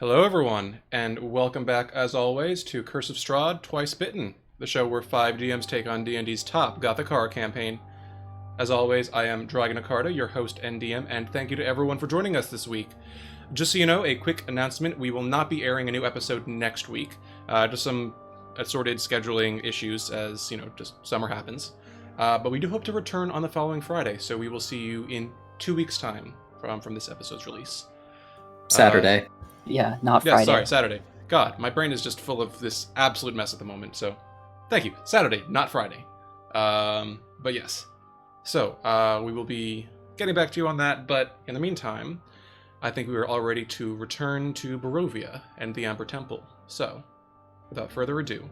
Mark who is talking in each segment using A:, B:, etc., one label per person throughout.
A: Hello, everyone, and welcome back, as always, to Curse of Strahd, Twice Bitten, the show where 5 DMs take on D&D's top Gothic horror campaign. As always, I am Dragon Akarta, your host and DM, and thank you to everyone for joining us this week. Just so you know, a quick announcement, we will not be airing a new episode next week. Just some assorted scheduling issues as, just summer happens. But we do hope to return on the following Friday, so we will see you in 2 weeks' time from this episode's release.
B: Saturday.
C: Yeah, not Friday.
A: Yeah, sorry, Saturday. God, my brain is just full of this absolute mess at the moment, so thank you. Saturday, not Friday. But yes. So, we will be getting back to you on that, but in the meantime, I think we are all ready to return to Barovia and the Amber Temple. So, without further ado,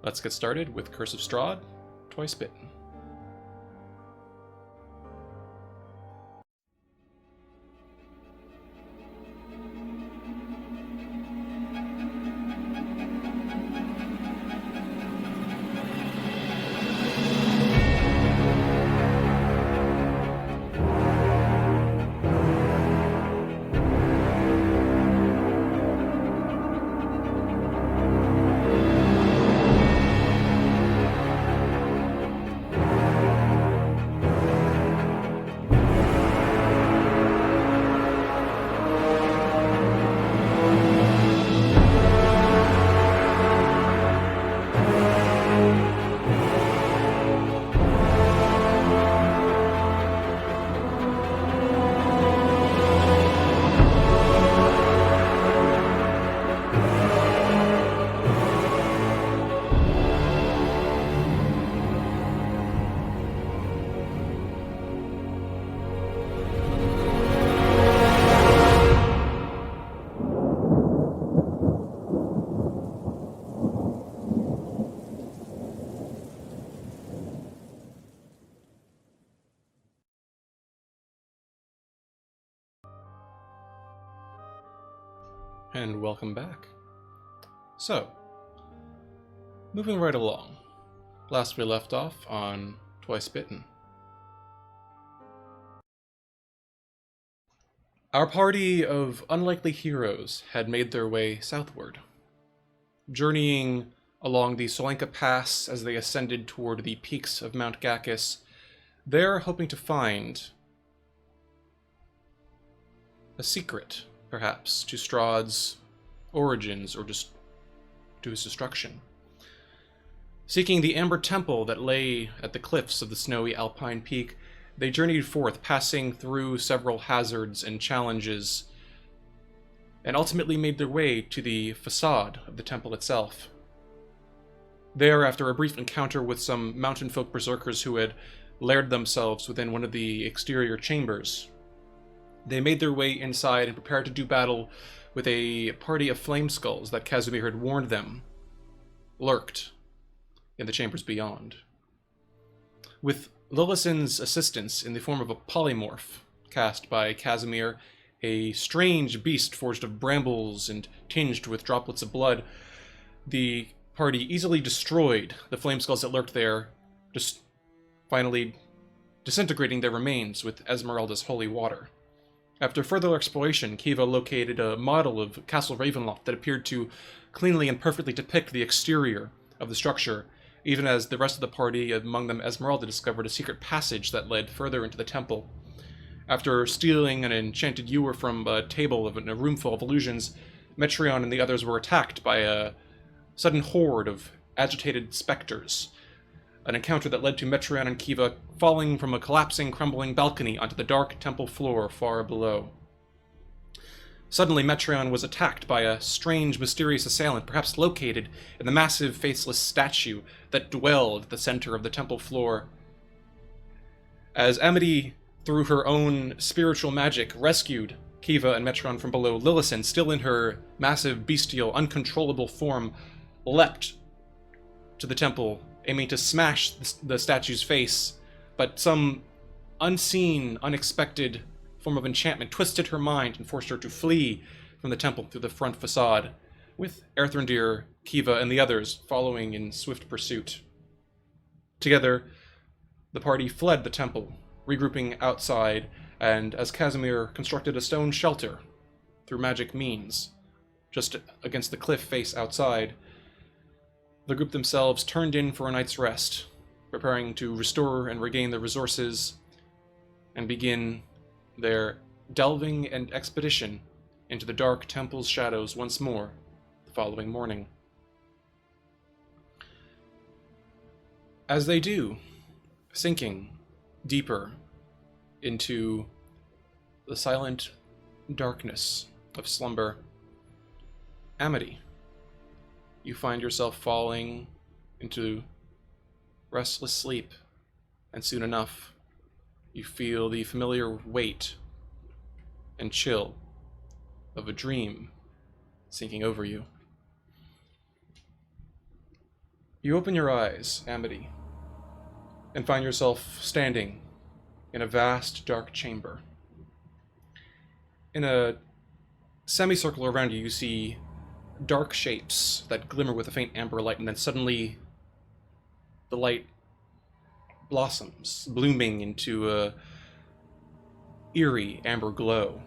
A: let's get started with Curse of Strahd, Twice Bitten. And welcome back. So, moving right along. Last we left off on Twice Bitten. Our party of unlikely heroes had made their way southward, journeying along the Solenka Pass as they ascended toward the peaks of Mount Gacchus, there hoping to find a secret, perhaps, to Strahd's origins, or just to his destruction. Seeking the Amber Temple that lay at the cliffs of the snowy alpine peak, they journeyed forth, passing through several hazards and challenges, and ultimately made their way to the facade of the temple itself. There, after a brief encounter with some mountain folk berserkers who had laired themselves within one of the exterior chambers, they made their way inside and prepared to do battle with a party of flame skulls that Casimir had warned them lurked in the chambers beyond. With Lillison's assistance in the form of a polymorph cast by Casimir, a strange beast forged of brambles and tinged with droplets of blood, the party easily destroyed the flame skulls that lurked there, just finally disintegrating their remains with Esmeralda's holy water. After further exploration, Kiva located a model of Castle Ravenloft that appeared to cleanly and perfectly depict the exterior of the structure, even as the rest of the party, among them Esmeralda, discovered a secret passage that led further into the temple. After stealing an enchanted ewer from a table in a room full of illusions, Metreon and the others were attacked by a sudden horde of agitated specters, an encounter that led to Metreon and Kiva falling from a collapsing, crumbling balcony onto the dark temple floor far below. Suddenly, Metreon was attacked by a strange, mysterious assailant, perhaps located in the massive, faceless statue that dwelled at the center of the temple floor. As Amity, through her own spiritual magic, rescued Kiva and Metreon from below, Lillison, still in her massive, bestial, uncontrollable form, leapt to the temple, aiming to smash the statue's face, but some unseen, unexpected form of enchantment twisted her mind and forced her to flee from the temple through the front facade, with Erthrendir, Kiva, and the others following in swift pursuit. Together, the party fled the temple, regrouping outside, and as Casimir constructed a stone shelter through magic means, just against the cliff face outside, the group themselves turned in for a night's rest, preparing to restore and regain their resources and begin their delving and expedition into the dark temple's shadows once more the following morning. As they do, sinking deeper into the silent darkness of slumber, Amity, you find yourself falling into restless sleep, and soon enough, you feel the familiar weight and chill of a dream sinking over you. You open your eyes, Amity, and find yourself standing in a vast, dark chamber. In a semicircle around you, you see dark shapes that glimmer with a faint amber light, and then suddenly the light blossoms, blooming into a eerie amber glow.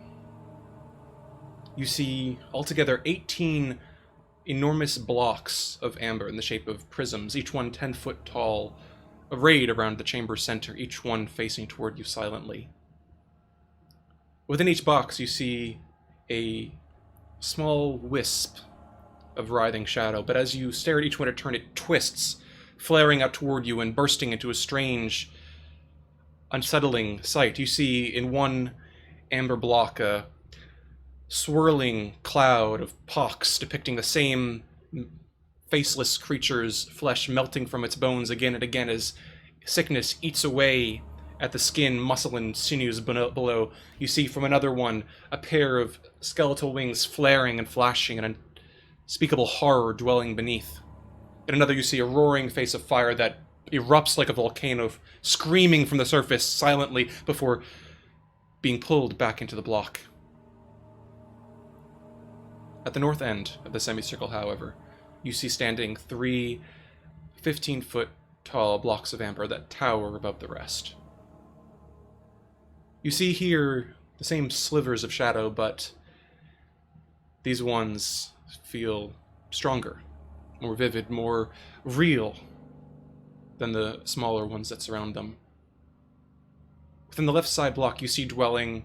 A: You see altogether 18 enormous blocks of amber in the shape of prisms, each one 10 foot tall, arrayed around the chamber's center, each one facing toward you silently. Within each box, you see a small wisp of writhing shadow, but as you stare at each one in turn, it twists, flaring out toward you and bursting into a strange, unsettling sight. You see in one amber block a swirling cloud of pox depicting the same faceless creature's flesh melting from its bones again and again as sickness eats away at the skin, muscle, and sinews below. You see from another one a pair of skeletal wings flaring and flashing, and unspeakable horror dwelling beneath. In another, you see a roaring face of fire that erupts like a volcano, screaming from the surface silently before being pulled back into the block. At the north end of the semicircle, however, you see standing 3 15-foot tall blocks of amber that tower above the rest. You see here the same slivers of shadow, but these ones feel stronger, more vivid, more real than the smaller ones that surround them. Within the left side block, you see dwelling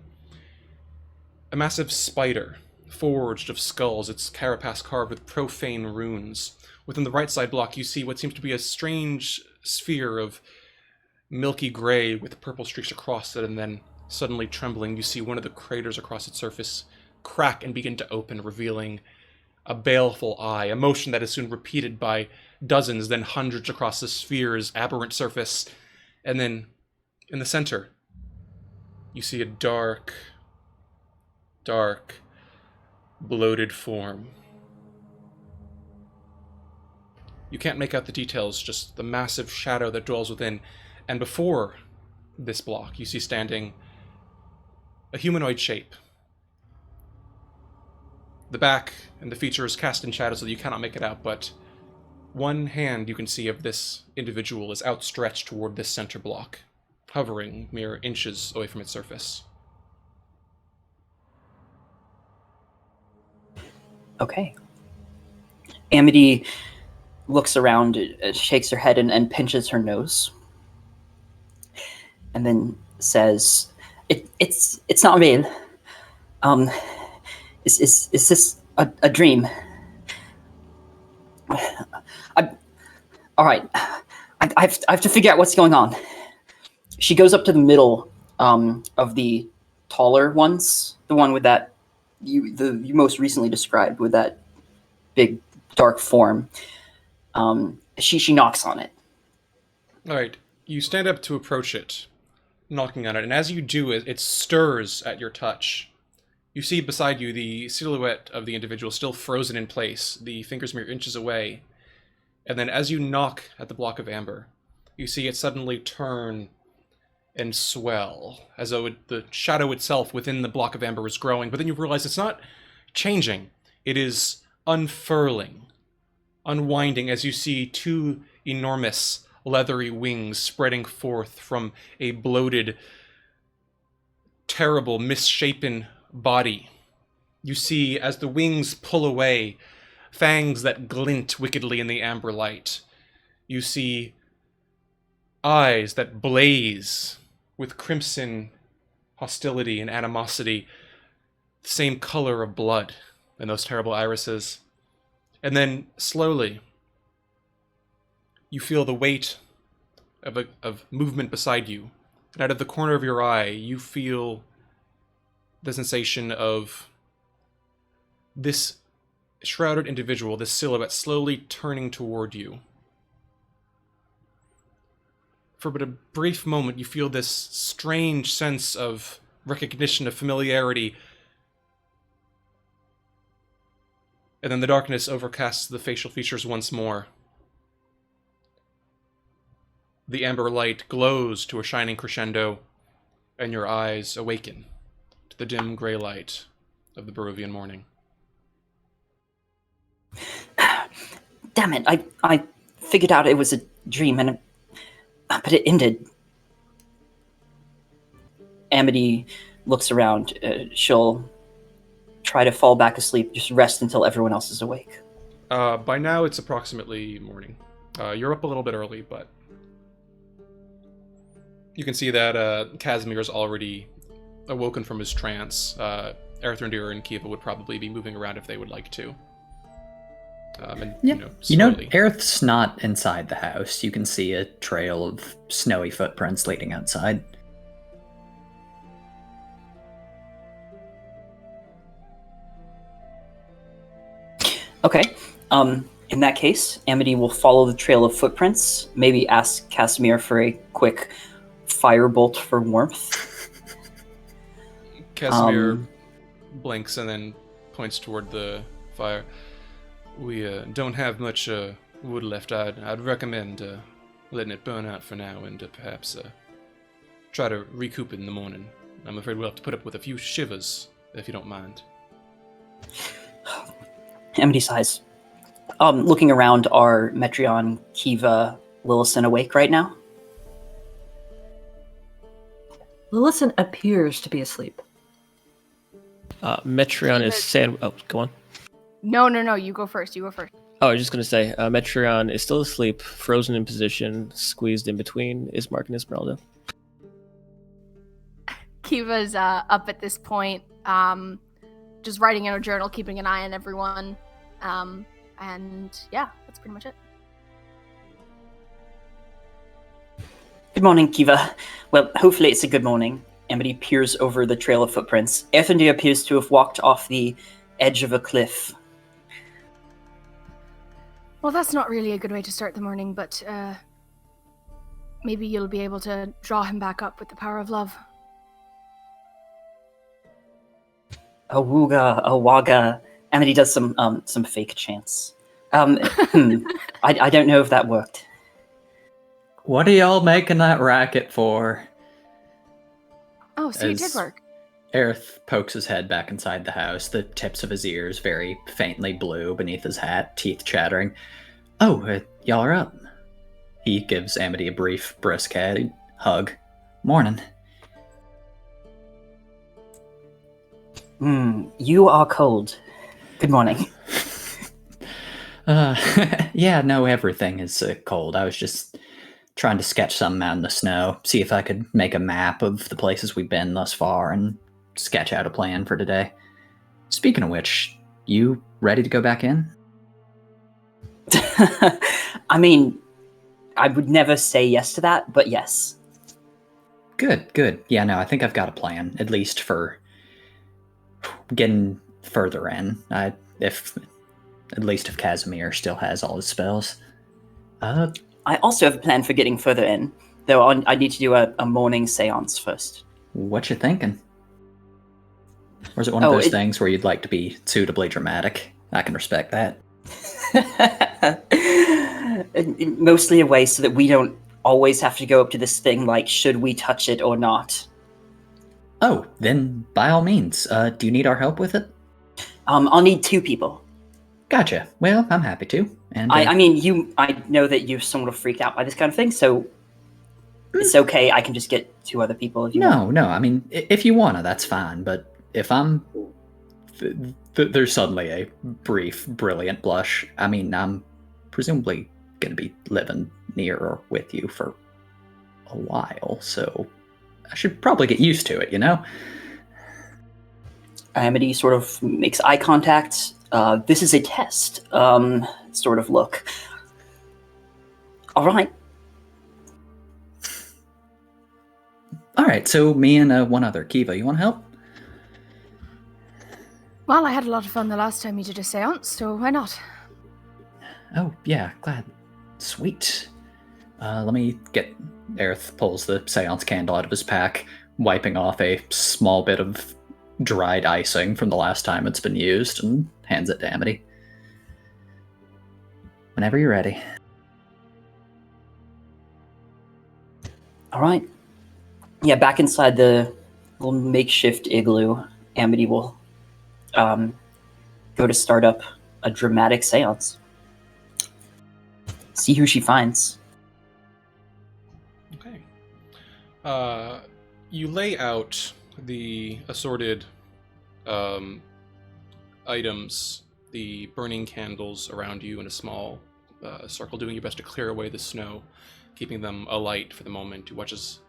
A: a massive spider, forged of skulls, its carapace carved with profane runes. Within the right side block, you see what seems to be a strange sphere of milky gray with purple streaks across it, and then, suddenly trembling, you see one of the craters across its surface crack and begin to open, revealing a baleful eye, a motion that is soon repeated by dozens, then hundreds across the sphere's aberrant surface. And then, in the center, you see a dark, bloated form. You can't make out the details, just the massive shadow that dwells within. And before this block, you see standing a humanoid shape. The back and the features cast in shadow so that you cannot make it out, but one hand you can see of this individual is outstretched toward this center block, hovering mere inches away from its surface.
B: Okay. Amity looks around, shakes her head, and pinches her nose, and then says, "It's not real. Is this a dream? All right. I have to figure out what's going on." She goes up to the middle of the taller ones, the one with that you most recently described, with that big dark form. She knocks on it.
A: All right, you stand up to approach it, knocking on it, and as you do, it stirs at your touch. You see beside you the silhouette of the individual still frozen in place, the fingers mere inches away. And then as you knock at the block of amber, you see it suddenly turn and swell, as though the shadow itself within the block of amber is growing. But then you realize it's not changing. It is unfurling, unwinding, as you see 2 enormous leathery wings spreading forth from a bloated, terrible, misshapen body You see, as the wings pull away, fangs that glint wickedly in the amber light. You see eyes that blaze with crimson hostility and animosity, the same color of blood in those terrible irises. And then, slowly, you feel the weight of movement beside you. And out of the corner of your eye, you feel the sensation of this shrouded individual, this silhouette, slowly turning toward you. For but a brief moment, you feel this strange sense of recognition, of familiarity. And then the darkness overcasts the facial features once more. The amber light glows to a shining crescendo, and your eyes awaken to the dim gray light of the Barovian morning.
B: Damn it, I figured out it was a dream, but it ended. Amity looks around. She'll try to fall back asleep, just rest until everyone else is awake.
A: By now, it's approximately morning. You're up a little bit early, but you can see that Casimir's already awoken from his trance. Erethrundir and Kiva would probably be moving around if they would like to. Slowly.
C: Aerith's not inside the house. You can see a trail of snowy footprints leading outside.
B: Okay. In that case, Amity will follow the trail of footprints, maybe ask Casimir for a quick firebolt for warmth.
A: Casimir blinks and then points toward the fire. We don't have much wood left. I'd recommend letting it burn out for now and perhaps try to recoup it in the morning. I'm afraid we'll have to put up with a few shivers, if you don't mind.
B: Amity sighs. Looking around, are Metreon, Kiva, Lillison awake right now?
D: Lillison appears to be asleep.
E: Metreon is saying... Oh, go on.
F: No, you go first.
E: Oh, I was just going to say, Metreon is still asleep, frozen in position, squeezed in between Ismark and Esmeralda.
F: Kiva's up at this point, just writing in her journal, keeping an eye on everyone. And yeah, that's pretty much it.
B: Good morning, Kiva. Well, hopefully it's a good morning. Amity peers over the trail of footprints. Erethrundir appears to have walked off the edge of a cliff.
F: Well, that's not really a good way to start the morning, but maybe you'll be able to draw him back up with the power of love.
B: Awooga, awaga. Amity does some fake chants. I don't know if that worked.
C: What are y'all making that racket for?
F: Oh, see, it did work.
C: Aerith pokes his head back inside the house, the tips of his ears very faintly blue beneath his hat, teeth chattering. Oh, y'all are up. He gives Amity a brief, brisk hug. Morning.
B: You are cold. Good morning.
C: Yeah, no, everything is cold. I was just trying to sketch something out in the snow, see if I could make a map of the places we've been thus far, and sketch out a plan for today. Speaking of which, you ready to go back in?
B: I mean, I would never say yes to that, but yes.
C: Good. Yeah, no, I think I've got a plan, at least for getting further in. If Casimir still has all his spells.
B: I also have a plan for getting further in, though I need to do a morning seance first.
C: What you thinking? Or is it one of those things where you'd like to be suitably dramatic? I can respect that.
B: Mostly a way so that we don't always have to go up to this thing like, should we touch it or not?
C: Oh, then by all means. Do you need our help with it?
B: I'll need 2 people.
C: Gotcha. Well, I'm happy to. And
B: I know that you're somewhat freaked out by this kind of thing, so it's okay. I can just get 2 other people if you want.
C: No. I mean, if you wanna, that's fine. But if I'm There's suddenly a brief, brilliant blush. I mean, I'm presumably going to be living near or with you for a while, so I should probably get used to it, you know?
B: Amity sort of makes eye contact. This is a test, sort of look. All right.
C: All right, so me and one other. Kiva, you want to help?
F: Well, I had a lot of fun the last time you did a seance, so why not?
C: Oh, yeah, glad. Sweet. Let me get... Aerith pulls the seance candle out of his pack, wiping off a small bit of dried icing from the last time it's been used, and hands it to Amity. Whenever you're ready.
B: All right. Yeah, back inside the little makeshift igloo, Amity will go to start up a dramatic seance. See who she finds.
A: Okay. You lay out the assorted items, the burning candles around you in a small circle, doing your best to clear away the snow, keeping them alight for the moment. You watch as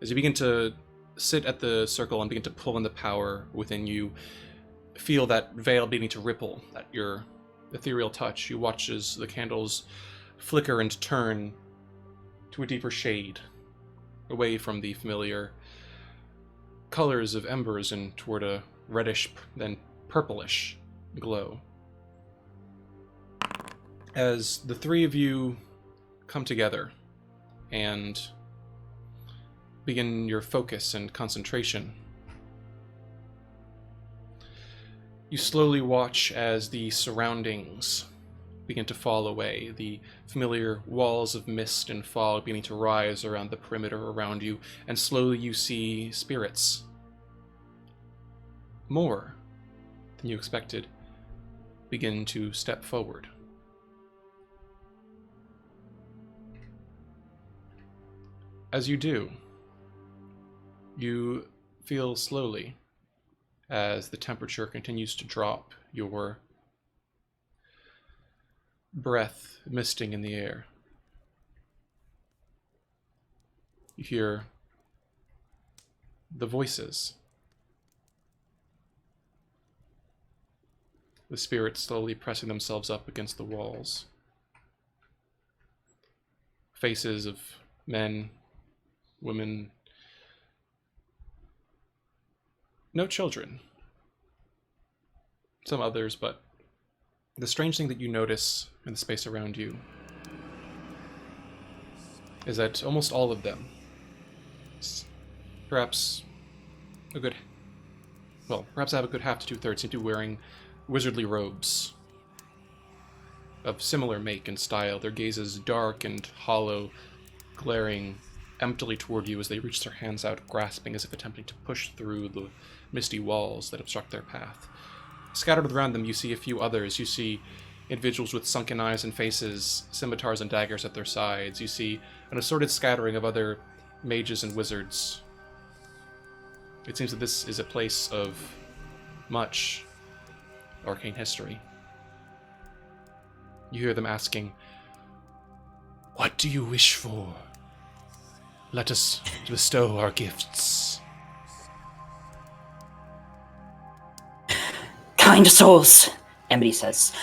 A: you begin to sit at the circle and begin to pull in the power within you, feel that veil beginning to ripple at your ethereal touch. You watch as the candles flicker and turn to a deeper shade, away from the familiar colors of embers and toward a reddish, then purplish glow. As the three of you come together and begin your focus and concentration, you slowly watch as the surroundings begin to fall away, the familiar walls of mist and fog beginning to rise around the perimeter around you, and slowly you see spirits, more than you expected, begin to step forward. As you do, you feel slowly, as the temperature continues to drop, your breath misting in the air. You hear the voices. The spirits slowly pressing themselves up against the walls. Faces of men, women, no children. Some others, but the strange thing that you notice in the space around you is that almost all of them, perhaps I have a good half to 2/3, seem to be wearing wizardly robes of similar make and style, their gazes dark and hollow, glaring emptily toward you as they reach their hands out, grasping as if attempting to push through the misty walls that obstruct their path. Scattered around them, you see a few others. You see individuals with sunken eyes and faces, scimitars and daggers at their sides. You see an assorted scattering of other mages and wizards. It seems that this is a place of much arcane history. You hear them asking, "What do you wish for? Let us bestow our gifts."
B: Kind souls, Amity says.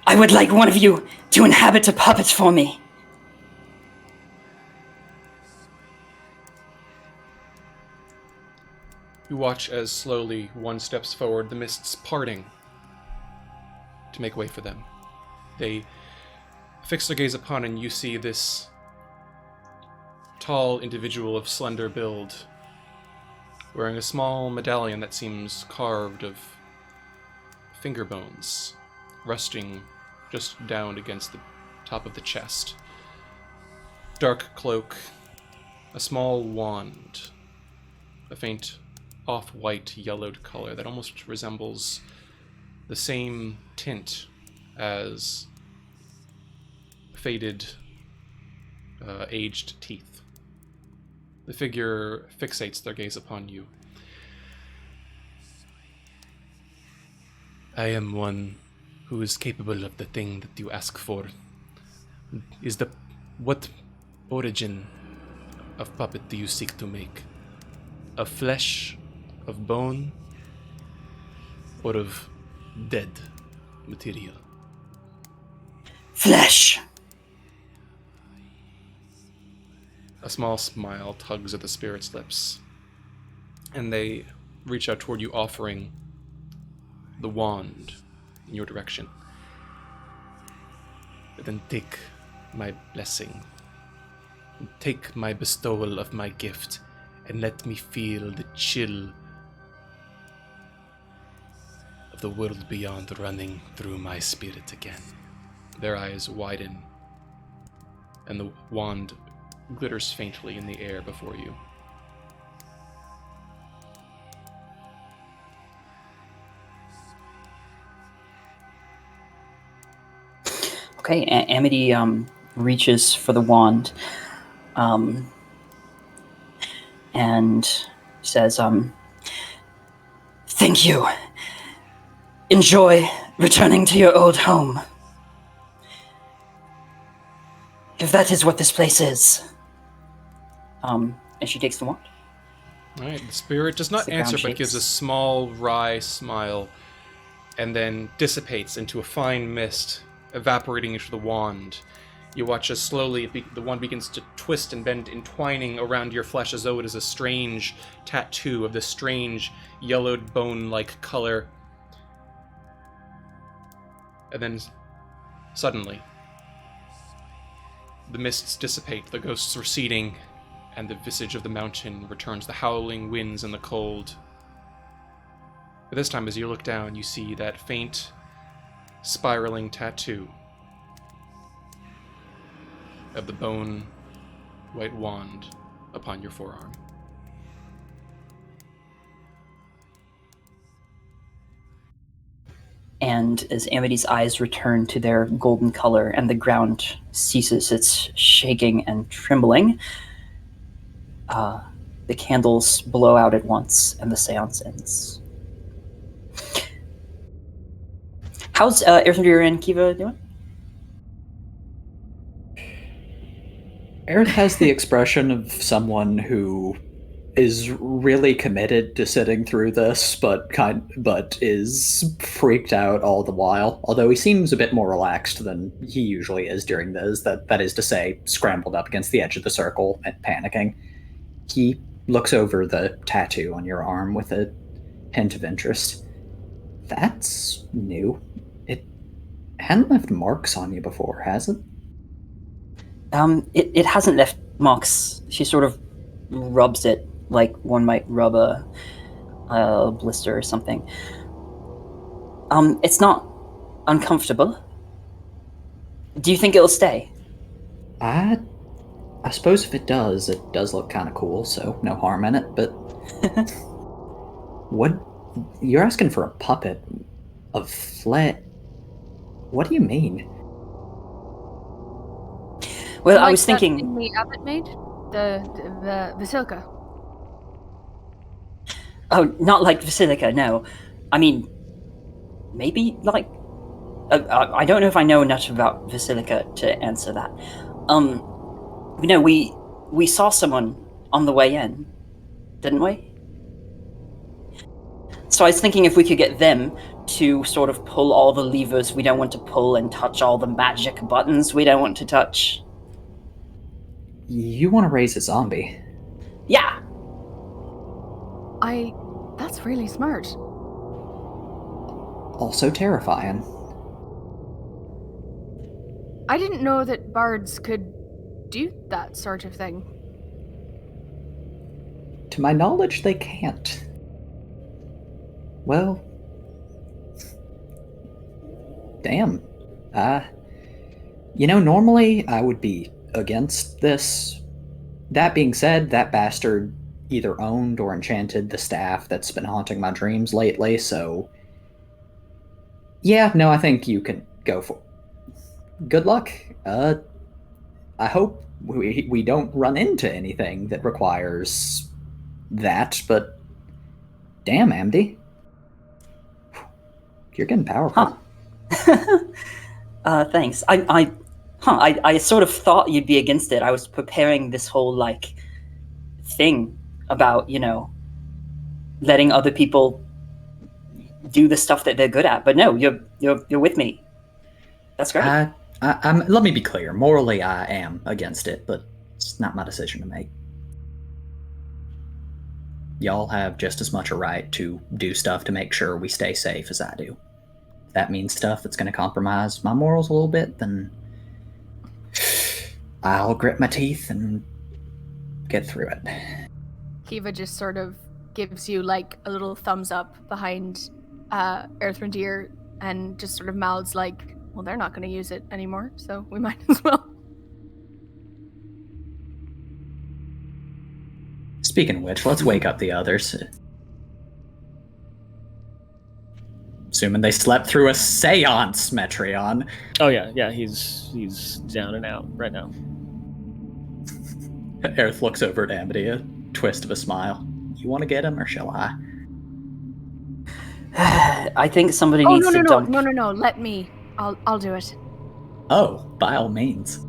B: I would like one of you to inhabit a puppet for me.
A: You watch as slowly one steps forward, the mists parting to make way for them. They fix their gaze upon, and you see this tall individual of slender build, wearing a small medallion that seems carved of finger bones, resting just down against the top of the chest. Dark cloak, a small wand, a faint off-white yellowed color that almost resembles the same tint as faded, aged teeth. The figure fixates their gaze upon you. I am one who is capable of the thing that you ask for. What origin of puppet do you seek to make? Of flesh, of bone, or of dead material?
B: Flesh.
A: A small smile tugs at the spirit's lips, and they reach out toward you, offering the wand in your direction. Then take my blessing. Take my bestowal of my gift, and let me feel the chill of the world beyond running through my spirit again. Their eyes widen, and the wand glitters faintly in the air before you.
B: Okay, Amity reaches for the wand and says, "Thank you. Enjoy returning to your old home. If that is what this place is." And she takes the wand.
A: Alright, the spirit does not
B: The ground
A: answer, but gives a
B: shakes.
A: small, wry smile, and then dissipates into a fine mist, evaporating into the wand. You watch as slowly the wand begins to twist and bend, entwining around your flesh as though it is a strange tattoo of this strange, yellowed bone-like color. And then, suddenly, the mists dissipate, the ghosts receding, and the visage of the mountain returns, the howling winds and the cold. But this time, as you look down, you see that faint, spiraling tattoo of the bone white wand upon your forearm.
B: And as Amity's eyes return to their golden color and the ground ceases its shaking and trembling, the candles blow out at once and the seance ends. How's Earthendeer and Kiva doing?
C: Aerith has the expression of someone who is really committed to sitting through this, but is freaked out all the while. Although he seems a bit more relaxed than he usually is during this. That is to say, scrambled up against the edge of the circle and panicking. He looks over the tattoo on your arm with a hint of interest. That's new. It hadn't left marks on you before, has it?
B: It hasn't left marks. She sort of rubs it like one might rub a blister or something. It's not uncomfortable. Do you think it'll stay?
C: I suppose if it does look kind of cool, so no harm in it, but... What? You're asking for a puppet of flesh? What do you mean?
B: Well, I
F: Like
B: was
F: that
B: thinking...
F: thing the abbot made? The Basilica.
B: Oh, not like Basilica, no. I mean, maybe like... I don't know if I know enough about Basilica to answer that. You know, we saw someone on the way in, didn't we? So I was thinking if we could get them to sort of pull all the levers we don't want to pull and touch all the magic buttons we don't want to touch.
C: You want to raise a zombie?
B: Yeah!
F: That's really smart.
C: Also terrifying.
F: I didn't know that bards could do that sort of thing.
C: To my knowledge, they can't. Well... Damn. Normally I would be against this. That being said, that bastard either owned or enchanted the staff that's been haunting my dreams lately, so... Yeah, no, I think you can go for... Good luck. I hope we don't run into anything that requires that, but... Damn, Amdy. You're getting powerful.
B: Thanks. I sort of thought you'd be against it. I was preparing this whole like thing about, letting other people do the stuff that they're good at. But no, you're with me. That's great.
C: Let me be clear. Morally, I am against it, but it's not my decision to make. Y'all have just as much a right to do stuff to make sure we stay safe as I do. If that means stuff that's going to compromise my morals a little bit, then I'll grit my teeth and get through it.
F: Kiva just sort of gives you like a little thumbs up behind Earthrendir and just sort of mouths like, well, they're not going to use it anymore, so we might as well.
C: Speaking of which, let's wake up the others. Assuming they slept through a seance, Metreon.
E: Oh yeah, he's down and out right now.
C: Aerith looks over at Amity, a twist of a smile. You want to get him, or shall I?
B: I think somebody needs to dump.
F: No. Let me. I'll do it.
C: Oh, by all means.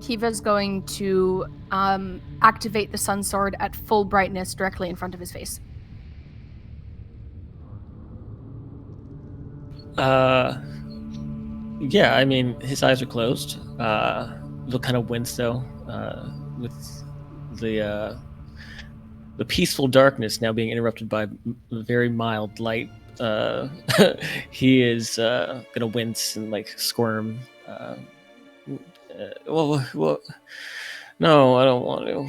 F: Kiva's going to activate the sun sword at full brightness directly in front of his face.
E: Yeah, I mean, his eyes are closed. He'll kind of wince though, with the peaceful darkness now being interrupted by very mild light. He is gonna wince and like squirm. Well, no, I don't want to.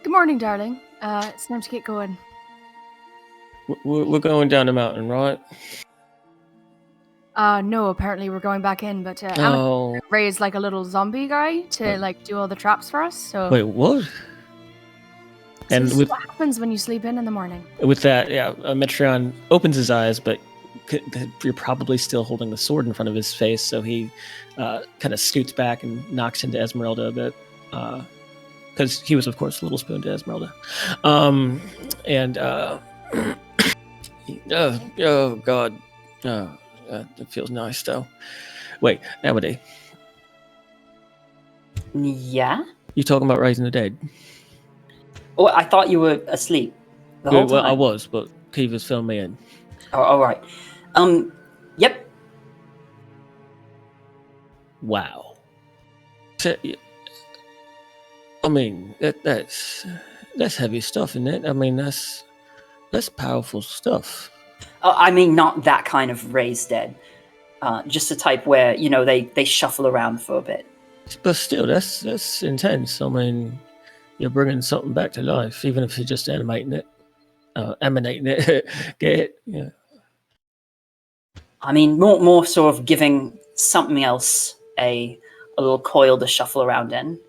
F: Good morning, darling. It's time to get going.
E: We're going down the mountain, right?
F: No, apparently we're going back in, but
E: Oh.
F: I'm raised like a little zombie guy to like do all the traps for us. So
E: Wait, what? And
F: this is
E: with
F: what happens when you sleep in the morning.
E: with that, yeah, Metreon opens his eyes, but you're probably still holding the sword in front of his face, so he kind of scoots back and knocks into Esmeralda a bit, because he was, of course, Little Spoon to Esmeralda. Oh God, it feels nice though. Wait, Amity,
B: Yeah?
E: you talking about raising the dead?
B: Oh, I thought you were asleep the whole
E: Well,
B: time.
E: I was, but Kiva's filling me in.
B: Oh, all right. Yep.
E: Wow. I mean, that's heavy stuff, isn't it? I mean, that's powerful stuff.
B: I mean, not that kind of raised dead. Just a type where, they shuffle around for a bit.
E: But still, that's intense. I mean, you're bringing something back to life, even if you're just emanating it. Get it? Yeah.
B: I mean, more sort of giving something else a little coil to shuffle around in.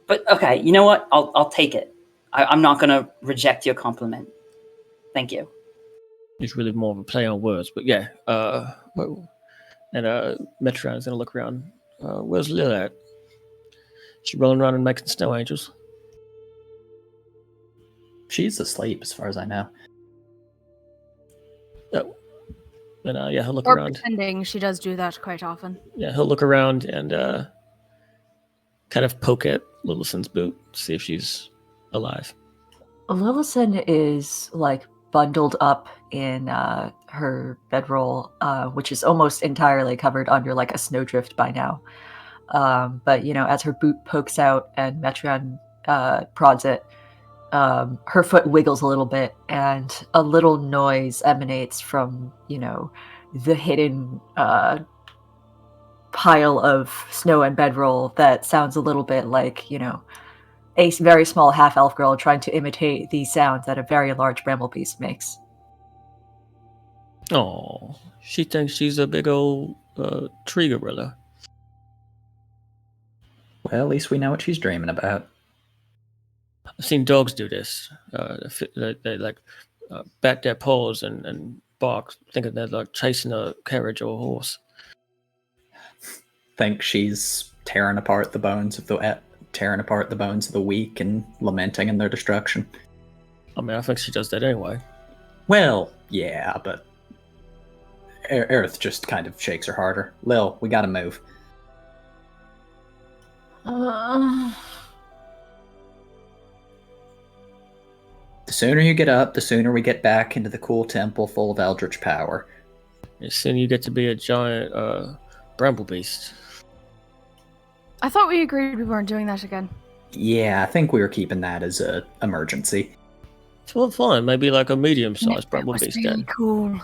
B: But okay, you know what? I'll take it. I'm not going to reject your compliment. Thank you.
E: It's really more of a play on words, but yeah. And Metron's gonna look around. Where's Lil at? She rolling around and making snow angels.
C: She's asleep, as far as I know.
E: Oh. And yeah, he'll look
F: Or
E: around.
F: pretending she does do that quite often.
E: Yeah, he'll look around and kind of poke at Lillison's boot, see if she's alive.
D: Lillison is like bundled up in her bedroll, which is almost entirely covered under like a snowdrift by now. But as her boot pokes out and Metreon prods it, her foot wiggles a little bit, and a little noise emanates from the hidden pile of snow and bedroll that sounds a little bit like a very small half-elf girl trying to imitate the sounds that a very large bramble beast makes.
E: Oh, she thinks she's a big old tree gorilla.
C: Well, at least we know what she's dreaming about.
E: I've seen dogs do this. They like bat their paws and bark, thinking they're like chasing a carriage or a horse.
C: Think she's tearing apart the bones of the weak and lamenting in their destruction.
E: I mean, I think she does that anyway.
C: Well, yeah, but Aerith just kind of shakes her harder. Lil, we gotta move.
D: Uh,
C: The sooner you get up, the sooner we get back into the cool temple full of eldritch power.
E: And soon you get to be a giant bramble beast.
F: I thought we agreed we weren't doing that again.
C: Yeah, I think we were keeping that as a emergency.
E: Well, fine. Maybe like a medium-sized
F: That
E: bramble
F: was
E: beast
F: really
E: then.
F: cool.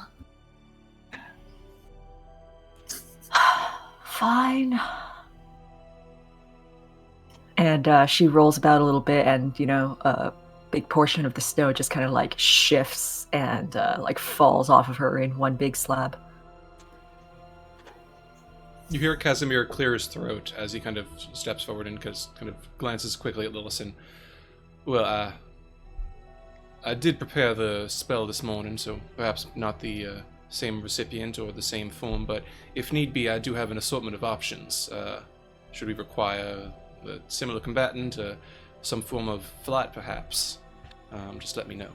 D: fine. And she rolls about a little bit, and a big portion of the snow just kind of like shifts and like falls off of her in one big slab.
A: You hear Casimir clear his throat as he kind of steps forward and kind of glances quickly at Lillison. Well, I did prepare the spell this morning, so perhaps not the same recipient or the same form, but if need be, I do have an assortment of options. Should we require a similar combatant, some form of flight perhaps? Just let me know.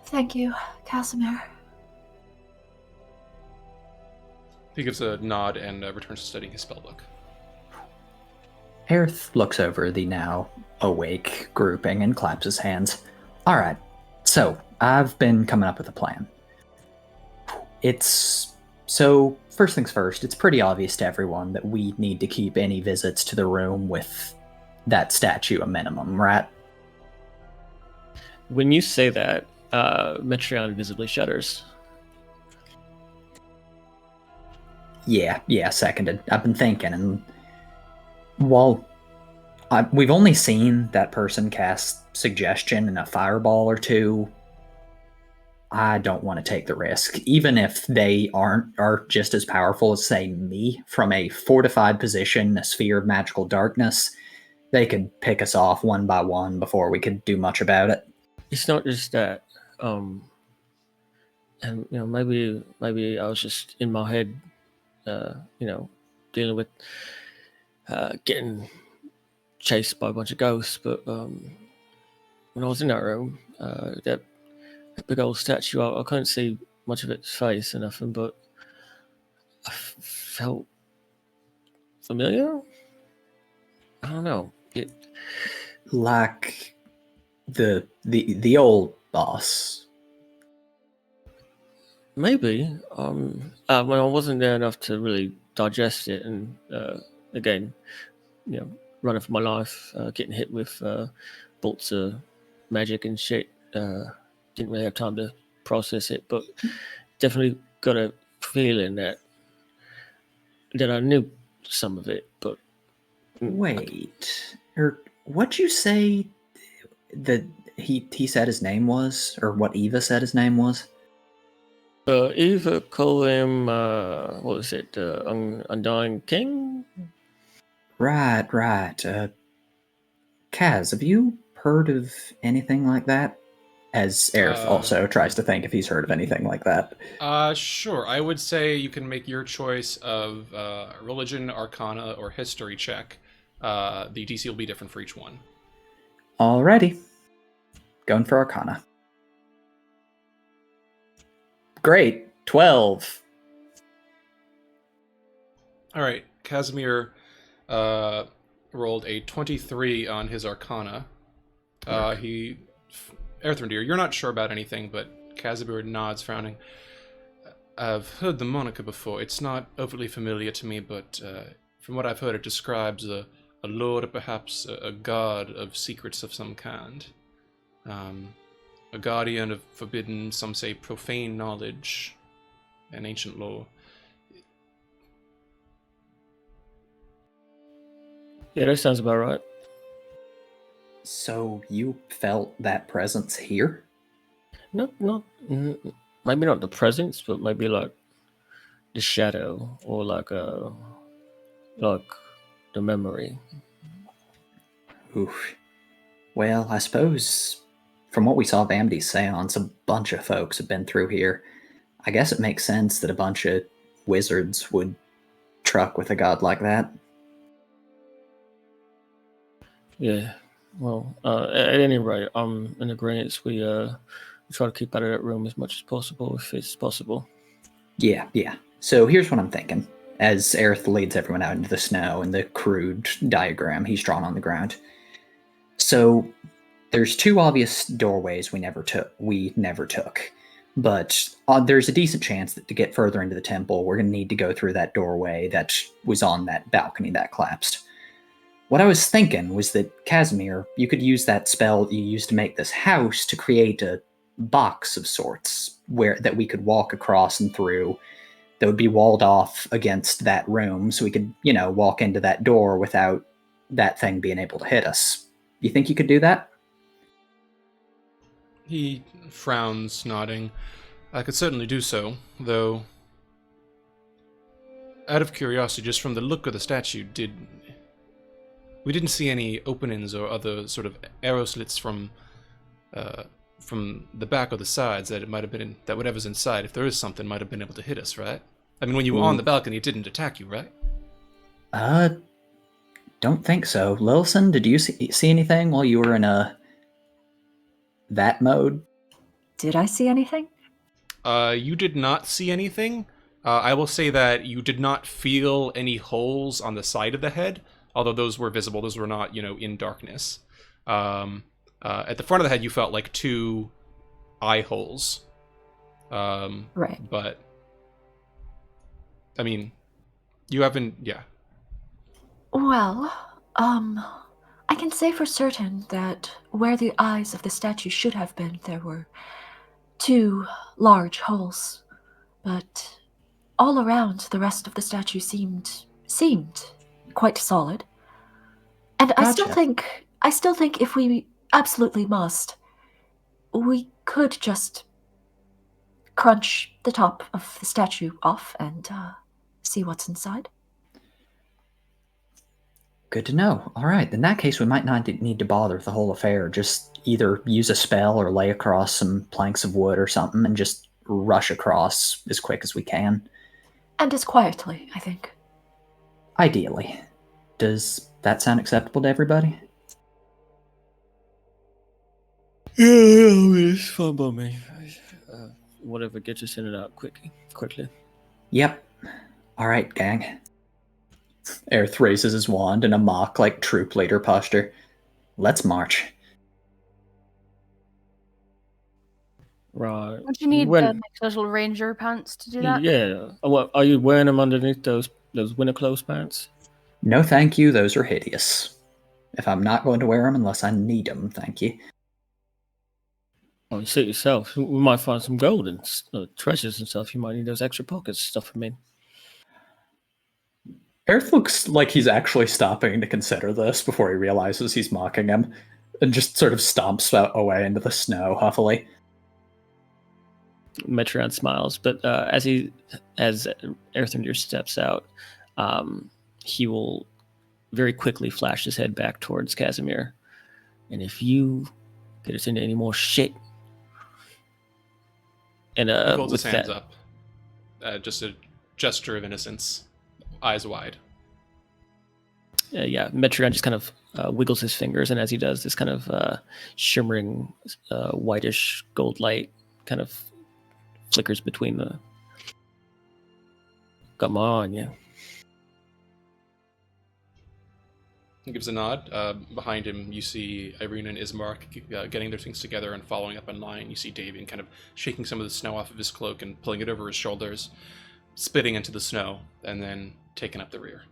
D: Thank you, Casimir.
A: He gives a nod and returns to studying his spellbook.
C: Aerith looks over the now awake grouping and claps his hands. Alright, so I've been coming up with a plan. First things first, it's pretty obvious to everyone that we need to keep any visits to the room with that statue a minimum, right?
E: When you say that, Metreon visibly shudders.
C: Yeah, seconded. I've been thinking, and while we've only seen that person cast suggestion and a fireball or two, I don't want to take the risk. Even if they are just as powerful as, say, me, from a fortified position, a sphere of magical darkness, they could pick us off one by one before we could do much about it.
E: It's not just that. And maybe I was just in my head, dealing with getting chased by a bunch of ghosts. But when I was in that room, that big old statue, I couldn't see much of its face or nothing, but I felt familiar. I don't know.
C: Like the old boss.
E: Maybe. When I wasn't there enough to really digest it, and again, running for my life, getting hit with bolts of magic and shit. Didn't really have time to process it, but definitely got a feeling that I knew some of it. But
C: Wait, what'd you say that he said his name was, or what Eva said his name was?
E: Eva called him, what was it, Undying King?
C: Right. Kaz, have you heard of anything like that? As Aerith also tries to think if he's heard of anything like that.
A: Sure. I would say you can make your choice of religion, arcana, or history check. The DC will be different for each one.
C: Alrighty. Going for arcana. Great. 12.
A: All right. Casimir rolled a 23 on his arcana. Earthrendeer, you're not sure about anything, but Casimir nods, frowning. I've heard the moniker before. It's not overly familiar to me, but from what I've heard, it describes a lord, or perhaps a god of secrets of some kind. A guardian of forbidden, some say profane knowledge and ancient lore.
E: Yeah, that sounds about right.
C: So you felt that presence here?
E: Not maybe not the presence, but maybe like the shadow, or like the memory.
C: Oof. Well, I suppose from what we saw of Amnesia's seance, a bunch of folks have been through here. I guess it makes sense that a bunch of wizards would truck with a god like that.
E: Yeah. Well, at any rate, I'm in agreement. We try to keep out of that room as much as possible, if it's possible.
C: Yeah. So here's what I'm thinking. As Aerith leads everyone out into the snow and the crude diagram he's drawn on the ground. So there's two obvious doorways we never took. But there's a decent chance that to get further into the temple, we're going to need to go through that doorway that was on that balcony that collapsed. What I was thinking was that, Casimir, you could use that spell that you used to make this house to create a box of sorts that we could walk across and through that would be walled off against that room, so we could, walk into that door without that thing being able to hit us. You think you could do that?
A: He frowns, nodding. I could certainly do so, though, out of curiosity, just from the look of the statue, we didn't see any openings or other sort of arrow slits from the back or the sides that it might have been that whatever's inside, if there is something, might have been able to hit us, right? I mean, when you were on the balcony, it didn't attack you, right?
C: Don't think so. Lilson, did you see anything while you were in that mode?
D: Did I see anything?
A: You did not see anything. I will say that you did not feel any holes on the side of the head, although those were visible. Those were not, in darkness. At the front of the head, you felt like two eye holes.
D: Right.
A: But, I mean, you haven't, yeah.
D: Well, I can say for certain that where the eyes of the statue should have been, there were two large holes. But all around, the rest of the statue seemed quite solid. And
C: Gotcha.
D: I still think if we absolutely must, we could just crunch the top of the statue off and see what's inside.
C: Good to know. All right, in that case, we might not need to bother with the whole affair. Just either use a spell or lay across some planks of wood or something and just rush across as quick as we can.
D: And as quietly, I think.
C: Ideally. Does that sound acceptable to everybody?
E: Yeah, it's fine by me. Whatever gets us in and out quickly.
C: Yep. All right, gang. Aerith raises his wand in a mock, troop leader posture. Let's march.
E: Right.
F: Don't you need the little ranger pants to do that?
E: Yeah. What, are you wearing them underneath those winter clothes pants?
C: No, thank you. Those are hideous. If I'm not going to wear them unless I need them, thank you.
E: Oh, you see it yourself. We might find some gold and treasures and stuff. You might need those extra pockets stuff. I mean,
C: Aerith looks like he's actually stopping to consider this before he realizes he's mocking him, and just sort of stomps away into the snow huffily.
E: Metron smiles, but as Earthendir steps out, he will very quickly flash his head back towards Casimir. And if you get us into any more shit, and
A: He holds
E: with
A: his hands
E: that,
A: up, just a gesture of innocence, eyes wide.
E: Metron just kind of wiggles his fingers, and as he does, this kind of shimmering whitish gold light kind of flickers between the. Come on, yeah.
A: He gives a nod. Behind him, you see Irene and Ismark getting their things together and following up in line. You see Davian kind of shaking some of the snow off of his cloak and pulling it over his shoulders, spitting into the snow, and then taking up the rear.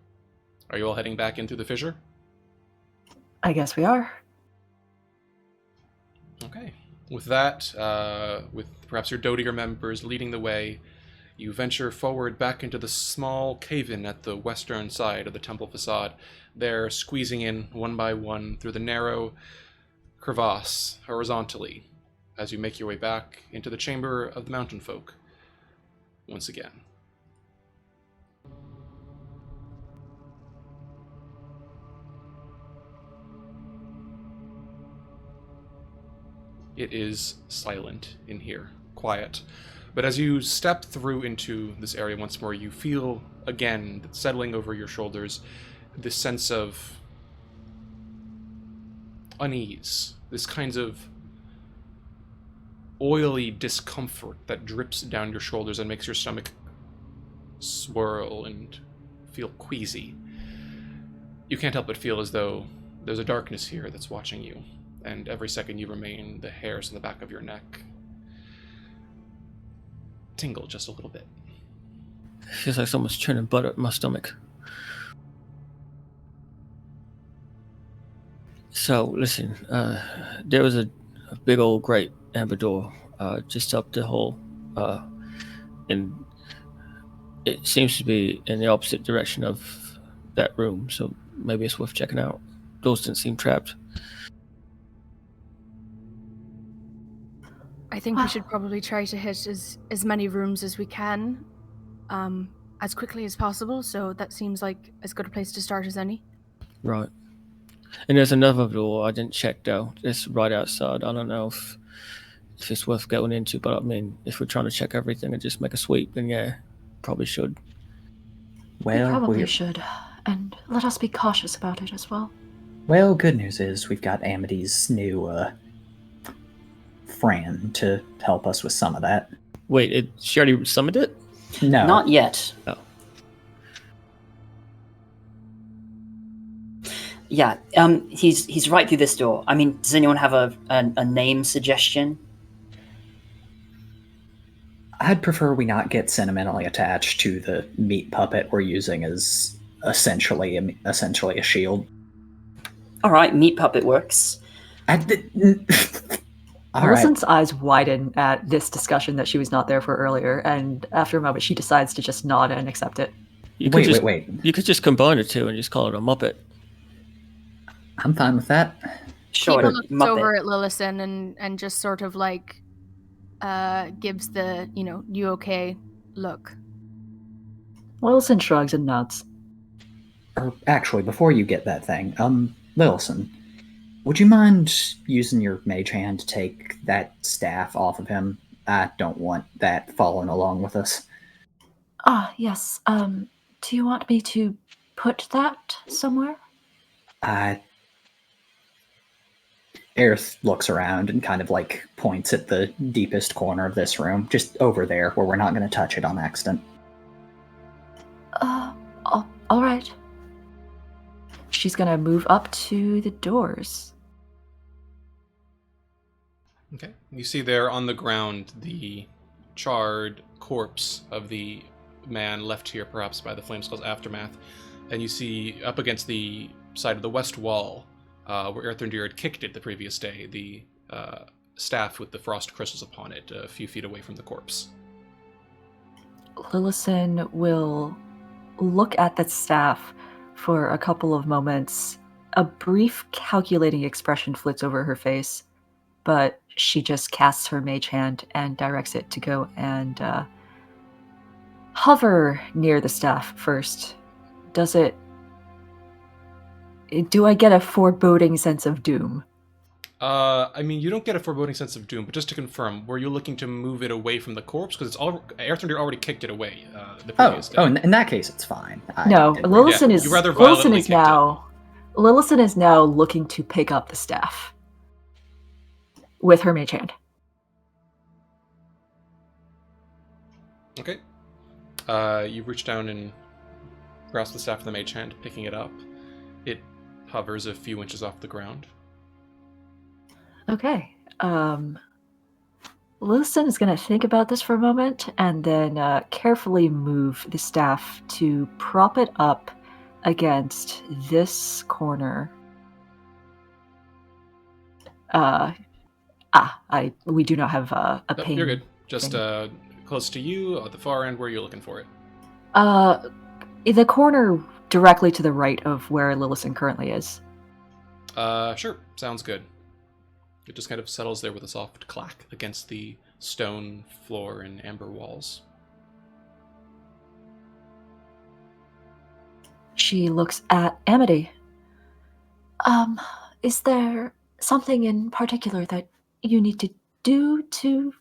A: Are you all heading back in through the fissure?
D: I guess we are.
A: Okay. With that, with perhaps your Dodier members leading the way, you venture forward back into the small cave-in at the western side of the temple facade. There, squeezing in one by one through the narrow crevasse horizontally as you make your way back into the chamber of the mountain folk once again. It is silent in here, quiet. But as you step through into this area once more, you feel, again, settling over your shoulders, this sense of unease, this kind of oily discomfort that drips down your shoulders and makes your stomach swirl and feel queasy. You can't help but feel as though there's a darkness here that's watching you, and every second you remain, the hairs on the back of your neck tingle just a little bit.
E: It feels like someone's churning butter in my stomach. So, listen, there was a big old great amber door just up the hall, and it seems to be in the opposite direction of that room, so maybe it's worth checking out. Doors didn't seem trapped.
F: I think we should probably try to hit as many rooms as we can, as quickly as possible, so that seems like as good a place to start as any.
E: Right. And there's another door I didn't check, though. It's right outside. I don't know if it's worth going into, but I mean, if we're trying to check everything and just make a sweep, then yeah, probably should.
C: Well,
D: We probably
C: we're-
D: should, and let us be cautious about it as well.
C: Well, good news is we've got Amity's new friend to help us with some of that.
E: Wait, she already summoned it?
C: No.
B: Not yet.
E: Oh.
B: Yeah, he's right through this door. I mean, does anyone have a name suggestion?
C: I'd prefer we not get sentimentally attached to the meat puppet we're using as essentially a shield.
B: All right, meat puppet works.
C: All right.
D: Allison's eyes widen at this discussion that she was not there for earlier, and after a moment, she decides to just nod and accept it.
C: Wait.
E: You could just combine the two and just call it a Muppet.
C: I'm fine with that.
B: Sure,
F: Kiva looks
B: Muppet.
F: over at Lillison and just sort of like gives the, you okay look.
D: Willison shrugs and nods.
C: Or actually, before you get that thing, Lillison, would you mind using your mage hand to take that staff off of him? I don't want that following along with us.
D: Ah, yes. Do you want me to put that somewhere?
C: Aerith looks around and kind of like points at the deepest corner of this room, just over there where we're not going to touch it on accident.
D: All right. She's gonna move up to the doors.
A: Okay. You see there on the ground the charred corpse of the man left here perhaps by the Flameskull's aftermath. And you see up against the side of the west wall, where Earthrendir had kicked it the previous day, the staff with the frost crystals upon it, a few feet away from the corpse.
D: Lillison will look at the staff for a couple of moments. A brief calculating expression flits over her face, but she just casts her mage hand and directs it to go and hover near the staff first. Do I get a foreboding sense of doom?
A: I mean, you don't get a foreboding sense of doom, but just to confirm, were you looking to move it away from the corpse? Because Earthrendir already kicked it away the previous day.
C: In that case, it's fine.
D: No, Lillison
A: you rather violently kicked
D: Lillison is now looking to pick up the staff with her mage hand.
A: Okay. You reach down and grasp the staff in the mage hand, picking it up. It hovers a few inches off the ground.
D: Okay. Lillison is going to think about this for a moment and then carefully move the staff to prop it up against this corner. We do not have a
A: Nope,
D: pane.
A: you're good. Just close to you, at the far end, where you're looking for it.
D: The corner directly to the right of where Lillison currently is.
A: Sure. Sounds good. It just kind of settles there with a soft clack against the stone floor and amber walls.
D: She looks at Amity. Is there something in particular that you need to do to...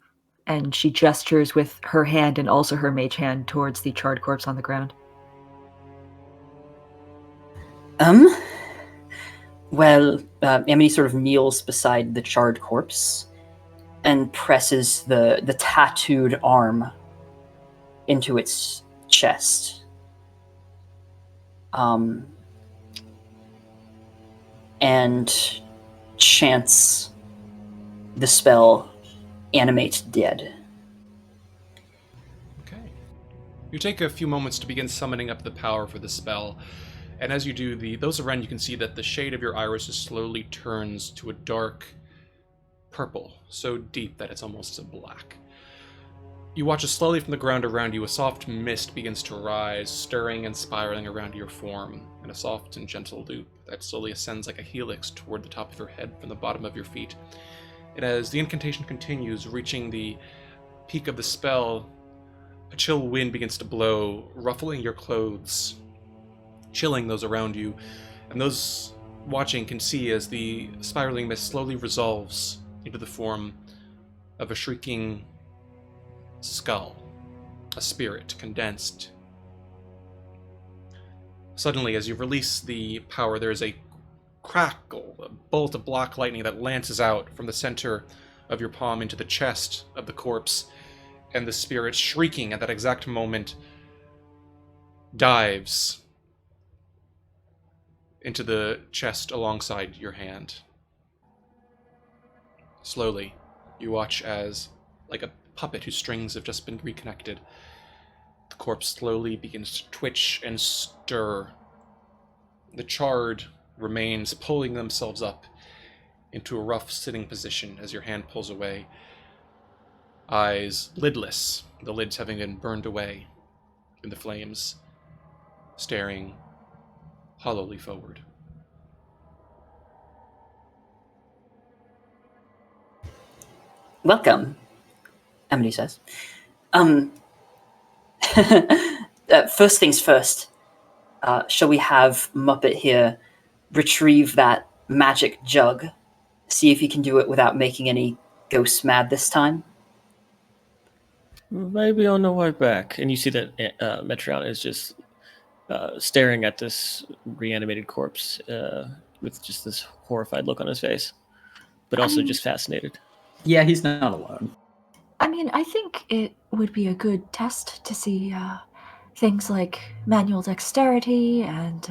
D: And she gestures with her hand and also her mage hand towards the charred corpse
B: Well, Amity sort of kneels beside the charred corpse and presses the tattooed arm into its chest. And chants the spell Animate Dead.
A: Okay. You take a few moments to begin summoning up the power for the spell, and as you do, those around you can see that the shade of your irises slowly turns to a dark purple, so deep that it's almost a black. You watch as slowly from the ground around you, a soft mist begins to rise, stirring and spiraling around your form, in a soft and gentle loop that slowly ascends like a helix toward the top of your head from the bottom of your feet. And as the incantation continues, reaching the peak of the spell, a chill wind begins to blow, ruffling your clothes, chilling those around you, and those watching can see as the spiraling mist slowly resolves into the form of a shrieking skull, a spirit condensed. Suddenly, as you release the power, there is a crackle, a bolt of black lightning that lances out from the center of your palm into the chest of the corpse, and the spirit, shrieking at that exact moment, dives into the chest alongside your hand. Slowly, you watch as, like a puppet whose strings have just been reconnected, the corpse slowly begins to twitch and stir. The charred remains pulling themselves up into a rough sitting position as your hand pulls away. Eyes lidless, the lids having been burned away in the flames, staring hollowly forward.
B: Welcome, Amity says. First things first, shall we have Muppet here retrieve that magic jug? See if he can do it without making any ghosts mad this time?
E: Maybe on the way back. And you see that Metron is just staring at this reanimated corpse with just this horrified look on his face, but also just fascinated.
C: Yeah, he's not alone.
D: I mean, I think it would be a good test to see things like manual dexterity and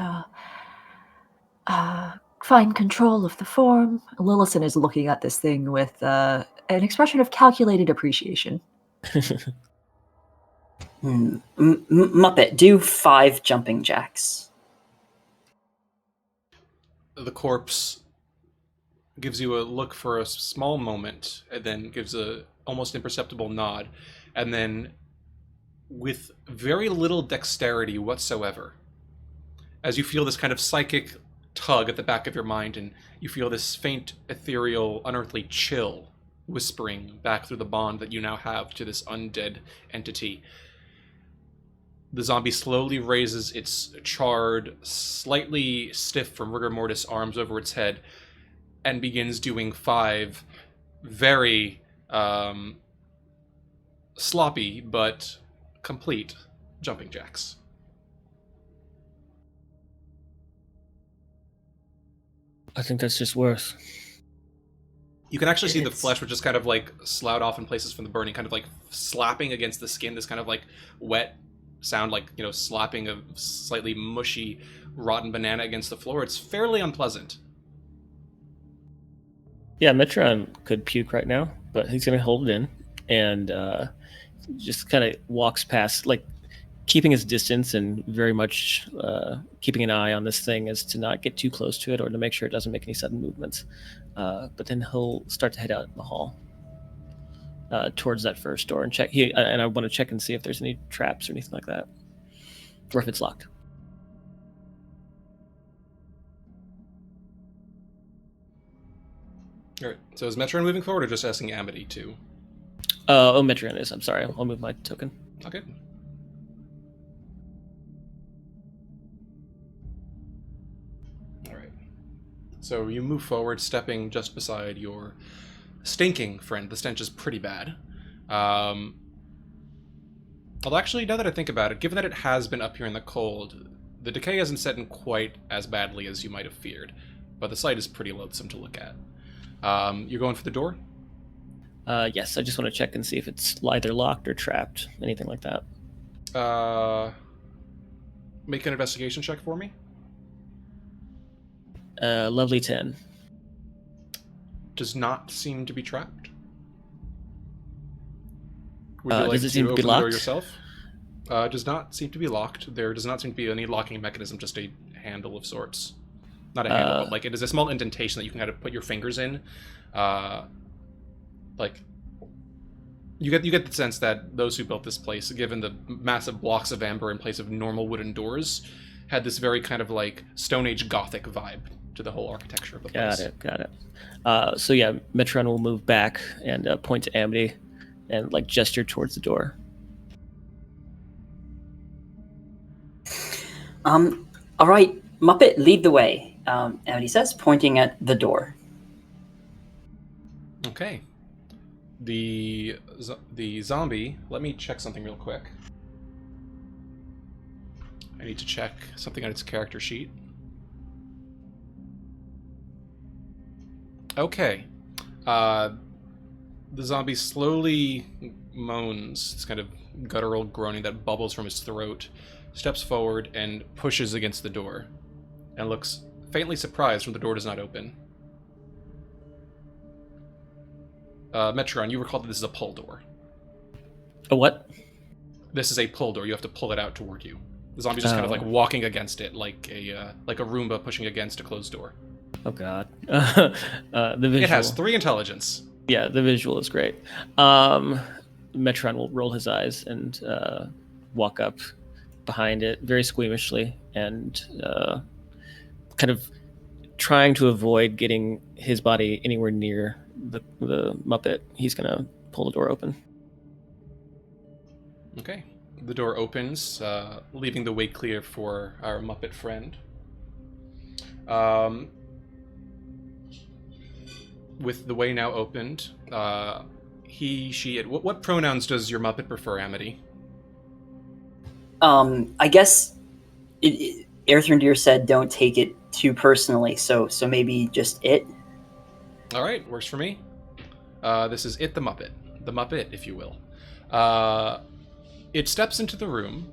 D: fine control of the form. Lillison is looking at this thing with an expression of calculated appreciation.
B: Muppet, do 5 jumping jacks.
A: The corpse gives you a look for a small moment, and then gives a almost imperceptible nod, and then, with very little dexterity whatsoever, as you feel this kind of psychic tug at the back of your mind, and you feel this faint, ethereal, unearthly chill whispering back through the bond that you now have to this undead entity, the zombie slowly raises its charred, slightly stiff from rigor mortis arms over its head, and begins doing 5 very sloppy but complete jumping jacks.
E: I think that's just worse.
A: You can actually see the flesh, which is kind of like sloughed off in places from the burning, kind of like slapping against the skin, this kind of like wet sound, like, you know, slapping a slightly mushy, rotten banana against the floor. It's fairly unpleasant.
E: Yeah, Metron could puke right now, but he's going to hold it in and just kind of walks past, like keeping his distance and very much keeping an eye on this thing as to not get too close to it or to make sure it doesn't make any sudden movements. But then he'll start to head out in the hall towards that first door and check. And I want to check and see if there's any traps or anything like that, or if it's locked.
A: All right. So is Metron moving forward, or just asking Amity to?
E: Metron is. I'm sorry. I'll move my token.
A: Okay. All right. So you move forward, stepping just beside your stinking friend. The stench is pretty bad. Although actually, now that I think about it, given that it has been up here in the cold, the decay hasn't set in quite as badly as you might have feared. but the sight is pretty loathsome to look at. You're going for the door?
E: Yes, I just want to check and see if it's either locked or trapped, anything like that.
A: Make an investigation check for me.
E: Lovely 10.
A: Does not seem to be trapped. Would you like
E: does it
A: to
E: seem to be
A: open the door
E: locked?
A: yourself? Does not seem to be locked. There does not seem to be any locking mechanism, just a handle of sorts. Not a handle, but like it is a small indentation that you can kind of put your fingers in. Like you get the sense that those who built this place, given the massive blocks of amber in place of normal wooden doors, had this very kind of like Stone Age Gothic vibe to the whole architecture of the place.
E: Got it. So yeah, Metron will move back and point to Amity and like gesture towards the door.
B: All right, Muppet, lead the way. Amity says, pointing at the door.
A: Okay. The zombie. Let me check something real quick. I need to check something on its character sheet. Okay. The zombie slowly moans, this kind of guttural groaning that bubbles from his throat, steps forward and pushes against the door, and looks faintly surprised when the door does not open. Metron, you recall that this is a pull door.
E: A what?
A: This is a pull door. You have to pull it out toward you. The zombie's just kind of like walking against it, like a Roomba pushing against a closed door.
E: Oh god. The visual.
A: It has 3 intelligence.
E: Yeah, the visual is great. Metron will roll his eyes and walk up behind it very squeamishly and kind of trying to avoid getting his body anywhere near the Muppet. He's gonna pull the door open.
A: Okay. The door opens, leaving the way clear for our Muppet friend. With the way now opened, he, she, it. What pronouns does your Muppet prefer, Amity?
B: I guess Earthrendeer said don't take it too personally, so maybe just it.
A: All right, works for me. This is it, the Muppet, if you will. It steps into the room,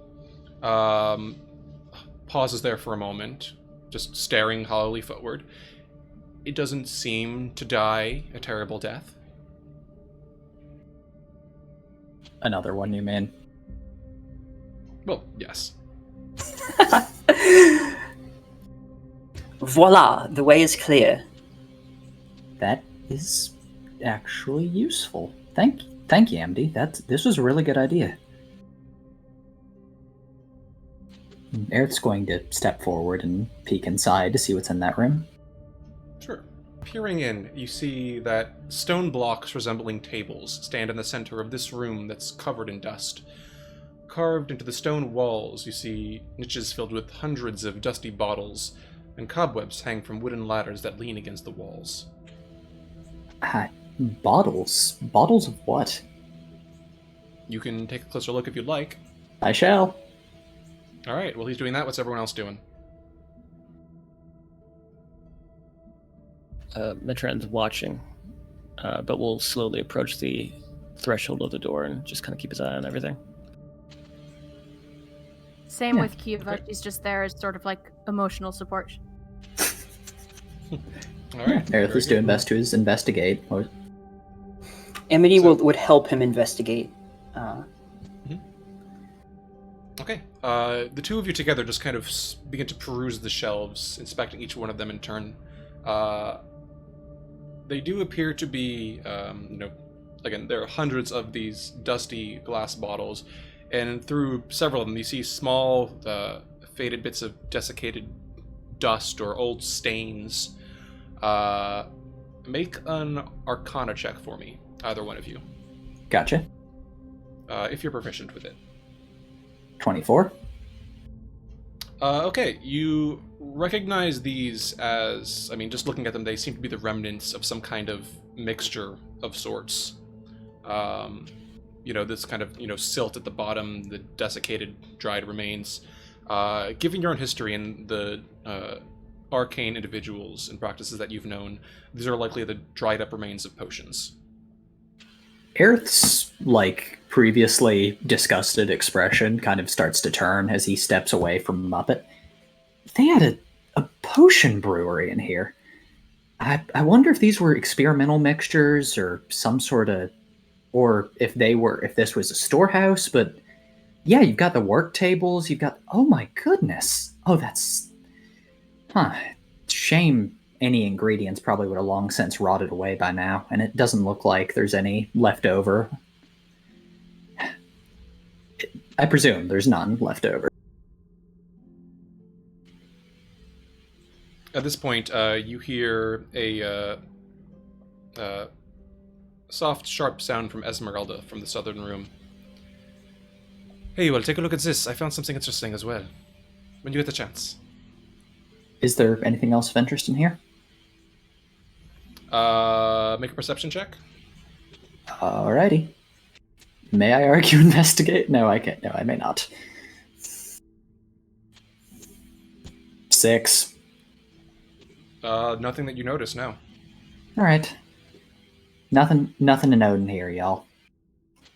A: pauses there for a moment, just staring hollowly forward. It doesn't seem to die a terrible death.
C: Another one, you mean?
A: Well, yes.
B: Voila, the way is clear.
C: That is actually useful. Thank you, Amity. This was a really good idea. Aerith's going to step forward and peek inside to see what's in that room.
A: Sure. Peering in, you see that stone blocks resembling tables stand in the center of this room that's covered in dust. Carved into the stone walls, you see niches filled with hundreds of dusty bottles, and cobwebs hang from wooden ladders that lean against the walls.
C: Bottles? Bottles of what?
A: You can take a closer look if you'd like.
C: I shall.
A: Alright, while he's doing that, what's everyone else doing?
E: Metron's watching, but will slowly approach the threshold of the door and just kind of keep his eye on everything.
F: Same
C: Yeah.
F: with Kiva.
A: Okay.
F: She's just there as sort of like emotional support.
A: Alright.
C: Aerith is doing best to investigate.
B: Amity
A: So-
B: would help him investigate.
A: Okay. The two of you together just kind of begin to peruse the shelves, inspecting each one of them in turn. They do appear to be, again, there are hundreds of these dusty glass bottles, and through several of them you see small, faded bits of desiccated dust or old stains. Make an Arcana check for me, either one of you,
C: Gotcha.
A: if you're proficient with it.
C: 24.
A: Okay, you recognize these as, just looking at them, they seem to be the remnants of some kind of mixture of sorts. This kind of, silt at the bottom, the desiccated, dried remains. Given your own history and the arcane individuals and practices that you've known. These are likely the dried up remains of potions.
C: Aerith's, previously disgusted expression kind of starts to turn as he steps away from Muppet. They had a potion brewery in here. I wonder if these were experimental mixtures or some sort of... or if this was a storehouse, but yeah, you've got the work tables, you've got... oh my goodness! Oh, that's... Shame any ingredients probably would have long since rotted away by now, and it doesn't look like there's any left over. I presume there's none left over.
A: At this point, you hear a soft, sharp sound from Esmeralda from the southern room. Hey, well, take a look at this. I found something interesting as well. When you get the chance.
C: Is there anything else of interest in here?
A: Make a perception check.
C: Alrighty. May I argue investigate? No, I can't. No, I may not. 6.
A: Nothing that you notice, no.
C: Alright. Nothing to note in here, y'all.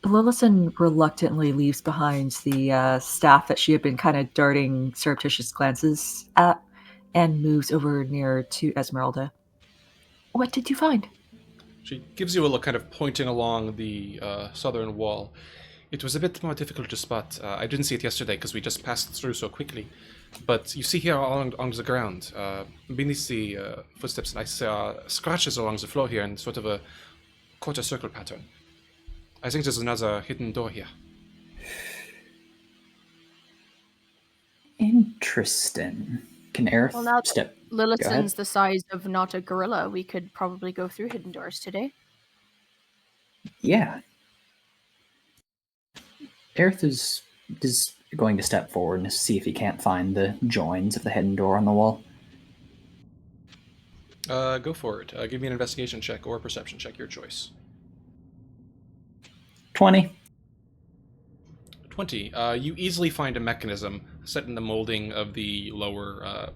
D: Lillison reluctantly leaves behind the staff that she had been kind of darting surreptitious glances at and moves over near to Esmeralda. What did you find?
A: She gives you a look, kind of pointing along the southern wall. It was a bit more difficult to spot. I didn't see it yesterday because we just passed through so quickly. But you see here along the ground, beneath the footsteps, I saw scratches along the floor here in sort of a quarter circle pattern. I think there's another hidden door here.
C: Interesting. Can Aerith
F: Well, now
C: step?
F: Lillison's the size of not a gorilla. We could probably go through hidden doors today.
C: Yeah. Aerith is going to step forward and see if he can't find the joins of the hidden door on the wall.
A: Go for it. Give me an investigation check or a perception check, your choice.
C: 20.
A: 20. You easily find a mechanism set in the molding of the lower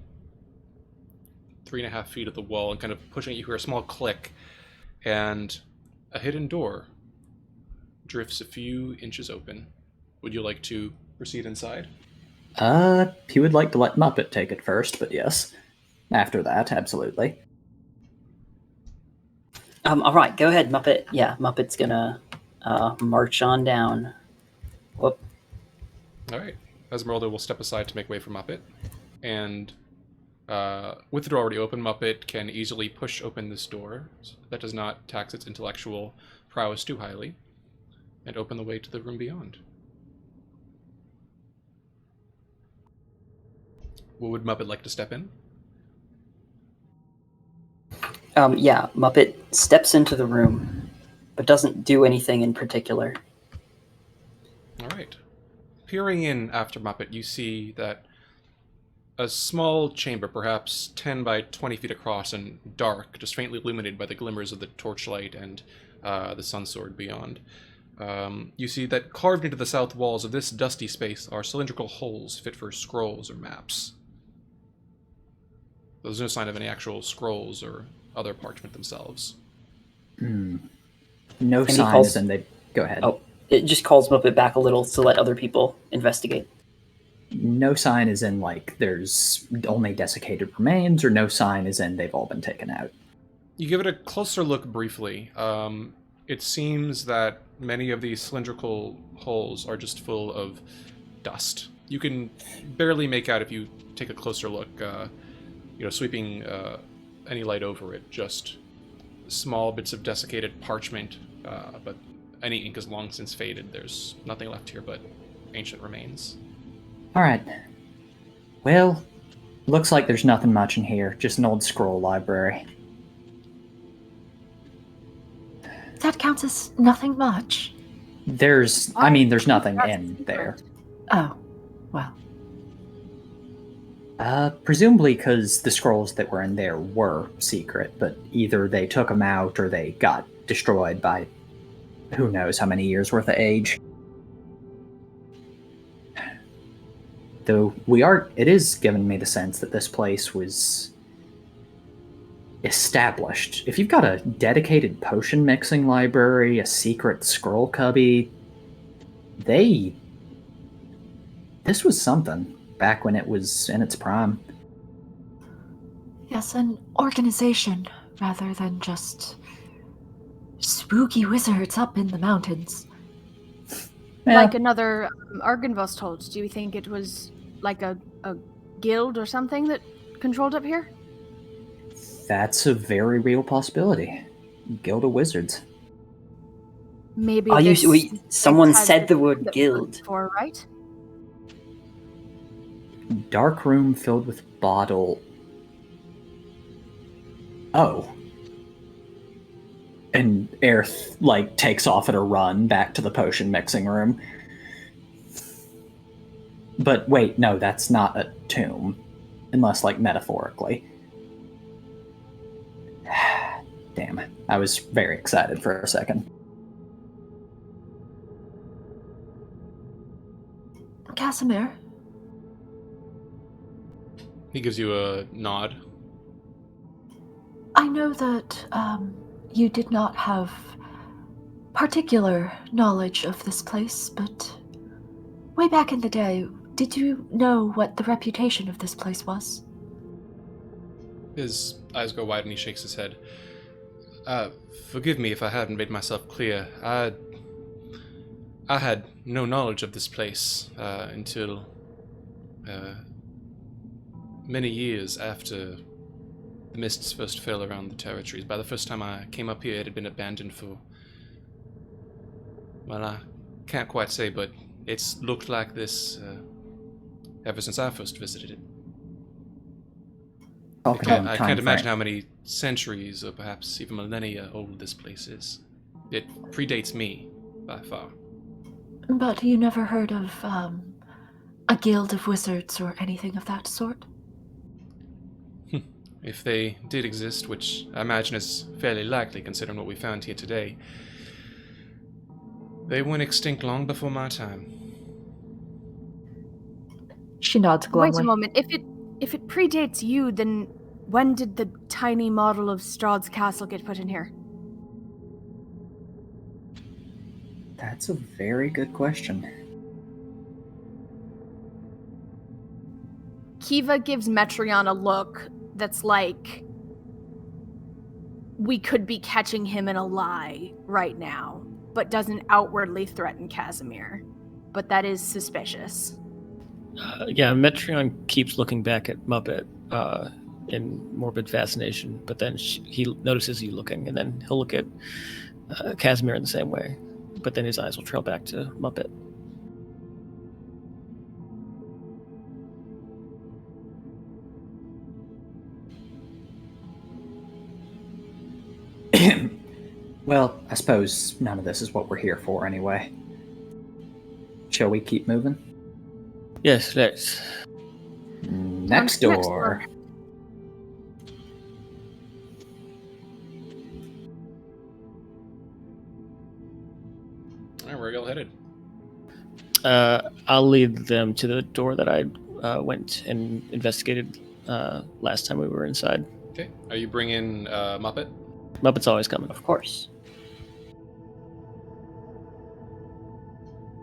A: 3.5 feet of the wall, and kind of pushing it. You hear a small click, and a hidden door drifts a few inches open. Would you like to proceed inside?
C: He would like to let Muppet take it first, but yes. After that, absolutely.
B: All right, go ahead, Muppet. Yeah, Muppet's gonna march on down. Whoop.
A: All right. Esmeralda will step aside to make way for Muppet, and with the door already open, Muppet can easily push open this door. That does not tax its intellectual prowess too highly, and open the way to the room beyond. Would Muppet like to step in?
B: Yeah, Muppet steps into the room, but doesn't do anything in particular.
A: All right. Peering in after Muppet, you see that a small chamber, perhaps 10 by 20 feet across and dark, just faintly illuminated by the glimmers of the torchlight and the sun sword beyond. You see that carved into the south walls of this dusty space are cylindrical holes fit for scrolls or maps. There's no sign of any actual scrolls or other parchment themselves.
C: No sign as in they... Go ahead.
B: Oh, it just calls Muppet back a little to let other people investigate.
C: No sign as in, there's only desiccated remains, or no sign as in they've all been taken out?
A: You give it a closer look briefly. It seems that many of these cylindrical holes are just full of dust. You can barely make out, if you take a closer look, sweeping any light over it, just small bits of desiccated parchment, but any ink is long since faded. There's nothing left here but ancient remains.
C: Alright. Well, looks like there's nothing much in here, just an old scroll library.
D: That counts as nothing much.
C: There's nothing in there.
D: Oh, well.
C: Presumably because the scrolls that were in there were secret, but either they took them out or they got destroyed by who knows how many years worth of age. Though it is giving me the sense that this place was established. If you've got a dedicated potion mixing library, a secret scroll cubby, this was something back when it was in its prime.
D: Yes, an organization rather than just spooky wizards up in the mountains.
C: Yeah,
F: Like another Argynvost told, do you think it was like a guild or something that controlled up here?
C: that's a very real possibility. Guild of Wizards.
F: Maybe
B: Someone
F: has
B: said the
F: this
B: word
F: that
B: guild.
F: before, right?
C: Dark room filled with bottle. Oh. And Aerith, takes off at a run back to the potion mixing room. But wait, no, that's not a tomb. Unless, metaphorically. Damn, I was very excited for a second.
D: Casimir,
A: He gives you a nod.
D: I know that you did not have particular knowledge of this place, but way back in the day, did you know what the reputation of this place was?
A: His eyes go wide and he shakes his head. Forgive me if I haven't made myself clear. I had no knowledge of this place until many years after the mists first fell around the territories. By the first time I came up here, it had been abandoned for... Well, I can't quite say, but it's looked like this ever since I first visited it. I can't imagine how many centuries or perhaps even millennia old this place is. It predates me, by far.
D: But you never heard of a guild of wizards or anything of that sort?
A: If they did exist, which I imagine is fairly likely considering what we found here today, they went extinct long before my time.
D: She nods glumly.
F: Wait a moment. If it predates you, then when did the tiny model of Strahd's castle get put in here?
C: That's a very good question.
F: Kiva gives Metreon a look that's like, we could be catching him in a lie right now, but doesn't outwardly threaten Casimir. But that is suspicious.
E: Yeah, Metreon keeps looking back at Muppet in morbid fascination, but then he notices you looking, and then he'll look at Casimir in the same way, but then his eyes will trail back to Muppet.
C: Well, I suppose none of this is what we're here for anyway. Shall we keep moving?
E: Yes, let's.
C: Next door.
A: Alright, where are y'all headed?
E: I'll lead them to the door that I went and investigated last time we were inside.
A: Okay. Are you bringing Muppet?
E: Muppet's always coming.
B: Of course.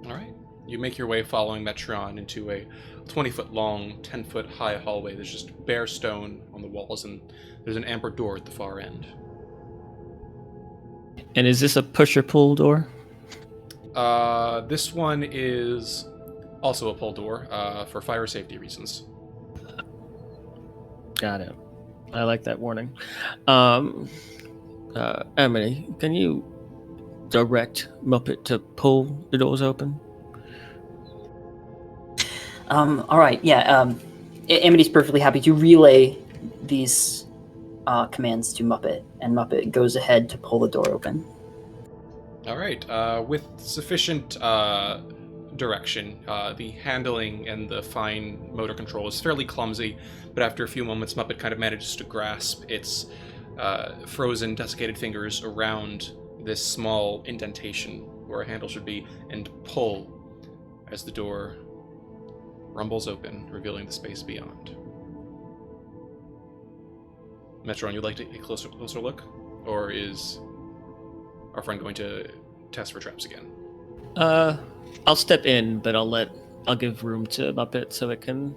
A: Alright. You make your way following Metreon into a 20-foot long, 10-foot high hallway. There's just bare stone on the walls, and there's an amber door at the far end.
E: And is this a push or pull door?
A: This one is also a pull door for fire safety reasons.
E: Got it. I like that warning. Emily, can you direct Muppet to pull the doors open?
B: All right, yeah. Amity's perfectly happy to relay these commands to Muppet, and Muppet goes ahead to pull the door open.
A: All right. With sufficient direction, the handling and the fine motor control is fairly clumsy, but after a few moments, Muppet kind of manages to grasp its frozen, desiccated fingers around this small indentation where a handle should be, and pull as the door rumbles open, revealing the space beyond. Metron, you'd like to take a closer look? Or is our friend going to test for traps again?
E: I'll step in, but I'll give room to Muppet so it can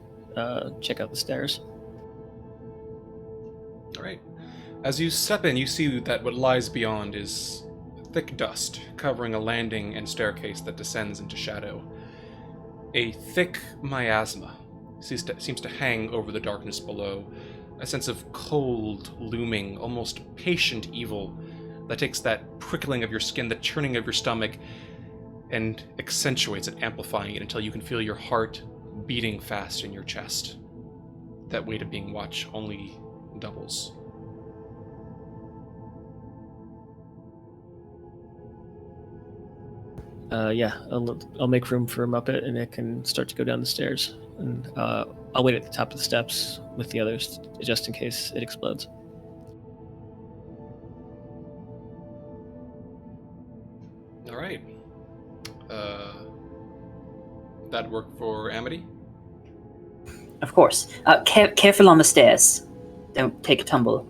E: check out the stairs.
A: All right. As you step in, you see that what lies beyond is thick dust covering a landing and staircase that descends into shadow. A thick miasma seems to hang over the darkness below, a sense of cold, looming, almost patient evil that takes that prickling of your skin, the churning of your stomach, and accentuates it, amplifying it until you can feel your heart beating fast in your chest. That weight of being watched only doubles.
E: Yeah, I'll make room for Muppet, and it can start to go down the stairs. And I'll wait at the top of the steps with the others, just in case it explodes.
A: All right. That work for Amity?
B: Of course. Careful on the stairs. Don't take a tumble.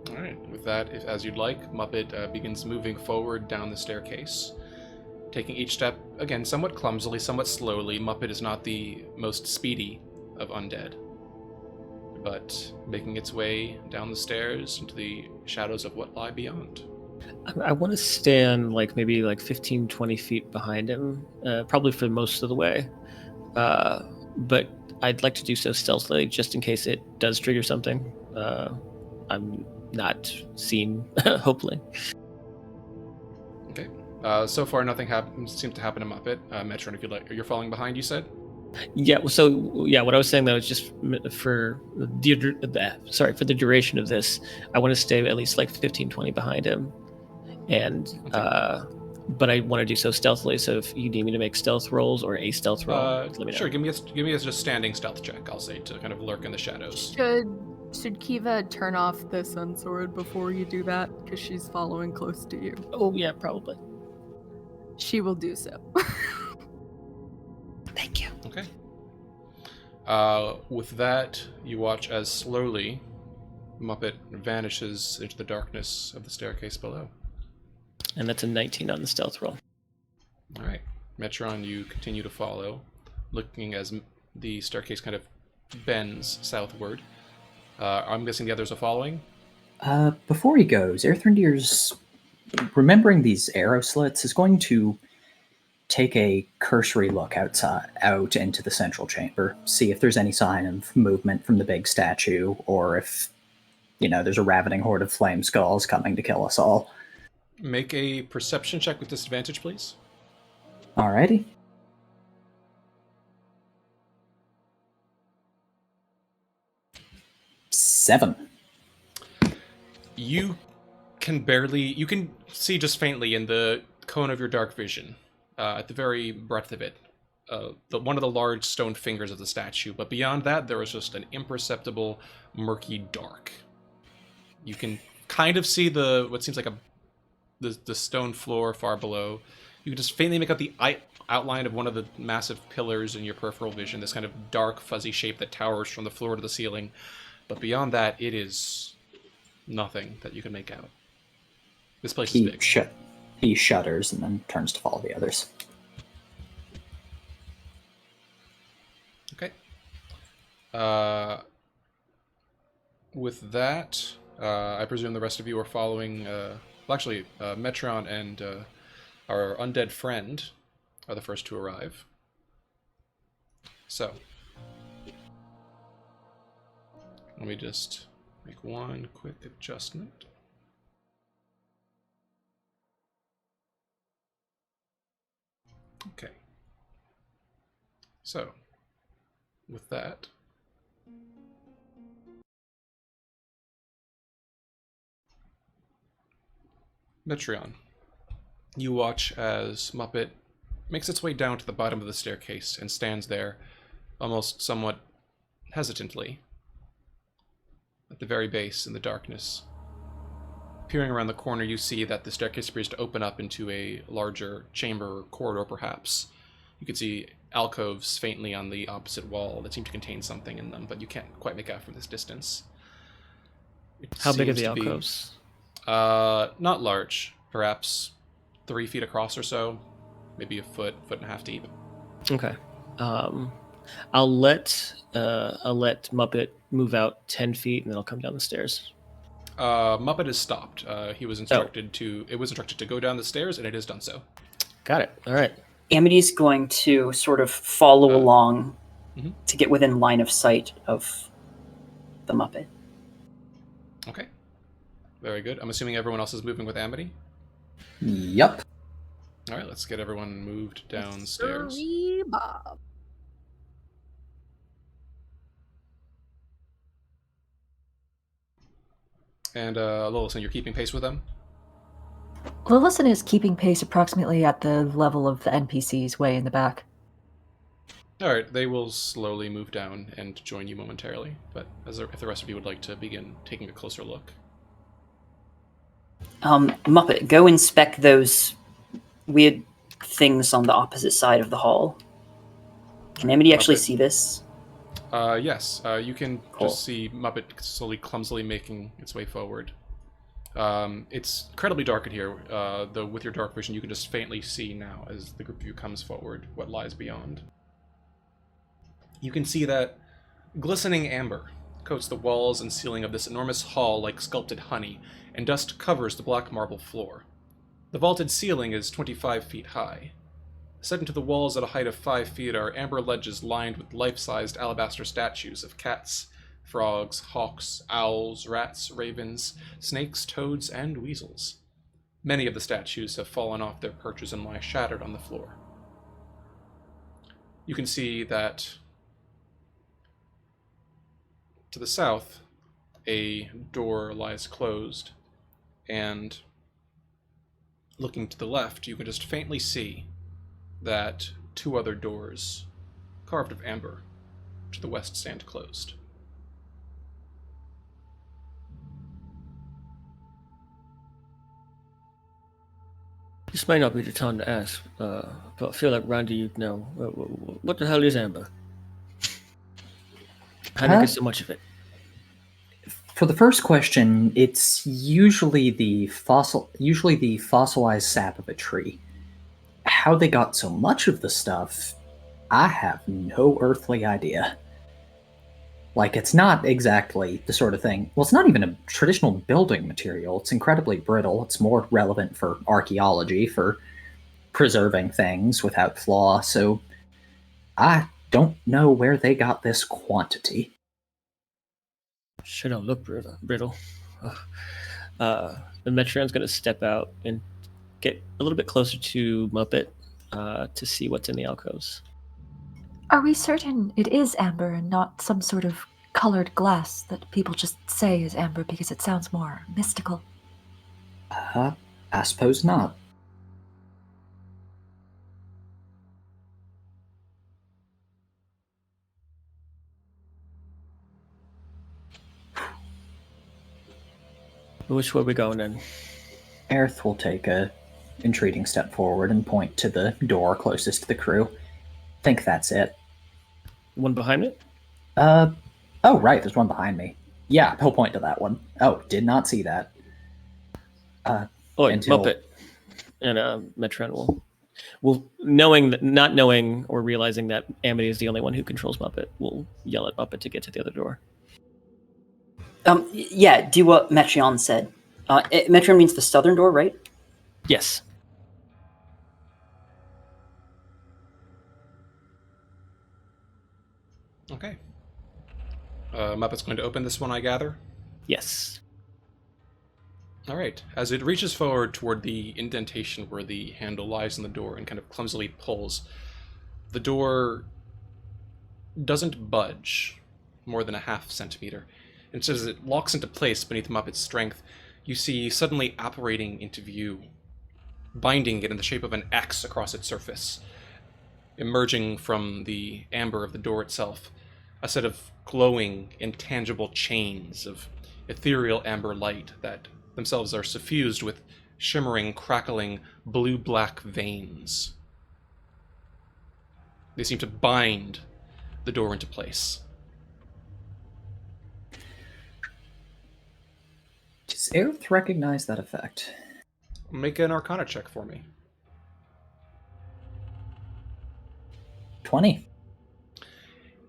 A: All right. With that, as you'd like, Muppet begins moving forward down the staircase, taking each step, again, somewhat clumsily, somewhat slowly. Muppet is not the most speedy of undead, but making its way down the stairs into the shadows of what lie beyond.
E: I want to stand maybe 15, 20 feet behind him, probably for most of the way. But I'd like to do so stealthily, just in case it does trigger something. I'm not seen, hopefully.
A: Okay. So far, nothing seems to happen to Muppet. Metron, if you'd like, you're falling behind, you said?
E: Yeah. So yeah, what I was saying though is just for the duration of this, I want to stay at least 15, 20 behind him, and
A: Okay.
E: but I want to do so stealthily. So if you need me to make stealth rolls or a stealth roll, let me know.
A: Sure. Give me a just standing stealth check. I'll say to kind of lurk in the shadows.
F: Should Kiva turn off the sun sword before you do that? Because she's following close to you.
E: Oh yeah, probably.
F: She will do so.
E: Thank you.
A: Okay. With that, you watch as slowly Muppet vanishes into the darkness of the staircase below.
E: And that's a 19 on the stealth roll.
A: All right. Metron, you continue to follow, looking as the staircase kind of bends southward. I'm guessing the others are following?
C: Before he goes, Earthrendir's remembering these arrow slits is going to take a cursory look out into the central chamber, see if there's any sign of movement from the big statue, or if, there's a ravening horde of flame skulls coming to kill us all.
A: Make a perception check with disadvantage, please.
C: Alrighty. Seven.
A: You can see just faintly in the cone of your dark vision, at the very breadth of it, one of the large stone fingers of the statue, but beyond that, there is just an imperceptible, murky dark. You can kind of see what seems like the stone floor far below. You can just faintly make out the outline of one of the massive pillars in your peripheral vision, this kind of dark, fuzzy shape that towers from the floor to the ceiling. But beyond that, it is nothing that you can make out. This place is big.
C: He shudders and then turns to follow the others.
A: Okay. With that, I presume the rest of you are following... Metron and our undead friend are the first to arrive. So, let me just make one quick adjustment. Okay. So, with that, Metron, you watch as Muppet makes its way down to the bottom of the staircase and stands there, almost somewhat hesitantly, at the very base in the darkness. Peering around the corner, you see that the staircase appears to open up into a larger chamber or corridor, perhaps. You can see alcoves faintly on the opposite wall that seem to contain something in them, but you can't quite make out from this distance.
E: How big are
A: seems
E: the
A: to be,
E: alcoves?
A: not large. Perhaps 3 feet across or so. Maybe a foot and a half deep.
E: Okay. I'll let Muppet move out 10 feet, and then I'll come down the stairs.
A: Muppet is stopped. He was
E: Oh.
A: instructed to. It was instructed to go down the stairs, and it has done so.
E: Got it. All right.
B: Amity's going to sort of follow along
A: mhm.
B: to get within line of sight of the Muppet.
A: Okay. Very good. I'm assuming everyone else is moving with Amity.
C: Yep.
A: All right, let's get everyone moved downstairs.
F: Sorry, Bob.
A: And Lillison, you're keeping pace with them?
D: Lillison is keeping pace approximately at the level of the NPCs way in the back.
A: All right, they will slowly move down and join you momentarily. But if the rest of you would like to begin taking a closer look.
B: Muppet, go inspect those weird things on the opposite side of the hall. Can Amity actually
A: Muppet.
B: see this?
A: Yes, you can
B: Cool.
A: just see Muppet slowly, clumsily making its way forward. It's incredibly dark in here, though with your dark vision you can just faintly see now as the group of you comes forward what lies beyond. You can see that glistening amber coats the walls and ceiling of this enormous hall like sculpted honey, and dust covers the black marble floor. The vaulted ceiling is 25 feet high. Set into the walls at a height of 5 feet are amber ledges lined with life-sized alabaster statues of cats, frogs, hawks, owls, rats, ravens, snakes, toads, and weasels. Many of the statues have fallen off their perches and lie shattered on the floor. You can see that to the south, a door lies closed, and looking to the left, you can just faintly see that 2 other doors, carved of amber, to the west stand closed.
E: This might not be the time to ask, but I feel like Randy, you'd know. What the hell is amber? How do you
C: Huh?
E: get so much of it?
C: For the first question, it's usually the fossilized sap of a tree. How they got so much of the stuff, I have no earthly idea. Like, it's not exactly the sort of thing. Well, it's not even a traditional building material. It's incredibly brittle. It's more relevant for archaeology, for preserving things without flaw. So I don't know where they got this quantity.
E: Sure don't look brittle. The Metron's going to step out and get a little bit closer to Muppet to see what's in the alcoves.
D: Are we certain it is amber and not some sort of colored glass that people just say is amber because it sounds more mystical?
C: I suppose not.
E: Which way are we going then?
C: Aerith will take a entreating step forward and point to the door closest to the crew. Think that's it.
E: One behind it?
C: Oh, right, there's one behind me. Yeah, he'll point to that one. Oh, did not see that.
E: Oh,
C: Until-
E: Muppet. And Metron will not knowing or realizing that Amity is the only one who controls Muppet, will yell at Muppet to get to the other door.
B: Yeah, do what Metron said. Metron means the southern door, right?
E: Yes.
A: Okay. Muppet's going to open this one, I gather?
E: Yes.
A: All right. As it reaches forward toward the indentation where the handle lies in the door and kind of clumsily pulls, the door doesn't budge more than a half centimeter. Instead, as it locks into place beneath Muppet's strength, you see suddenly apparating into view, binding it in the shape of an X across its surface, emerging from the amber of the door itself, a set of glowing, intangible chains of ethereal amber light that themselves are suffused with shimmering, crackling, blue-black veins. They seem to bind the door into place.
C: Does Aerith recognize that effect?
A: Make an Arcana check for me.
C: 20.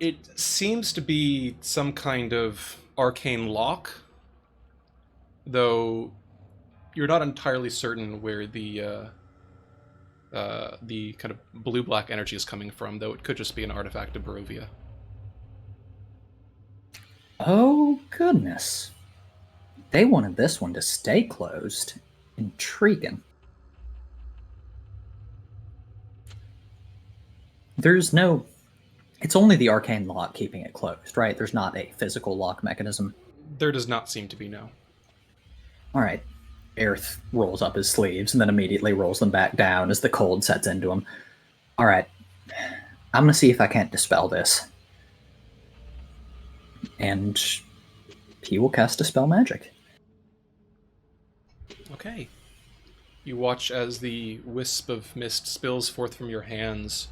A: It seems to be some kind of arcane lock, though you're not entirely certain where the kind of blue-black energy is coming from, though it could just be an artifact of Barovia.
C: Oh, goodness. They wanted this one to stay closed. Intriguing. There's no... It's only the arcane lock keeping it closed, right? There's not a physical lock mechanism.
A: There does not seem to be, no.
C: Alright. Aerith rolls up his sleeves and then immediately rolls them back down as the cold sets into him. Alright. I'm gonna see if I can't dispel this. And he will cast Dispel Magic.
A: Okay. You watch as the wisp of mist spills forth from your hands,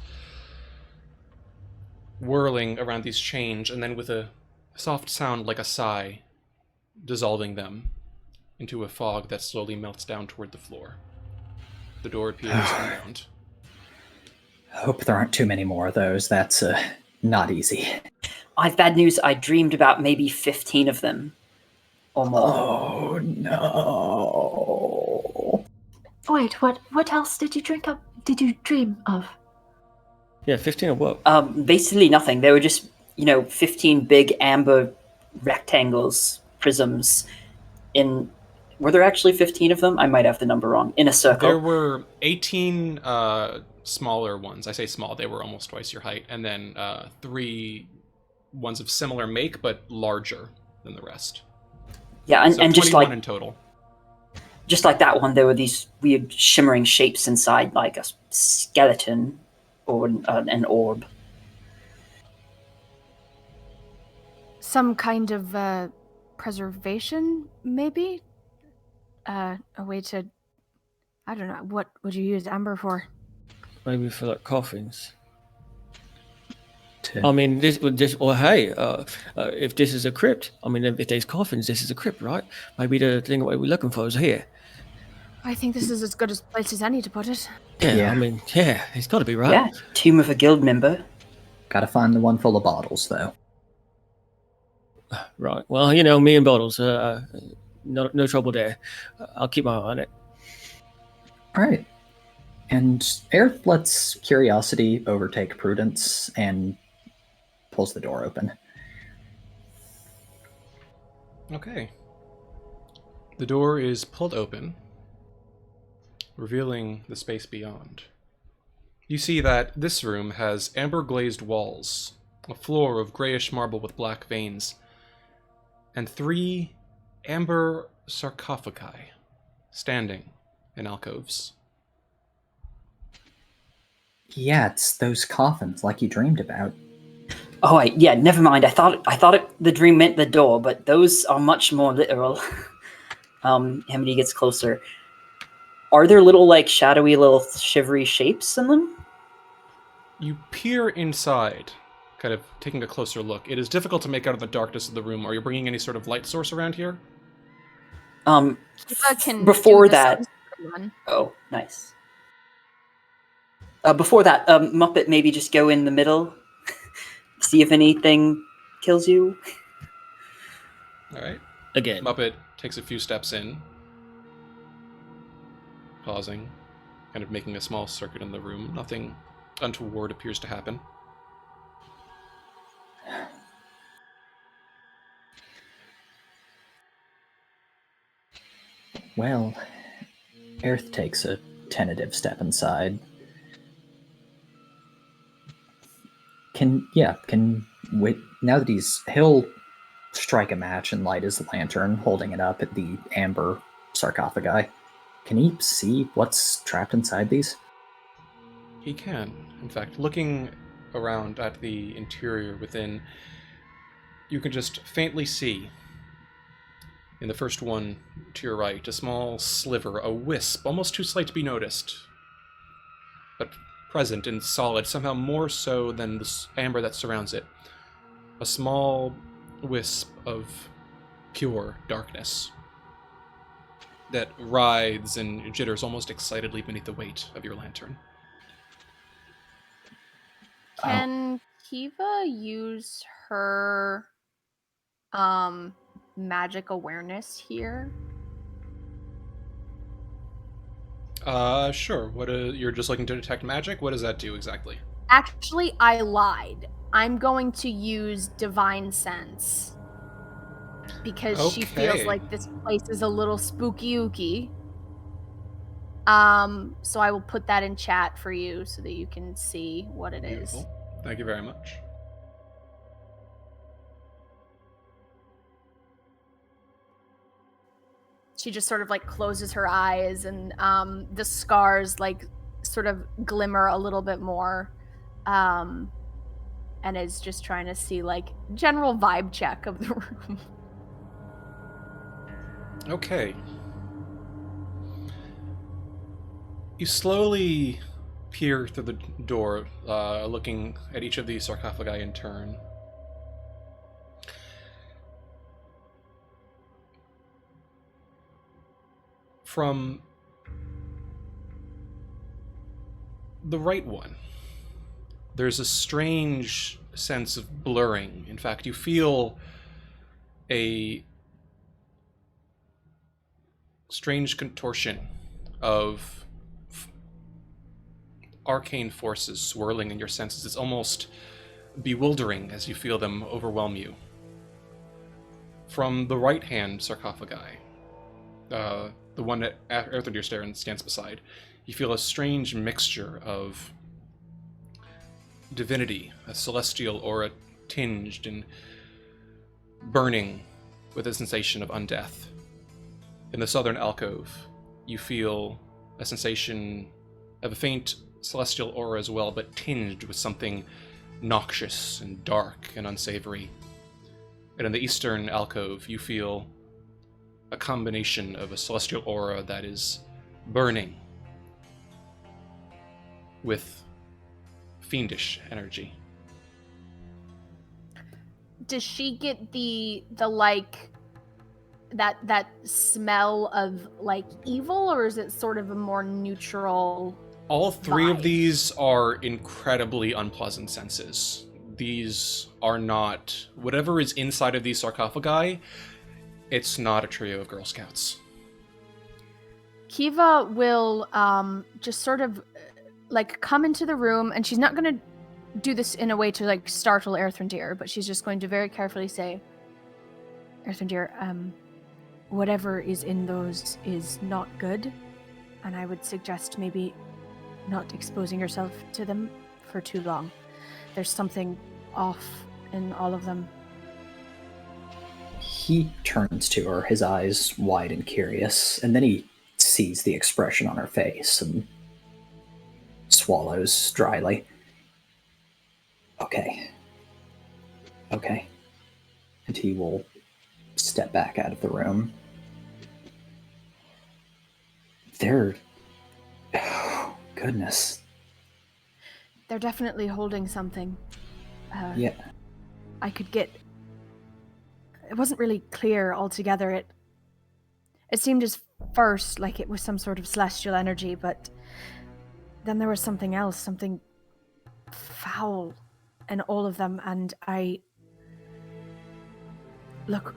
A: whirling around these chains, and then with a soft sound like a sigh, dissolving them into a fog that slowly melts down toward the floor. The door appears unbound.
C: Hope there aren't too many more of those. That's not easy.
B: I have bad news. I dreamed about maybe 15 of them or more.
C: Oh no.
D: Wait, what else did you dream of?
E: Yeah, 15 of what?
B: Basically nothing. They were just, 15 big amber rectangles, prisms in... Were there actually 15 of them? I might have the number wrong. In a circle.
A: There were 18 smaller ones. I say small, they were almost twice your height. And then 3 ones of similar make, but larger than the rest.
B: Yeah, and just
A: 21
B: like...
A: in total.
B: Just like that one, there were these weird shimmering shapes inside, like a skeleton or an orb.
F: Some kind of preservation, maybe? A way to... I don't know. What would you use amber for?
E: Maybe for like coffins. I mean, if this is a crypt, if there's coffins, this is a crypt, right? Maybe the thing what we're looking for is here.
F: I think this is as good a place as any to put it.
E: Yeah. It's got to be right.
B: Yeah, tomb of a guild member.
C: Gotta find the one full of bottles, though.
E: Right. Well, me and bottles. No trouble there. I'll keep my eye on it.
C: Alright. And Aerith lets curiosity overtake prudence and pulls the door open.
A: Okay. The door is pulled open, revealing the space beyond. You see that this room has amber-glazed walls, a floor of grayish marble with black veins, and 3 amber sarcophagi standing in alcoves.
C: Yeah, it's those coffins like you dreamed about.
B: Oh, yeah, never mind. I thought the dream meant the door, but those are much more literal. Hemedy gets closer. Are there little, shadowy, little shivery shapes in them?
A: You peer inside, kind of taking a closer look. It is difficult to make out of the darkness of the room. Are you bringing any sort of light source around here?
B: Before that... Oh, nice. Before that, Muppet, maybe just go in the middle, see if anything kills you.
A: All right.
E: Again.
A: Muppet takes a few steps in, pausing, kind of making a small circuit in the room. Nothing untoward appears to happen.
C: Well, Aerith takes a tentative step inside. Now that he'll strike a match and light his lantern, holding it up at the amber sarcophagi. Can he see what's trapped inside these?
A: He can. In fact, looking around at the interior within, you can just faintly see, in the first one to your right, a small sliver, a wisp, almost too slight to be noticed, but present and solid, somehow more so than the amber that surrounds it. A small wisp of pure darkness. that writhes and jitters almost excitedly beneath the weight of your lantern.
F: Can Kiva use her magic awareness here?
A: Sure. You're just looking to detect magic? What does that do exactly?
F: Actually, I lied. I'm going to use divine sense. Because she feels
A: Okay.
F: like this place is a little spooky-ooky. So I will put that in chat for you so that you can see what it is.
A: Beautiful. Thank you very much.
F: She just sort of like closes her eyes, and the scars like sort of glimmer a little bit more, and is just trying to see like general vibe check of the room.
A: Okay. You slowly peer through the door, looking at each of these sarcophagi in turn. From the right one, there's a strange sense of blurring. In fact, you feel a strange contortion of arcane forces swirling in your senses. It's almost bewildering as you feel them overwhelm you. From the right-hand sarcophagi, the one that Earthendeer stands beside, you feel a strange mixture of divinity, a celestial aura tinged and burning with a sensation of undeath. In the southern alcove, you feel a sensation of a faint celestial aura as well, but tinged with something noxious and dark and unsavory. And in the eastern alcove, you feel a combination of a celestial aura that is burning with fiendish energy.
F: Does she get the like that smell of like evil, or is it sort of a more neutral?
A: All three of
F: vibe?
A: these are incredibly unpleasant senses. These are not... Whatever is inside of these sarcophagi, it's not a trio of Girl Scouts.
F: Kiva will just sort of like come into the room, and she's not going to do this in a way to like startle Earthendeer, but she's just going to very carefully say, Earthendeer, whatever is in those is not good, and I would suggest maybe not exposing yourself to them for too long. There's something off in all of them.
C: He turns to her, his eyes wide and curious, and then he sees the expression on her face and swallows dryly. Okay. And he will step back out of the room. Oh, goodness.
F: They're definitely holding something.
C: Yeah.
F: I could get... It wasn't really clear altogether. It seemed as first like it was some sort of celestial energy, but then there was something else, something foul in all of them, and Look,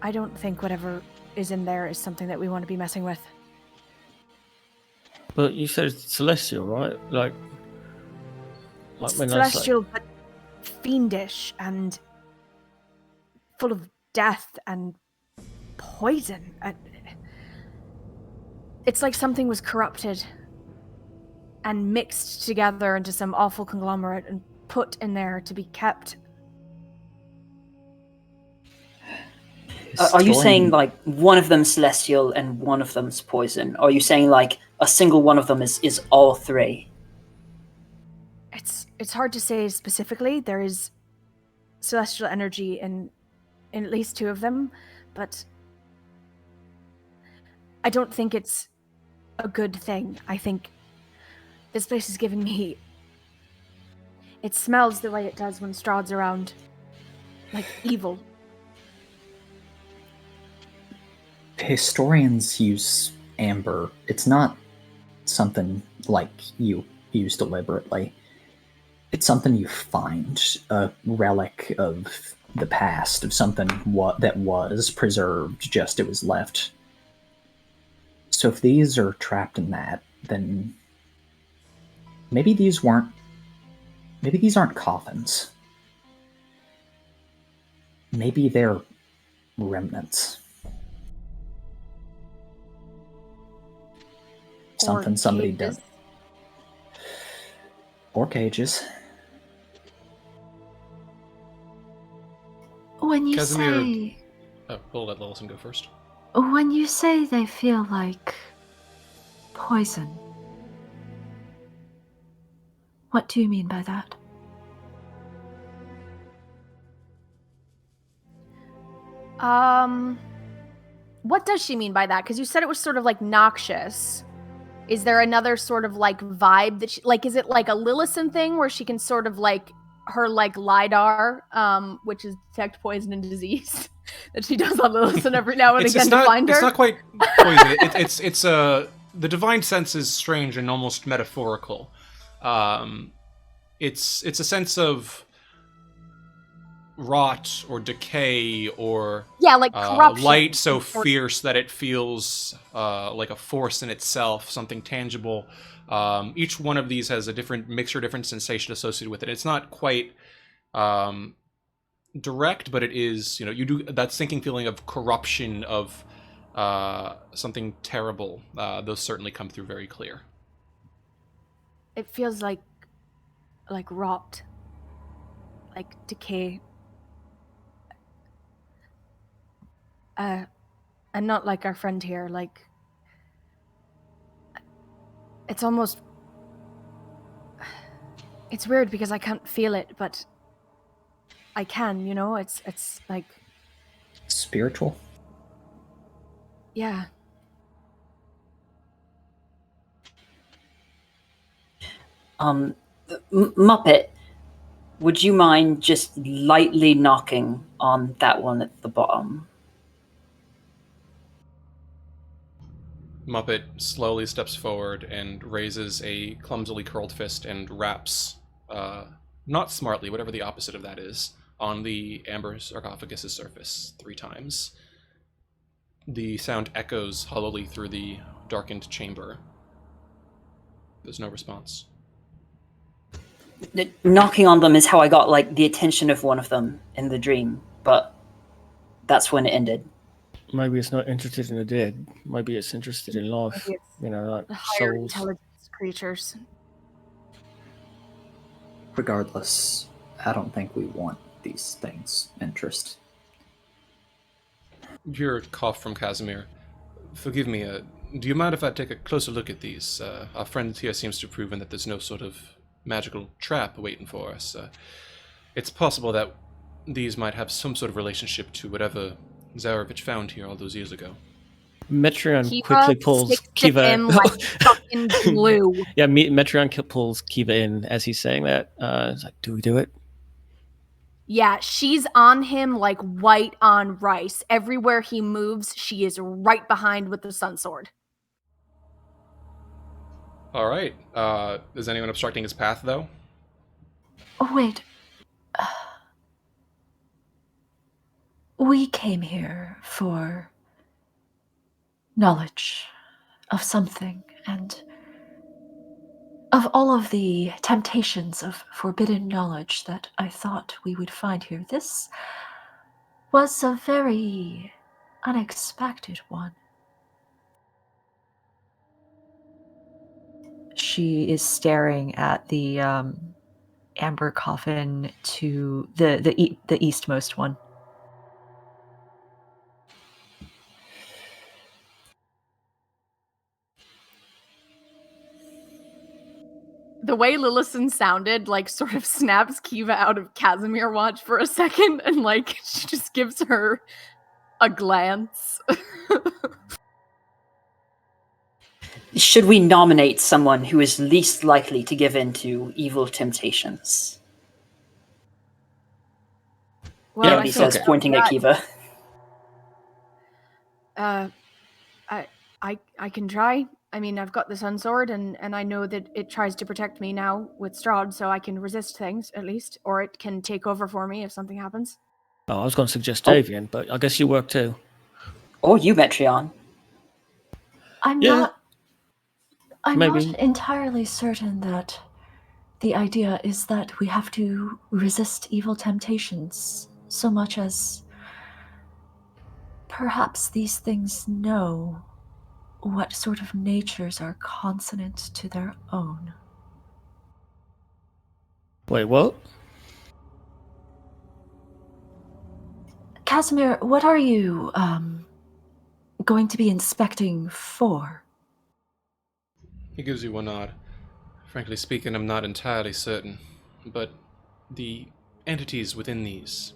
F: I don't think whatever is in there is something that we want to be messing with.
E: But you said it's celestial, right? Like
F: It's
E: when I say-
F: celestial, but fiendish and full of death and poison. It's like something was corrupted and mixed together into some awful conglomerate and put in there to be kept.
B: Are you saying like one of them celestial and one of them's poison? Or are you saying like a single one of them is all three?
F: It's hard to say specifically. There is celestial energy in at least two of them, but I don't think it's a good thing. I think this place is giving me... It smells the way it does when Strahd's around. Like evil.
C: Historians use amber. It's not something like you use deliberately. It's something you find, a relic of the past, of something that was preserved, just it was left. So if these are trapped in that, then maybe these aren't coffins. Maybe they're remnants. Something somebody
F: cages.
C: did. Or cages.
D: When you
A: Casimir-
D: say
A: We'll let Lillison go first.
D: when you say they feel like poison, what do you mean by that?
F: What does she mean by that? Because you said it was sort of like noxious. Is there another sort of like vibe that she, like, is it like a Lillison thing where she can sort of like her like LiDAR, which is detect poison and disease, that she does on Lillison every now and again to find her?
A: It's not quite poison. It's the divine sense is strange and almost metaphorical. It's a sense of rot or decay or
F: like corruption.
A: light so fierce that it feels like a force in itself, something tangible. Each one of these has a different mixture, different sensation associated with it. It's not quite direct, but it is, you do that sinking feeling of corruption, of something terrible. Those certainly come through very clear.
F: It feels like rot, like decay. And not like our friend here, like it's almost, it's weird because I can't feel it, but I can, it's like
C: Spiritual?
F: yeah.
B: Muppet, would you mind just lightly knocking on that one at the bottom?
A: Muppet slowly steps forward and raises a clumsily curled fist and raps, not smartly, whatever the opposite of that is, on the amber sarcophagus's surface 3 times. The sound echoes hollowly through the darkened chamber. There's no response.
B: Knocking on them is how I got like the attention of one of them in the dream, but that's when it ended.
E: Maybe it's not interested in the dead. Maybe it's interested in life.
F: Maybe it's
E: Like
F: the higher
E: souls.
F: intelligence creatures.
C: Regardless, I don't think we want these things' interest.
A: You hear a cough from Casimir. Forgive me, do you mind if I take a closer look at these? Our friend here seems to have proven that there's no sort of magical trap waiting for us. It's possible that these might have some sort of relationship to whatever Zarevich found here all those years ago.
E: Metreon
F: Kiva
E: quickly pulls
F: sticks it
E: Kiva
F: in like fucking glue.
E: Yeah, Metreon pulls Kiva in as he's saying that. It's like, do we do it?
F: Yeah, she's on him like white on rice. Everywhere he moves, she is right behind with the sun sword.
A: All right. Is anyone obstructing his path, though?
D: Oh, wait. We came here for knowledge of something, and of all of the temptations of forbidden knowledge that I thought we would find here, this was a very unexpected one. She is staring at the amber coffin to the eastmost one.
F: The way Lillison sounded, like, sort of snaps Kiva out of Casimir watch for a second, and, like, she just gives her a glance.
B: Should we nominate someone who is least likely to give in to evil temptations?
F: Well,
B: He says, pointing at Kiva.
F: I can try. I mean, I've got the Sun Sword, and I know that it tries to protect me now with Strahd, so I can resist things, at least. Or it can take over for me if something happens.
E: Oh, I was going to suggest
B: Oh.
E: Davian, but I guess you work too.
B: Or you, Metreon.
D: I'm
E: Yeah,
D: not. I'm
E: maybe.
D: not entirely certain that the idea is that we have to resist evil temptations so much as perhaps these things know what sort of natures are consonant to their own.
E: Wait, what?
D: Casimir, what are you going to be inspecting for?
A: He gives you one nod. Frankly speaking, I'm not entirely certain, but the entities within these.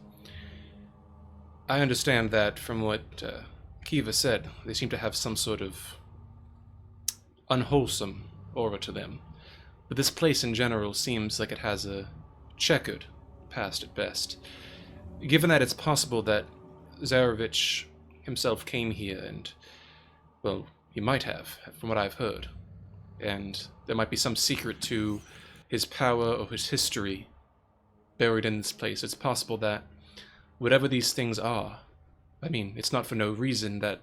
A: I understand that from what Kiva said, they seem to have some sort of unwholesome aura to them. But this place in general seems like it has a checkered past at best. Given that it's possible that Zarevich himself came here and, well, he might have, from what I've heard. And there might be some secret to his power or his history buried in this place. It's possible that whatever these things are, I mean, it's not for no reason that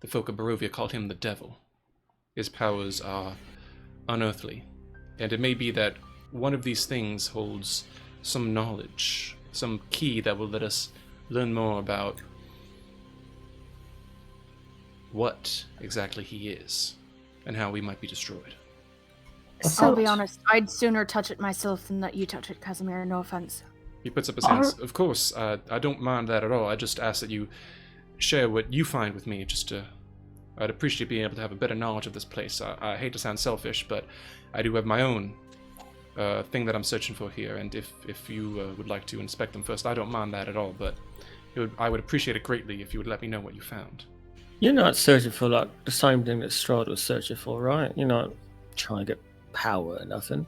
A: the folk of Barovia called him the devil. His powers are unearthly, and it may be that one of these things holds some knowledge, some key that will let us learn more about what exactly he is, and how we might be destroyed.
F: I'll be honest, I'd sooner touch it myself than let you touch it, Casimir, no offense.
A: He puts up his hands. Of course, I don't mind that at all. I just ask that you share what you find with me, I'd appreciate being able to have a better knowledge of this place. I hate to sound selfish, but I do have my own thing that I'm searching for here, and if you would like to inspect them first, I don't mind that at all, but I would appreciate it greatly if you would let me know what you found.
E: You're not searching for, like, the same thing that Strahd was searching for, right? You're not trying to get power or nothing.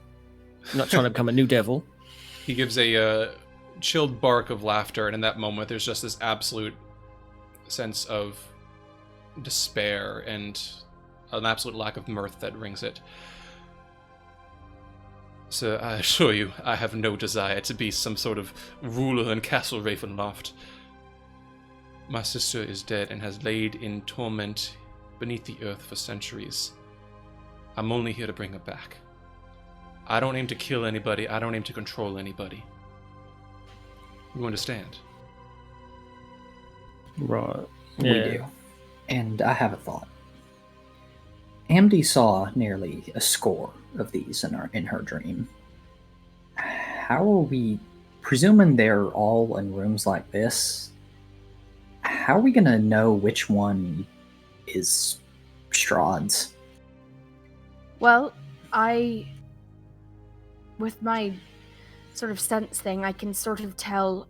E: You're not trying to become a new devil.
A: He gives a chilled bark of laughter, and in that moment, there's just this absolute sense of despair and an absolute lack of mirth that rings it. So I assure you, I have no desire to be some sort of ruler in Castle Ravenloft. My sister is dead and has laid in torment beneath the earth for centuries. I'm only here to bring her back. I don't aim to kill anybody, I don't aim to control anybody. You understand?
E: Right.
C: We do. And I have a thought. Amdi saw nearly a score of these in her dream. How are we, presuming they're all in rooms like this, how are we going to know which one is Strahd's?
F: Well, with my sort of sense thing, I can sort of tell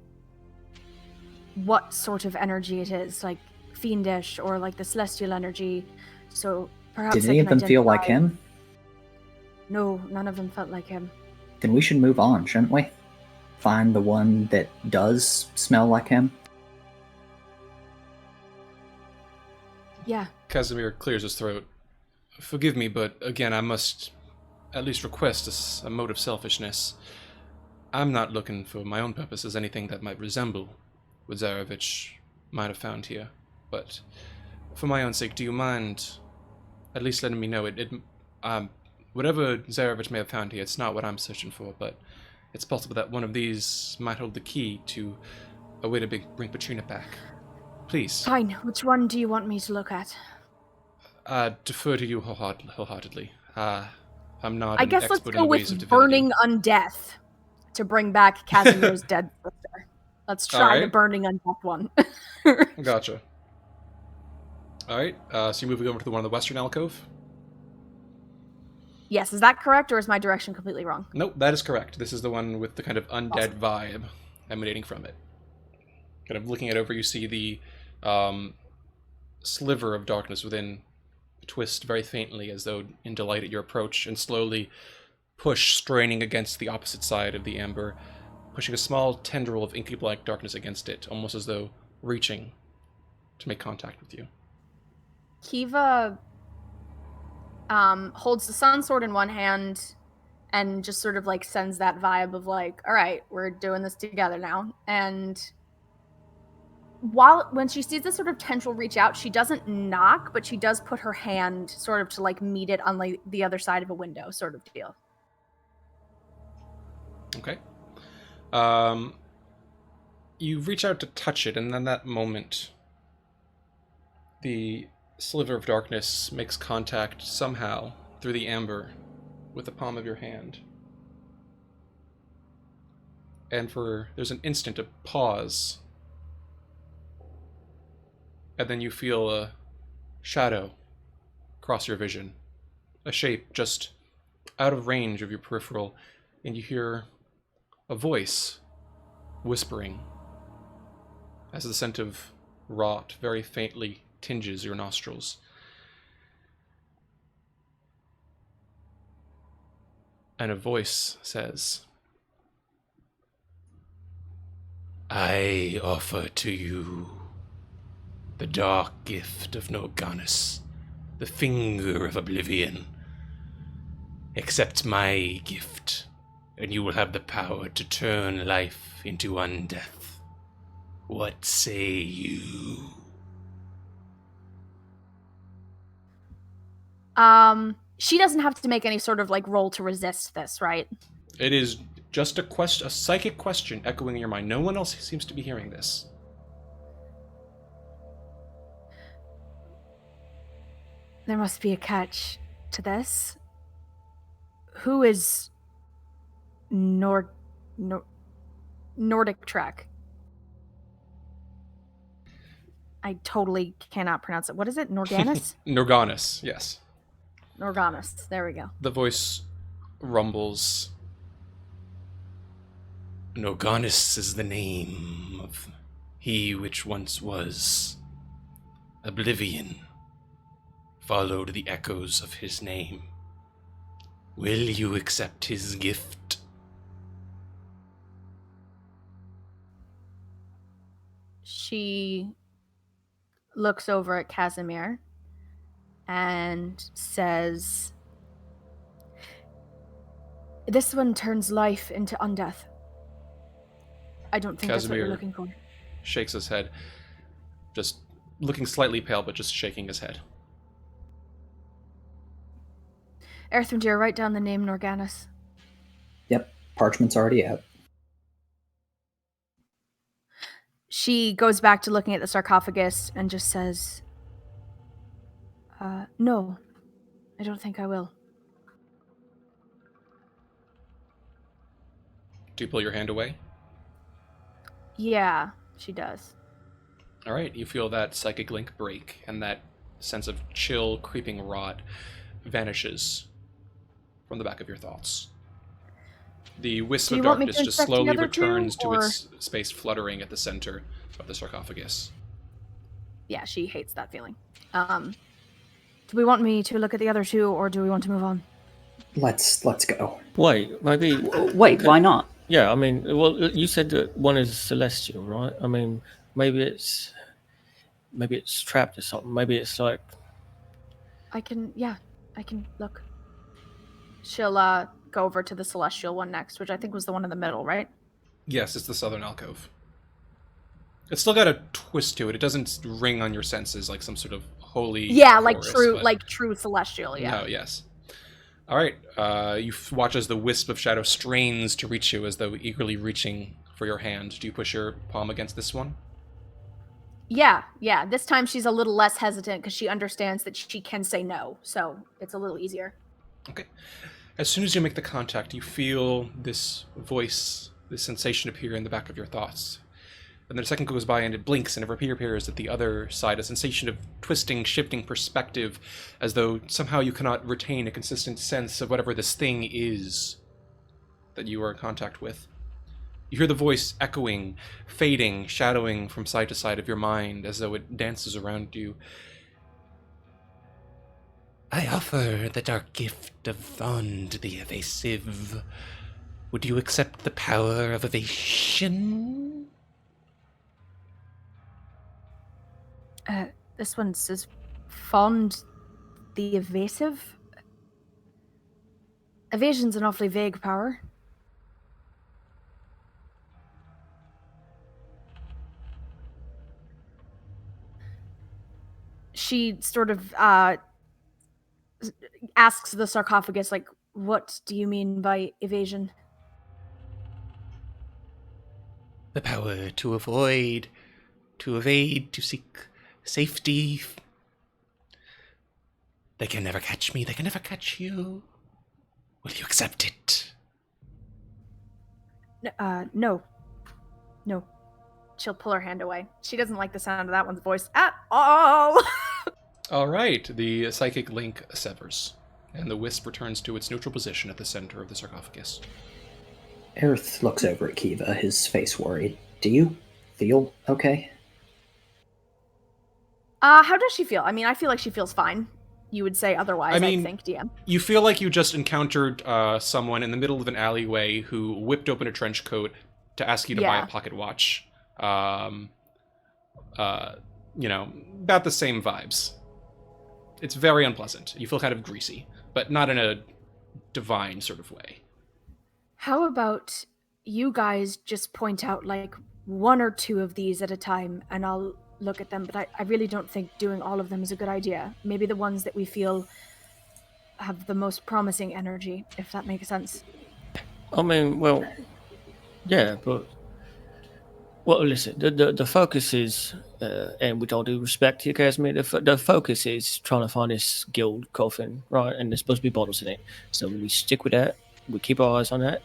F: what sort of energy it is, like fiendish or like the celestial energy. So perhaps
C: Did any of them feel like him?
F: No, none of them felt like him.
C: Then we should move on, shouldn't we? Find the one that does smell like him?
F: Yeah.
A: Casimir clears his throat. Forgive me, but again, I must at least request a mode of selfishness. I'm not looking for my own purposes anything that might resemble what Zarevich might have found here, but for my own sake, do you mind at least letting me know whatever Zarevich may have found here, it's not what I'm searching for, but it's possible that one of these might hold the key to a way to bring Petrina back. Please.
F: Fine. Which one do you want me to look at?
A: I defer to you wholeheartedly. I'm not
F: I
A: an
F: guess let's
A: expert
F: go
A: in the ways of
F: with
A: divinity.
F: burning undeath to bring back Casimir's dead sister. Let's try the burning undeath one.
A: Gotcha. Alright, so you're moving over to the one in the western alcove?
F: Yes, is that correct, or is my direction completely wrong?
A: Nope, that is correct. This is the one with the kind of undead vibe emanating from it. Kind of looking it over, you see the sliver of darkness within twist very faintly as though in delight at your approach, and slowly push, straining against the opposite side of the amber, pushing a small tendril of inky black darkness against it, almost as though reaching to make contact with you.
F: Kiva holds the sun sword in one hand and just sort of like sends that vibe of like, all right, we're doing this together now. And when she sees this sort of tendril reach out, she doesn't knock, but she does put her hand sort of to like meet it on like the other side of a window sort of deal.
A: Okay. You reach out to touch it, and then that moment, the sliver of darkness makes contact somehow through the amber with the palm of your hand. And there's an instant of pause. And then you feel a shadow cross your vision. A shape just out of range of your peripheral, and you hear a voice whispering as the scent of rot very faintly tinges your nostrils. And a voice says, I offer to you the dark gift of Norganus, the finger of oblivion. Accept my gift, and you will have the power to turn life into undeath. What say you?
F: She doesn't have to make any sort of like roll to resist this, right?
A: It is just a psychic question echoing in your mind. No one else seems to be hearing this.
F: There must be a catch to this. Who is Nordic Trek? I totally cannot pronounce it. What is it? Norganus?
A: Norganus, yes.
F: Norganus. There we go.
A: The voice rumbles. Norganus is the name of he which once was. Oblivion followed the echoes of his name. Will you accept his gift?
F: She looks over at Casimir and says, this one turns life into undeath. I don't think that's what you're looking for.
A: Shakes his head, just looking slightly pale, but just shaking his head.
F: Earthrendir, write down the name Norganus.
C: Yep, parchment's already out.
F: She goes back to looking at the sarcophagus and just says, no, I don't think I will.
A: Do you pull your hand away?
F: Yeah, she does.
A: All right, you feel that psychic link break, and that sense of chill, creeping rot vanishes from the back of your thoughts. The wisp of darkness just slowly returns to its space, fluttering at the center of the sarcophagus.
F: Yeah, she hates that feeling. Do we want me to look at the other two, or do we want to move on?
C: Let's go.
E: Wait, maybe...
B: Wait, why not?
E: Yeah, I mean, well, you said that one is celestial, right? I mean, maybe it's trapped or something. Maybe it's like...
F: I can look. She'll go over to the celestial one next, which I think was the one in the middle, right?
A: Yes, it's the southern alcove. It's still got a twist to it. It doesn't ring on your senses like some sort of holy chorus,
F: like true celestial, yeah.
A: No, yes. All right, you watch as the wisp of shadow strains to reach you as though eagerly reaching for your hand. Do you push your palm against this one?
F: Yeah. This time she's a little less hesitant because she understands that she can say no, so it's a little easier. Okay.
A: As soon as you make the contact, you feel this voice, this sensation appear in the back of your thoughts. And then a second goes by and it blinks and it reappears at the other side, a sensation of twisting, shifting perspective, as though somehow you cannot retain a consistent sense of whatever this thing is that you are in contact with. You hear the voice echoing, fading, shadowing from side to side of your mind as though it dances around you. I offer the dark gift of Vond the Evasive. Would you accept the power of evasion?
F: This one says Fond the Evasive? Evasion's an awfully vague power. She sort of asks the sarcophagus, like, what do you mean by evasion?
A: The power to avoid, to evade, to seek safety. They can never catch me, they can never catch you. Will you accept it?
F: No. No. She'll pull her hand away. She doesn't like the sound of that one's voice at all.
A: All right, the psychic link severs, and the wisp returns to its neutral position at the center of the sarcophagus.
C: Aerith looks over at Kiva, his face worried. Do you feel okay?
F: How does she feel? I mean, I feel like she feels fine. You would say otherwise, I think, DM.
A: You feel like you just encountered someone in the middle of an alleyway who whipped open a trench coat to ask you to buy a pocket watch. You know, about the same vibes. It's very unpleasant. You feel kind of greasy, but not in a divine sort of way.
F: How about you guys just point out like one or two of these at a time and I'll look at them, but I really don't think doing all of them is a good idea. Maybe the ones that we feel have the most promising energy, if that makes sense.
E: I mean, well, yeah, but well, listen. The focus is, and with all due respect to you, Casimir, the focus is trying to find this guild coffin, right? And there's supposed to be bottles in it, so we stick with that. We keep our eyes on that,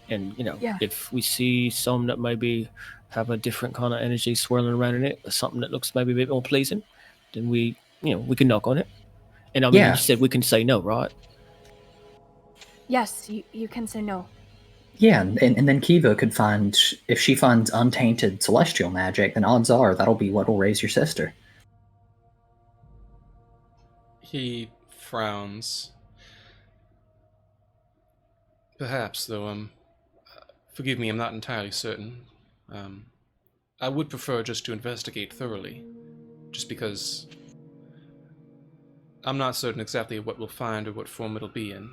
E: and you know, if we see some that maybe have a different kind of energy swirling around in it, or something that looks maybe a bit more pleasing, then we can knock on it. And I mean, you said we can say no, right?
F: Yes, you can say no.
C: Yeah, and then Kiva could find, if she finds untainted celestial magic, then odds are that'll be what will raise your sister.
A: He frowns. Perhaps, though, forgive me, I'm not entirely certain. I would prefer just to investigate thoroughly, just because I'm not certain exactly what we'll find or what form it'll be in.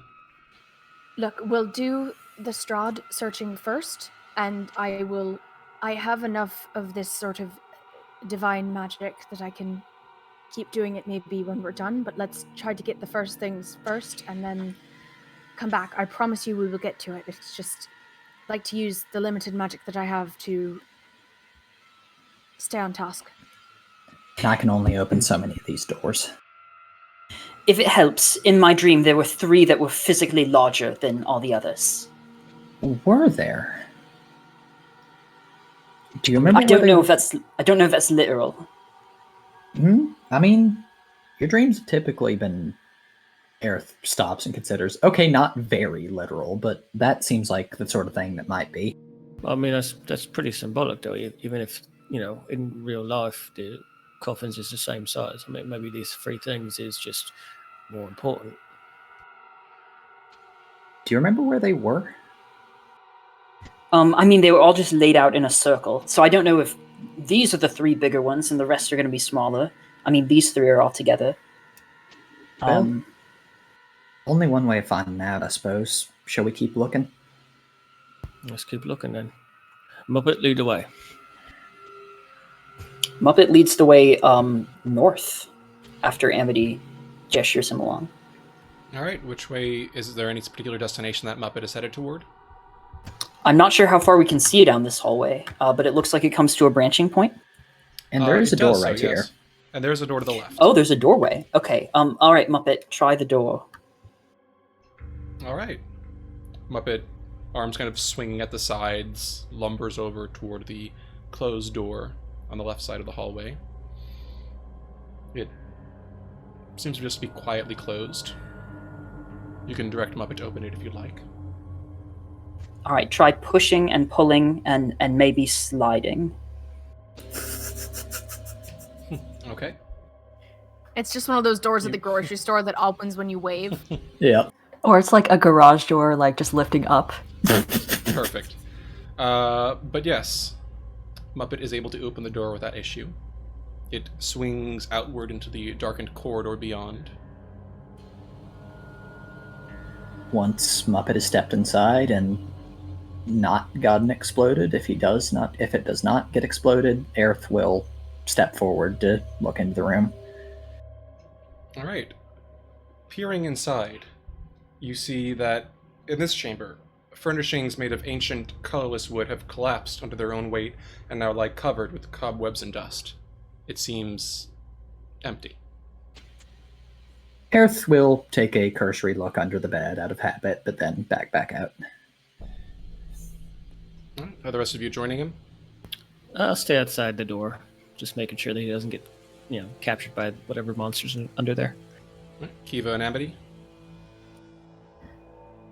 F: Look, we'll do the Strahd searching first, and I have enough of this sort of divine magic that I can keep doing it maybe when we're done, but let's try to get the first things first and then come back. I promise you we will get to it. It's just like to use the limited magic that I have to stay on task.
C: And I can only open so many of these doors.
B: If it helps, in my dream there were 3 that were physically larger than all the others.
C: Were there? Do you remember?
B: I don't know if that's literal.
C: I mean, your dreams have typically been. Aerith stops and considers. Okay, not very literal, but that seems like the sort of thing that might be.
E: I mean, that's pretty symbolic, though. Even if in real life the coffins is the same size. I mean, maybe these 3 things is just more important.
C: Do you remember where they were?
B: I mean, they were all just laid out in a circle, so I don't know if these are the 3 bigger ones and the rest are going to be smaller. I mean, these 3 are all together.
C: Well, only one way of finding out, I suppose. Shall we keep looking?
E: Let's keep looking then. Muppet, lead the way.
B: Muppet leads the way north after Amity gestures him along.
A: All right, which way? Is there any particular destination that Muppet is headed toward?
B: I'm not sure how far we can see down this hallway, but it looks like it comes to a branching point.
C: And there is a door right here.
A: Yes. And there's a door to the left.
B: Oh, there's a doorway. Okay. All right, Muppet, try the door.
A: All right. Muppet, arms kind of swinging at the sides, lumbers over toward the closed door on the left side of the hallway. It seems to just be quietly closed. You can direct Muppet to open it if you'd like.
B: All right, try pushing and pulling and maybe sliding.
A: Okay.
F: It's just one of those doors at the grocery store that opens when you wave.
C: Yeah.
D: Or it's like a garage door, like just lifting up.
A: Perfect. But yes, Muppet is able to open the door without issue. It swings outward into the darkened corridor beyond.
C: once Muppet has stepped inside and not gotten exploded, if it does not get exploded, Aerith will step forward to look into the room.
A: All right. Peering inside, you see that in this chamber, furnishings made of ancient, colorless wood have collapsed under their own weight and now lie covered with cobwebs and dust. It seems empty.
C: Aerith will take a cursory look under the bed out of habit, but then back out.
A: All right. Are the rest of you joining him?
E: I'll stay outside the door, just making sure that he doesn't get, captured by whatever monsters are under there.
A: All right. Kiva and Amity?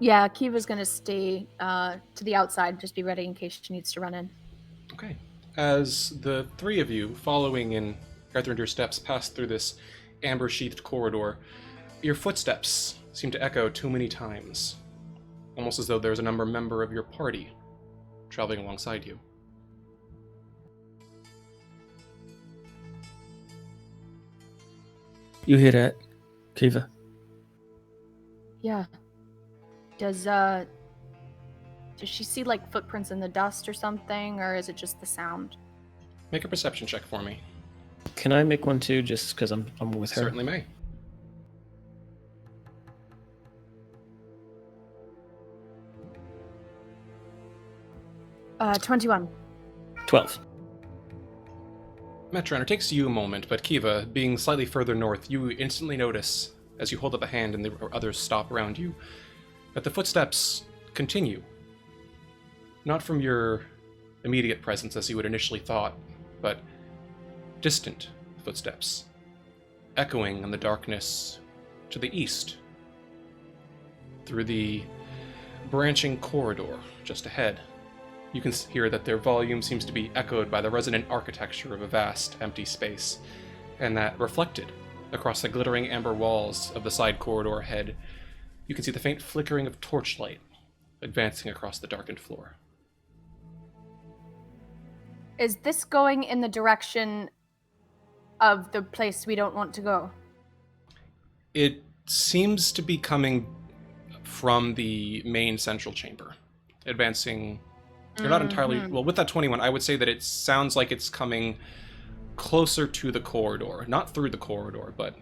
F: Yeah, Kiva's gonna stay to the outside, just be ready in case she needs to run in.
A: Okay. As the three of you, following in Earthrendir's steps, pass through this amber-sheathed corridor, your footsteps seem to echo too many times, almost as though there's another member of your party traveling alongside you.
E: You hear that, Kiva?
F: Yeah. Does she see like footprints in the dust or something, or is it just the sound?
A: Make a perception check for me.
E: Can I make one too, just because I'm with her?
A: Certainly may.
F: Uh, 21.
E: 12.
A: Metron, it takes you a moment, but Kiva, being slightly further north, you instantly notice, as you hold up a hand and the others stop around you, that the footsteps continue. Not from your immediate presence as you had initially thought, but distant footsteps, echoing in the darkness to the east, through the branching corridor just ahead. You can hear that their volume seems to be echoed by the resonant architecture of a vast, empty space, and that reflected across the glittering amber walls of the side corridor ahead, you can see the faint flickering of torchlight advancing across the darkened floor.
F: Is this going in the direction of the place we don't want to go?
A: It seems to be coming from the main central chamber, advancing. You're not entirely... Well, with that 21, I would say that it sounds like it's coming closer to the corridor. Not through the corridor, but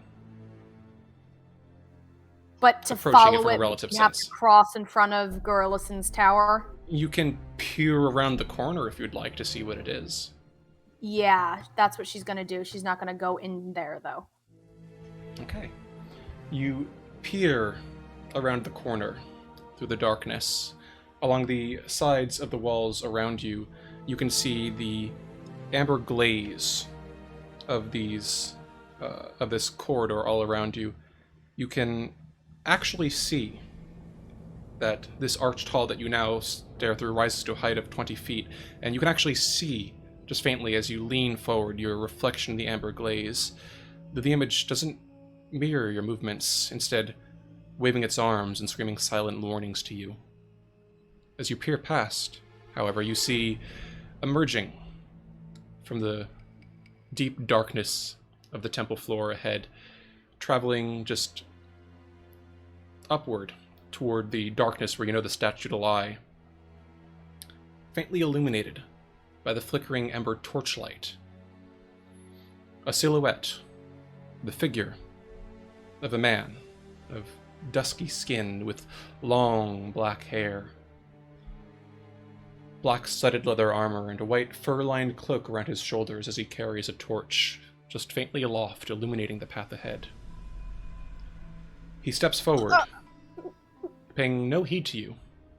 F: to
A: approaching
F: follow
A: it from a
F: it,
A: relative
F: you have to
A: sense.
F: cross in front of Gorlison's tower.
A: You can peer around the corner if you'd like to see what it is.
F: Yeah, that's what she's gonna do. She's not gonna go in there, though.
A: Okay. You peer around the corner through the darkness. Along the sides of the walls around you, you can see the amber glaze of this corridor all around you. You can actually see that this arched hall that you now stare through rises to a height of 20 feet, and you can actually see, just faintly as you lean forward, your reflection in the amber glaze. The image doesn't mirror your movements, instead waving its arms and screaming silent warnings to you. As you peer past, however, you see emerging from the deep darkness of the temple floor ahead, traveling just upward toward the darkness where you know the statue to lie, faintly illuminated by the flickering ember torchlight. A silhouette, the figure of a man of dusky skin with long black hair, black studded leather armor, and a white fur-lined cloak around his shoulders as he carries a torch, just faintly aloft, illuminating the path ahead. He steps forward, paying no heed to you,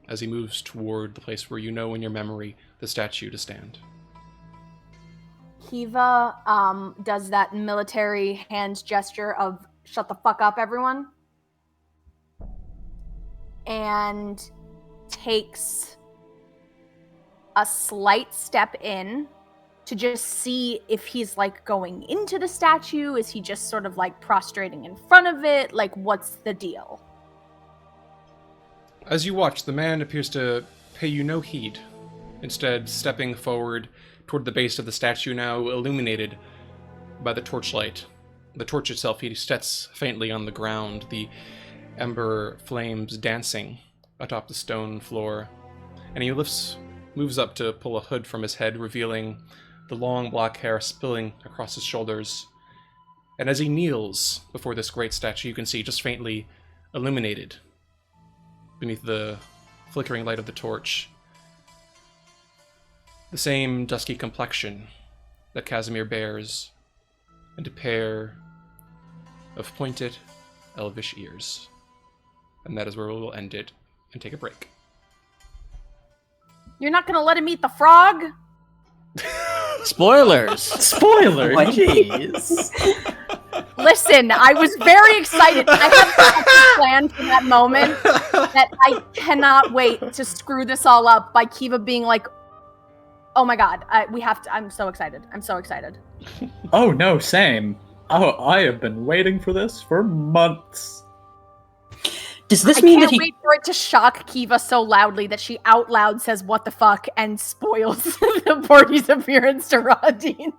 A: as he moves toward the place where you know in your memory the statue to stand.
F: Kiva does that military hand gesture of "shut the fuck up, everyone," and takes a slight step in to just see if he's like going into the statue. Is he just sort of like prostrating in front of it? Like, what's the deal?
A: As you watch, the man appears to pay you no heed, instead stepping forward toward the base of the statue, now illuminated by the torchlight. The torch itself, he sets faintly on the ground, the ember flames dancing atop the stone floor, and he moves up to pull a hood from his head, revealing the long black hair spilling across his shoulders. And as he kneels before this great statue, you can see just faintly illuminated beneath the flickering light of the torch, the same dusky complexion that Casimir bears, and a pair of pointed, elvish ears. And that is where we will end it and take a break.
F: You're not gonna let him eat the frog?
E: Spoilers.
C: Spoiler,
B: What?
C: jeez.
F: Listen, I was very excited. I have a plan for that moment that I cannot wait to screw this all up by Kiva being like, oh my god, we have to. I'm so excited. I'm so excited.
G: Oh no, same. Oh, I have been waiting for this for months.
B: Does this
F: I
B: mean
F: can't
B: that he?
F: wait for it to shock Kiva so loudly that she out loud says what the fuck and spoils the party's appearance to Radine.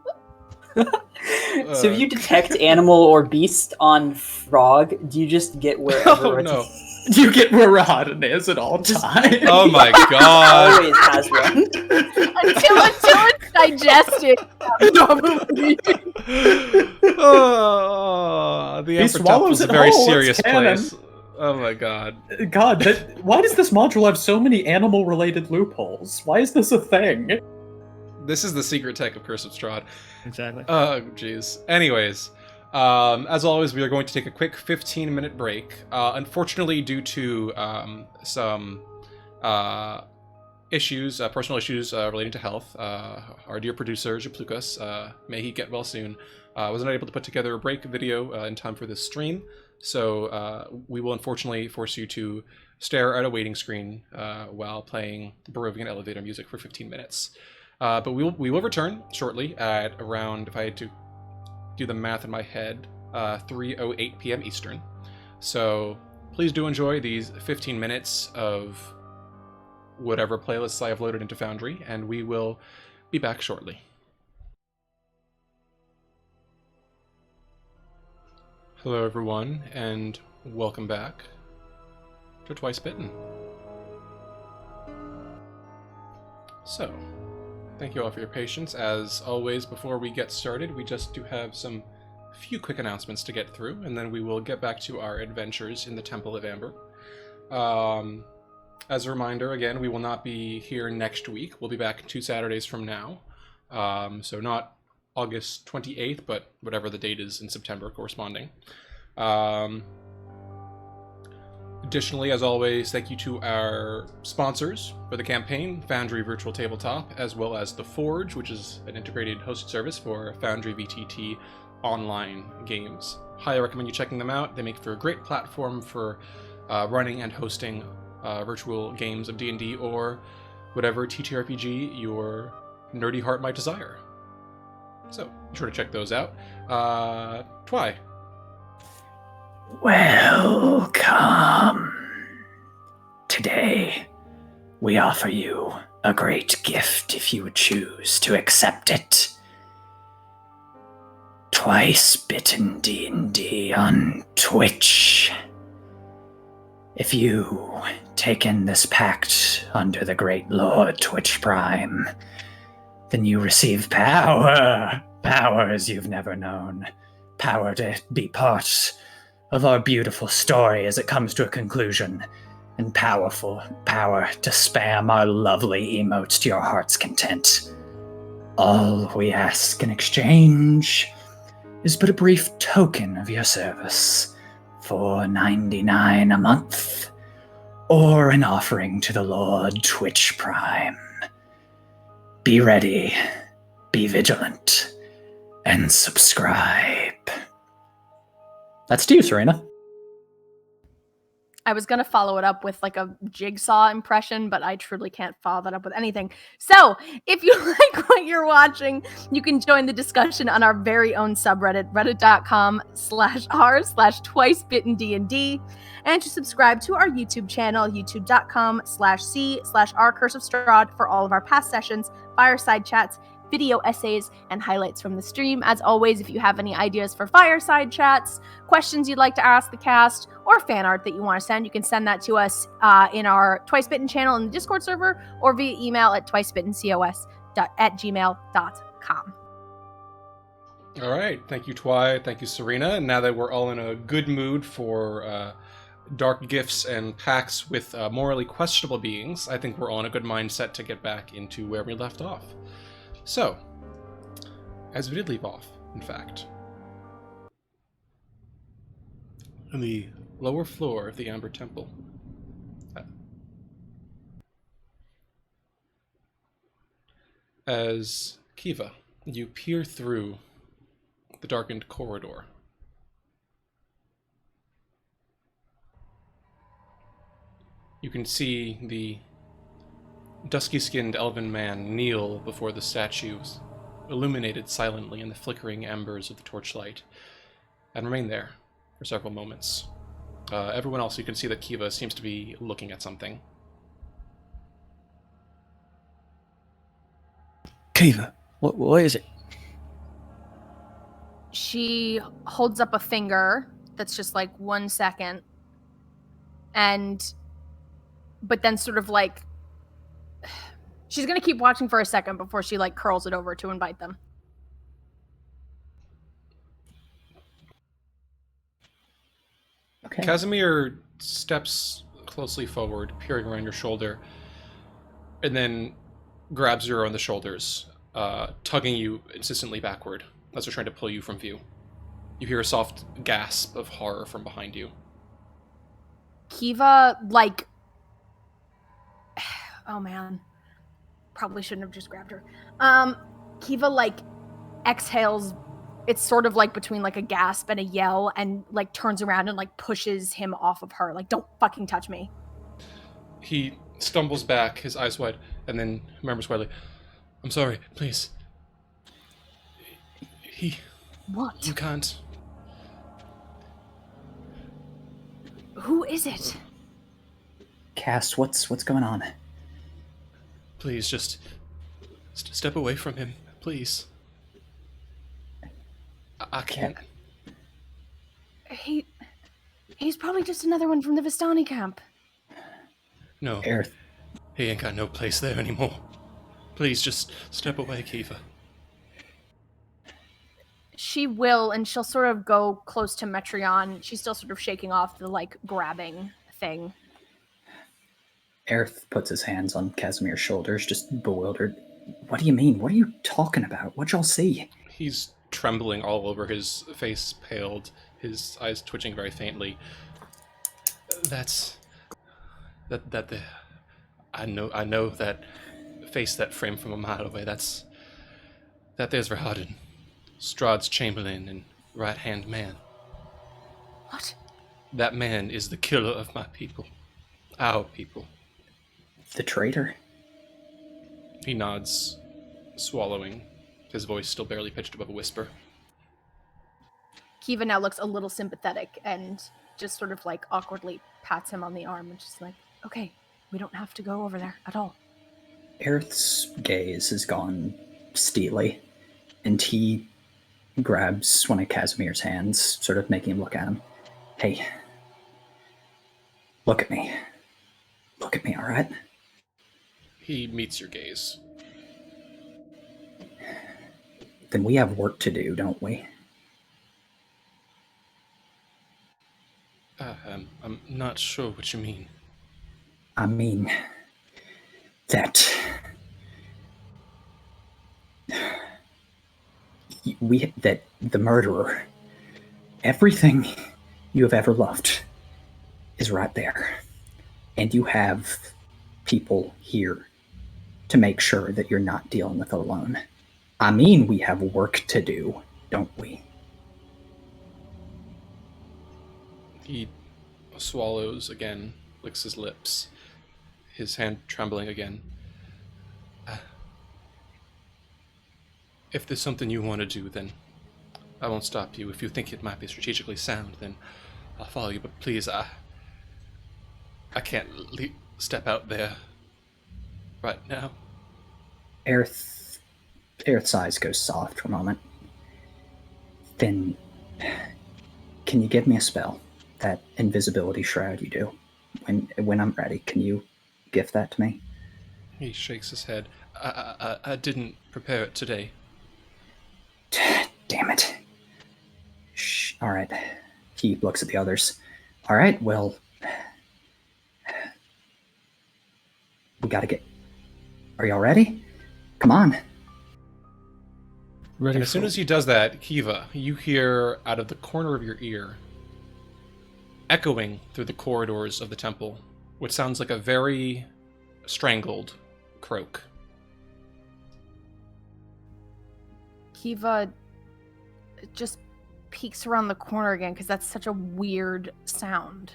B: So if you detect animal or beast on frog, do you just get wherever
A: Oh,
B: it's
A: no.
G: You get where Rodden is at all times.
A: Oh my god!
B: always has one?
F: until it's digested.
A: Oh, the
G: He
A: Emperor Temple
G: swallows
A: is a
G: it
A: very
G: whole, it's
A: serious
G: canon.
A: place. Oh my god.
G: God, why does this module have so many animal-related loopholes? Why is this a thing?
A: This is the secret tech of Curse of Strahd.
E: Exactly.
A: Oh, jeez. Anyways, as always, we are going to take a quick 15-minute break. Unfortunately, due to some issues, personal issues relating to health, our dear producer, Juplukas, may he get well soon, was not able to put together a break video in time for this stream. So we will unfortunately force you to stare at a waiting screen while playing Barovian elevator music for 15 minutes. But we will return shortly at around, if I had to do the math in my head, 3:08 p.m. Eastern. So please do enjoy these 15 minutes of whatever playlists I have loaded into Foundry, and we will be back shortly. Hello everyone, and welcome back to Twice Bitten. So, thank you all for your patience. As always, before we get started, we just do have some few quick announcements to get through, and then we will get back to our adventures in the Temple of Amber. As a reminder, again, we will not be here next week. We'll be back 2 Saturdays from now. So not August 28th, but whatever the date is in September corresponding. Additionally, as always, thank you to our sponsors for the campaign, Foundry Virtual Tabletop, as well as The Forge, which is an integrated hosted service for Foundry VTT online games. Highly recommend you checking them out. They make for a great platform for running and hosting virtual games of D&D or whatever TTRPG your nerdy heart might desire. So, be sure to check those out. Twy.
C: Welcome. Today, we offer you a great gift if you would choose to accept it. Twice Bitten D&D on Twitch. If you take in this pact under the great Lord Twitch Prime, then you receive power. Powers you've never known. Power to be part of our beautiful story as it comes to a conclusion. And powerful power to spam our lovely emotes to your heart's content. All we ask in exchange is but a brief token of your service. $4.99 a month, or an offering to the Lord Twitch Prime. Be ready, be vigilant, and subscribe. That's to you, Serena.
F: I was going to follow it up with like a Jigsaw impression, but I truly can't follow that up with anything. So if you like what you're watching, you can join the discussion on our very own subreddit, reddit.com/r/twicebittendnd, and to subscribe to our YouTube channel, youtube.com/c/rcurseofstrahd for all of our past sessions, fireside chats, video essays, and highlights from the stream. As always, if you have any ideas for fireside chats, questions you'd like to ask the cast, or fan art that you want to send, you can send that to us in our Twice Bitten channel in the Discord server, or via email at twicebittencos@gmail.com.
A: All right. Thank you, Twy. Thank you, Serena. And now that we're all in a good mood for dark gifts and pacts with morally questionable beings, I think we're all in a good mindset to get back into where we left off. So, as we did leave off, in fact, on the lower floor of the Amber Temple, as Kiva, you peer through the darkened corridor. You can see the dusky-skinned elven man kneel before the statues, illuminated silently in the flickering embers of the torchlight, and remain there for several moments. Everyone else, you can see that Kiva seems to be looking at something.
E: Kiva, what is it?
F: She holds up a finger that's just like 1 second, but then sort of like she's gonna keep watching for a second before she like curls it over to invite them.
C: Okay.
A: Casimir steps closely forward, peering around your shoulder, and then grabs you on the shoulders, tugging you insistently backward as they're trying to pull you from view. You hear a soft gasp of horror from behind you.
F: Kiva, like, oh man, probably shouldn't have just grabbed her. Kiva, like, exhales. It's sort of like between like a gasp and a yell, and like turns around and like pushes him off of her. Like, don't fucking touch me.
A: He stumbles back, his eyes wide, and then remembers quietly, "I'm sorry, please."
F: What?
A: You can't.
F: Who is it?
C: Cass, what's going on?
A: Please, just step away from him, please. I can't.
F: He's probably just another one from the Vistani camp.
A: No,
C: Aerith,
A: he ain't got no place there anymore. Please, just step away, Kiva.
F: She will, and she'll sort of go close to Metreon. She's still sort of shaking off the, like, grabbing thing.
C: Aerith puts his hands on Casimir's shoulders, just bewildered. What do you mean? What are you talking about? What'd y'all see?
A: He's trembling all over, his face paled, his eyes twitching very faintly. I know that face, that frame from a mile away. That there's Rahadin, Strahd's chamberlain and right-hand man.
F: What?
A: That man is the killer of my people. Our people.
C: The traitor?
A: He nods, swallowing, his voice still barely pitched above a whisper.
F: Kiva now looks a little sympathetic and just sort of like awkwardly pats him on the arm and just like, okay, we don't have to go over there at all.
C: Aerith's gaze has gone steely, and he grabs one of Casimir's hands, sort of making him look at him. Hey, look at me. Look at me, all right?
A: He meets your gaze.
C: Then we have work to do, don't we?
A: I'm not sure what you mean.
C: I mean that that the murderer, everything you have ever loved is right there. And you have people here to make sure that you're not dealing with it alone. I mean, we have work to do, don't we?
A: He swallows again, licks his lips, his hand trembling again. If there's something you want to do, then I won't stop you. If you think it might be strategically sound, then I'll follow you. But please, I can't step out there right now.
C: Aerith Aerith's eyes go soft for a moment. Then, can you give me a spell? That invisibility shroud you do. When I'm ready, can you gift that to me?
A: He shakes his head. I didn't prepare it today.
C: Damn it. Shh. All right. He looks at the others. All right, well, we gotta get... Are y'all ready? Come on.
E: Ready
A: And as soon as he does that, Kiva, you hear out of the corner of your ear, echoing through the corridors of the temple, what sounds like a very strangled croak.
F: Kiva just peeks around the corner again because that's such a weird sound.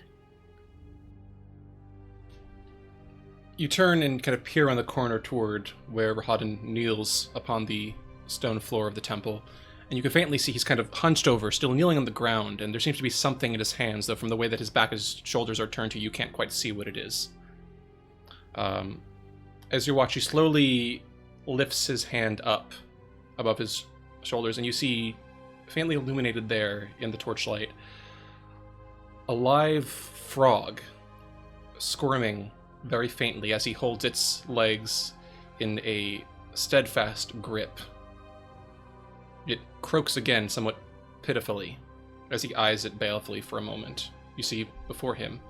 A: You turn and kind of peer around the corner toward where Rahadin kneels upon the stone floor of the temple, and you can faintly see he's kind of hunched over, still kneeling on the ground, and there seems to be something in his hands, though from the way that his back and his shoulders are turned to you can't quite see what it is. As you watch, he slowly lifts his hand up above his shoulders, and you see, faintly illuminated there in the torchlight, a live frog squirming very faintly as he holds its legs in a steadfast grip. It croaks again somewhat pitifully as he eyes it balefully for a moment. You see before him,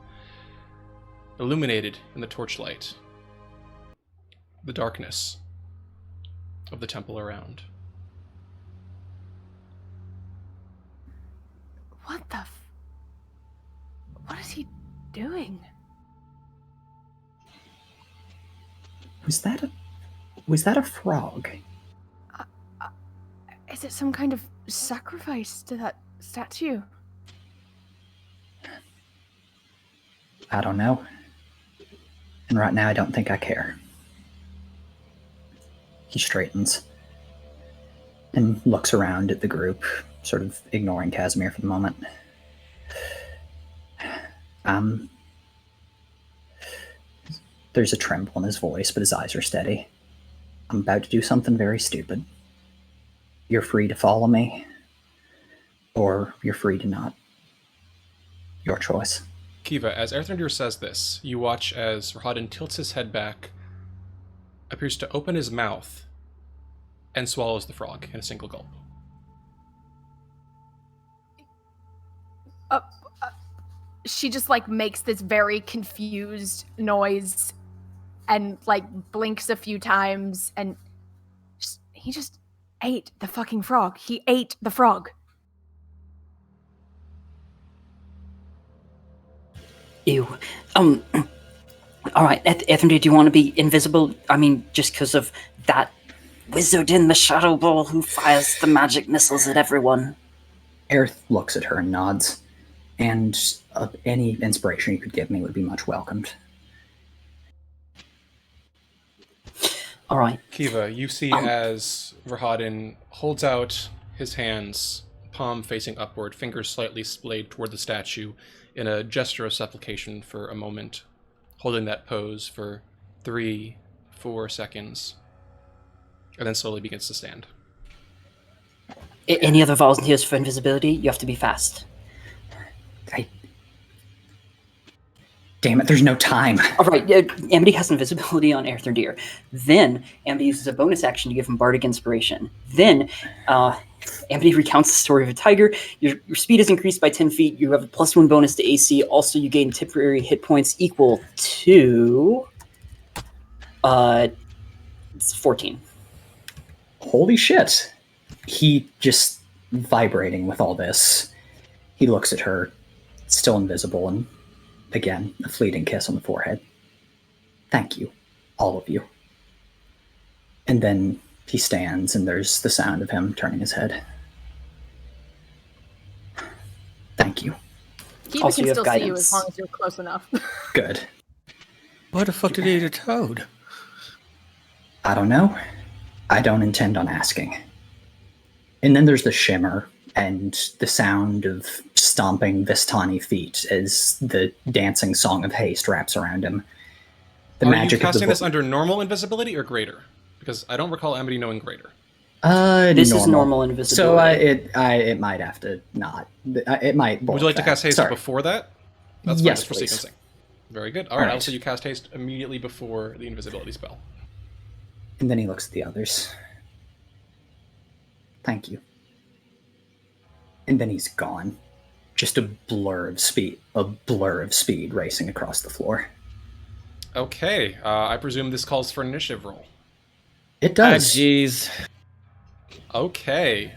A: illuminated in the torchlight, the darkness of the temple around.
F: What is he doing?
C: Was that a frog?
F: Is it some kind of sacrifice to that statue?
C: I don't know. And right now I don't think I care. He straightens and looks around at the group, sort of ignoring Casimir for the moment. There's a tremble in his voice, but his eyes are steady. I'm about to do something very stupid. You're free to follow me, or you're free to not. Your choice.
A: Kiva, as Erthrendir says this, you watch as Rahadin tilts his head back, appears to open his mouth, and swallows the frog in a single gulp.
F: She just like makes this very confused noise and like blinks a few times, and he just ate the fucking frog. He ate the frog.
B: Ew. All right, Ethernday, do you want to be invisible? I mean, just because of that wizard in the shadow ball who fires the magic missiles at everyone.
C: Aerith looks at her and nods, and any inspiration you could give me would be much welcomed.
B: All right.
A: Kiva, you see as Rahadin holds out his hands, palm facing upward, fingers slightly splayed toward the statue, in a gesture of supplication for a moment, holding that pose for 3-4 seconds, and then slowly begins to stand.
B: Any other volunteers for invisibility? You have to be fast.
C: Damn it, there's no time.
B: All right, Amity has invisibility on Erthrendir. Then Amity uses a bonus action to give him Bardic Inspiration. Then Amity recounts the story of a tiger. Your speed is increased by 10 feet. You have a +1 bonus to AC. Also, you gain temporary hit points equal to 14.
C: Holy shit. He just vibrating with all this. He looks at her, still invisible, and again, a fleeting kiss on the forehead. Thank you, all of you. And then he stands, and there's the sound of him turning his head.
F: Thank you. Kiva
B: Also,
F: can
B: you have
F: still see you
B: guidance.
F: as long as you're close enough.
C: Good.
E: Why the fuck did he eat a toad?
C: I don't know. I don't intend on asking. And then there's the shimmer and the sound of stomping Vistani feet as the dancing song of haste wraps around him. The
A: Are
C: magic
A: you casting
C: of the
A: this under normal invisibility or greater? Because I don't recall Amity knowing greater.
B: This is normal invisibility.
C: So it might have to not. It might.
A: Would you like to cast haste before that? That's fine,
C: Yes,
A: just for
C: please.
A: sequencing. Very good. All right,
C: Alright.
A: I'll say you cast haste immediately before the invisibility spell.
C: And then he looks at the others. Thank you. And then he's gone. Just a blur of speed racing across the floor.
A: Okay, I presume this calls for an initiative roll.
C: It does.
E: Jeez.
A: Okay,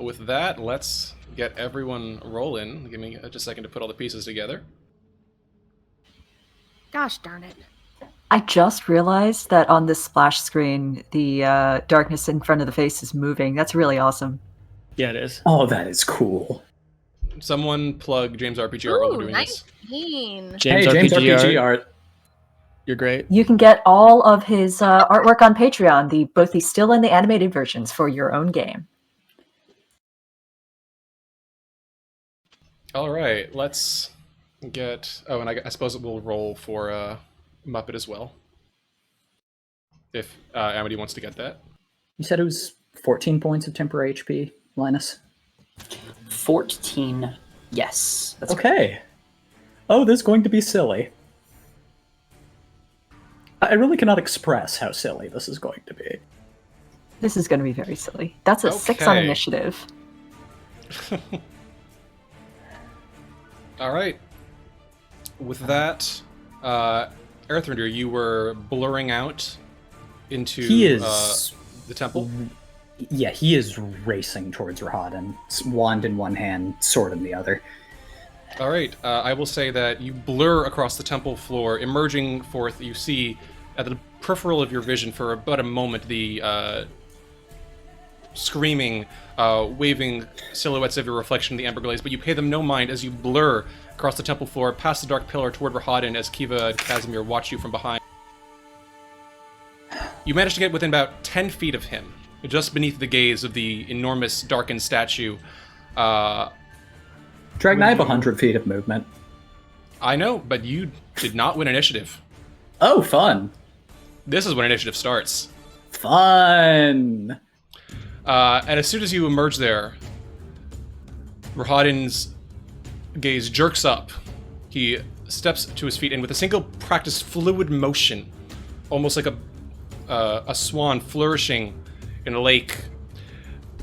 A: with that, let's get everyone rolling. Give me just a second to put all the pieces together.
F: Gosh darn it.
D: I just realized that on this splash screen, the darkness in front of the face is moving. That's really awesome.
E: Yeah, it is.
C: Oh, that is cool.
A: Someone plug James RPG art while we're
F: Ooh,
A: doing this.
F: 19.
E: James
C: James
E: RPG,
C: art.
E: art. You're great.
D: You can get all of his artwork on Patreon, both the still and the animated versions for your own game.
A: All right, let's get... Oh, and I suppose we'll roll for Muppet as well. If Amity wants to get that.
C: You said it was 14 points of temporary HP, Linus?
B: 14. Yes. That's
G: Okay. Oh, this is going to be silly. I really cannot express how silly this is going to be.
D: This is going to be very silly. That's a 6 on
A: Okay.
D: initiative.
A: All right. With that, Earthrinder, you were blurring out into
C: He is...
A: the temple.
C: Yeah, he is racing towards Rahadin, wand in one hand, sword in the other.
A: All right. I will say that you blur across the temple floor, emerging forth. You see at the peripheral of your vision for about a moment the screaming, waving silhouettes of your reflection in the amber glaze, but you pay them no mind as you blur across the temple floor, past the dark pillar toward Rahadin as Kiva and Casimir watch you from behind. You manage to get within about 10 feet of him, just beneath the gaze of the enormous darkened statue.
C: Dragon, I have 100 feet of movement.
A: I know, but you did not win initiative.
C: Oh, fun.
A: This is when initiative starts.
C: Fun.
A: And as soon as you emerge there, Rahadin's gaze jerks up. He steps to his feet and with a single practiced fluid motion, almost like a swan flourishing in a lake,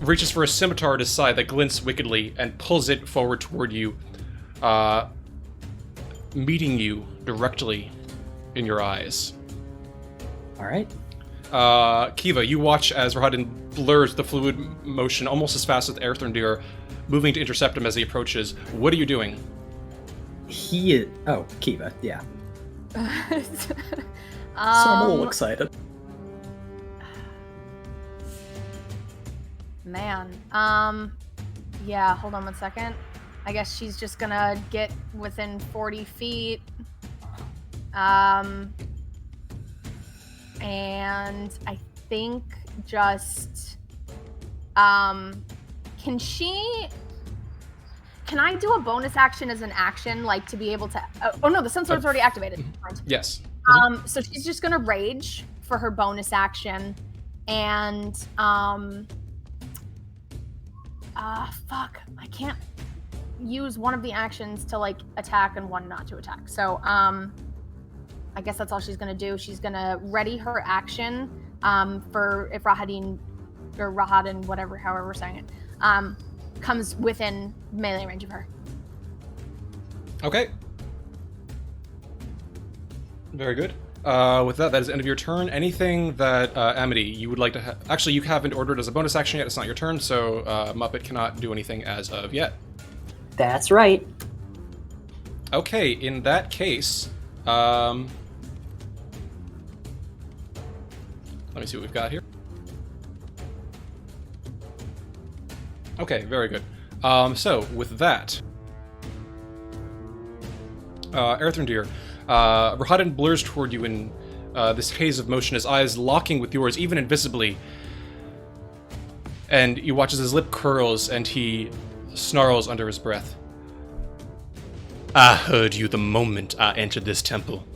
A: reaches for a scimitar at his side that glints wickedly and pulls it forward toward you, meeting you directly in your eyes.
C: All right.
A: Kiva, you watch as Rahadin blurs the fluid motion almost as fast as Earthrinder, moving to intercept him as he approaches. What are you doing?
C: He is... Oh, Kiva, yeah.
G: So I'm a little excited.
F: Man. Yeah, hold on one second. I guess she's just gonna get within 40 feet. And I think just... Can I do a bonus action as an action, like to be able to... Oh no, the Sun Sword's already activated.
A: Yes.
F: So she's just gonna rage for her bonus action, and fuck, I can't use one of the actions to like attack and one not to attack. So I guess that's all she's gonna do. She's gonna ready her action for if Rahadin, whatever, however we're saying it, comes within melee range of her.
A: Okay. Very good. With that is the end of your turn. Anything that, Amity, you would like to... Actually, you haven't ordered as a bonus action yet. It's not your turn, so Muppet cannot do anything as of yet.
B: That's right.
A: Okay, in that case... Let me see what we've got here. Okay, very good. So, with that... Earthrinder, Rahadin blurs toward you in this haze of motion, his eyes locking with yours, even invisibly. And you watch as his lip curls and he snarls under his breath. I heard you the moment I entered this temple.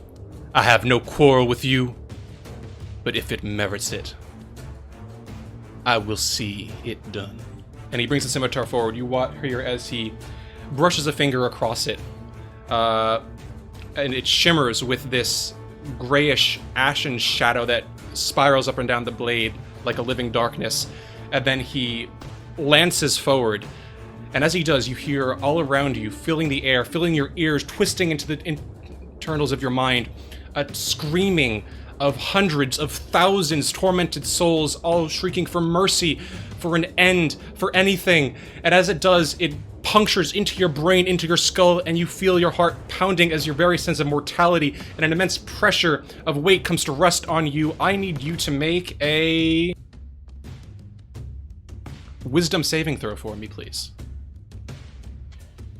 A: I have no quarrel with you, but if it merits it, I will see it done. And he brings the scimitar forward. You hear as he brushes a finger across it, and it shimmers with this grayish, ashen shadow that spirals up and down the blade like a living darkness. And then he lances forward. And as he does, you hear all around you, filling the air, filling your ears, twisting into the internals of your mind, a screaming of hundreds of thousands tormented souls, all shrieking for mercy, for an end, for anything. And as it does, it punctures into your brain, into your skull, and you feel your heart pounding as your very sense of mortality and an immense pressure of weight comes to rest on you. I need you to make a wisdom saving throw for me, please.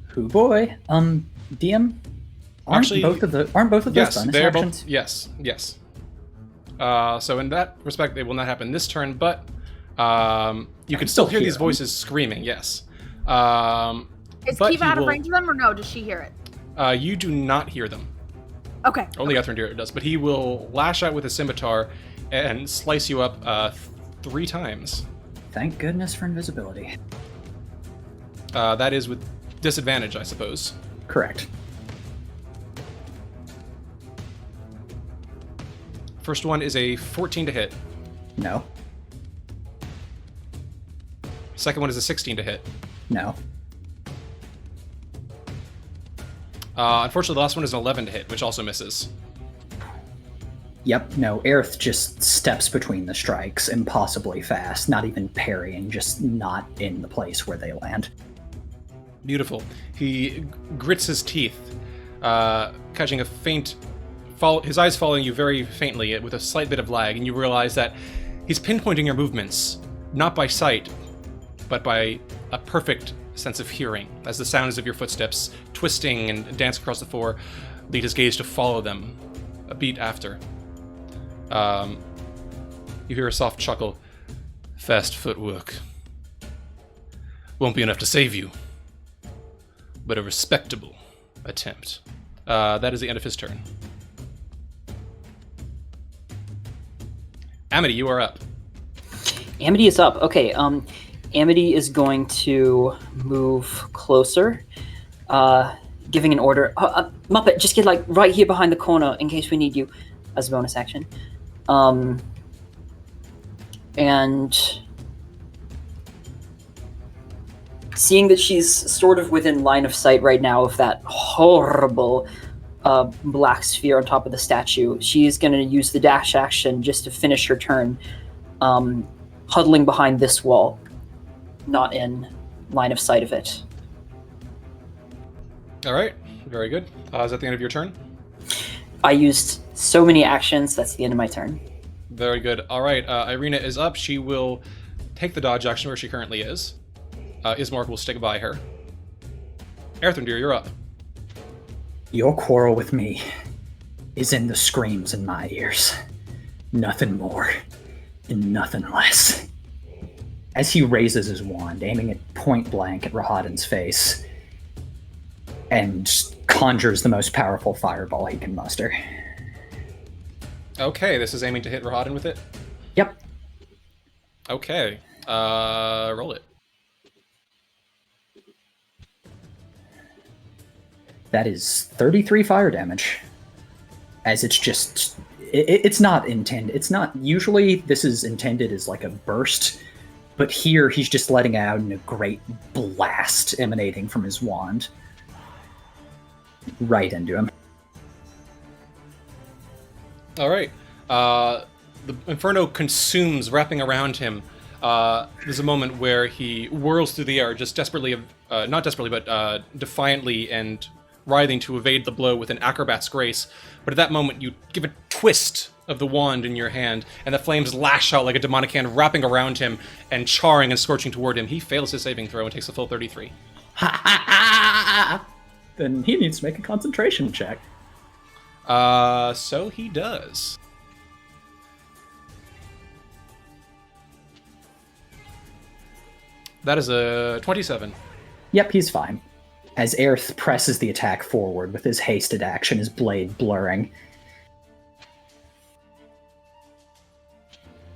C: Hoo boy. DM?
A: Actually,
C: aren't both of those bonus
A: they're
C: actions?
A: both. Yes. So in that respect, it will not happen this turn, but you can still hear these voices screaming. Yes.
F: Is Kiva out of range of them, or no? Does she hear it?
A: You do not hear them.
F: Okay.
A: Only Earthrendir does, but he will lash out with a scimitar and slice you up 3 times.
C: Thank goodness for invisibility.
A: That is with disadvantage, I suppose.
C: Correct.
A: First one is a 14 to hit.
C: No.
A: Second one is a 16 to hit.
C: No.
A: Unfortunately, the last one is an 11 to hit, which also misses.
C: Yep, no, Aerith just steps between the strikes impossibly fast, not even parrying, just not in the place where they land.
A: Beautiful. He grits his teeth, catching a faint... his eyes following you very faintly with a slight bit of lag, and you realize that he's pinpointing your movements, not by sight, but by a perfect sense of hearing, as the sounds of your footsteps twisting and dance across the floor lead his gaze to follow them a beat after. You hear a soft chuckle. Fast footwork. Won't be enough to save you, but a respectable attempt. That is the end of his turn. Amity, you are up.
B: Amity is up. Okay, Amity is going to move closer, giving an order. Muppet, just get like right here behind the corner in case we need you as a bonus action. And seeing that she's sort of within line of sight right now of that horrible black sphere on top of the statue, she's going to use the dash action just to finish her turn, huddling behind this wall, not in line of sight of it.
A: All right, very good. Is that the end of your turn?
B: I used so many actions, that's the end of my turn.
A: Very good. All right, Irina is up. She will take the dodge action where she currently is. Ismark will stick by her. Earthrendir, you're up.
C: Your quarrel with me is in the screams in my ears. Nothing more and nothing less. As he raises his wand, aiming it point blank at Rahadin's face, and conjures the most powerful fireball he can muster.
A: Okay, this is aiming to hit Rahadin with it?
C: Yep.
A: Okay, roll it.
C: That is 33 fire damage. As it's just... It's not intended. It's not... Usually this is intended as like a burst, but here he's just letting out a great blast emanating from his wand. Right into him.
A: All right. The Inferno consumes, wrapping around him. There's a moment where he whirls through the air, just desperately, not desperately, but defiantly and writhing to evade the blow with an acrobat's grace. But at that moment, you give a twist of the wand in your hand, and the flames lash out like a demonic hand, wrapping around him and charring and scorching toward him. He fails his saving throw and takes a full 33.
C: Then he needs to make a concentration check.
A: So he does. That is a 27.
C: Yep, he's fine. As Aerith presses the attack forward with his hasted action, his blade blurring.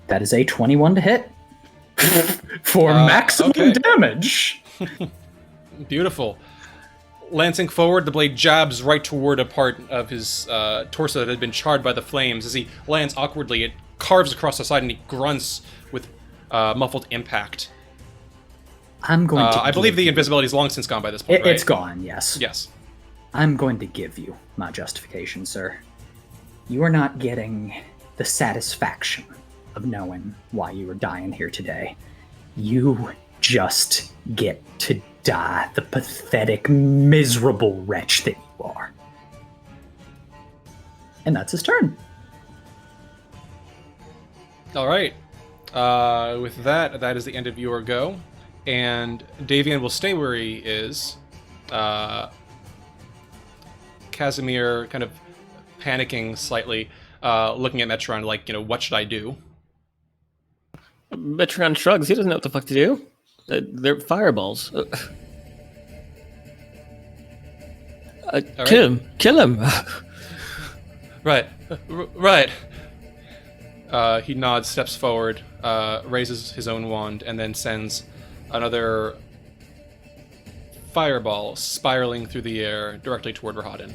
C: That is a 21 to hit.
H: for maximum
A: okay.
H: damage.
A: Beautiful. Lancing forward, the blade jabs right toward a part of his torso that had been charred by the flames. As he lands awkwardly, it carves across the side and he grunts with muffled impact.
C: I'm going to.
A: I believe the invisibility is long since gone by this point, right?
C: It's gone, yes.
A: Yes.
C: I'm going to give you my justification, sir. You are not getting the satisfaction of knowing why you were dying here today. You just get to die, the pathetic, miserable wretch that you are. And that's his turn.
A: All right. With that is the end of your go. And Davian will stay where he is. Casimir kind of panicking slightly, looking at Metron like, what should I do?
E: Metron shrugs. He doesn't know what the fuck to do. They're fireballs. Kill him. Kill him.
A: Right. Right. He nods, steps forward, raises his own wand, and then sends another fireball spiraling through the air directly toward Rahadin.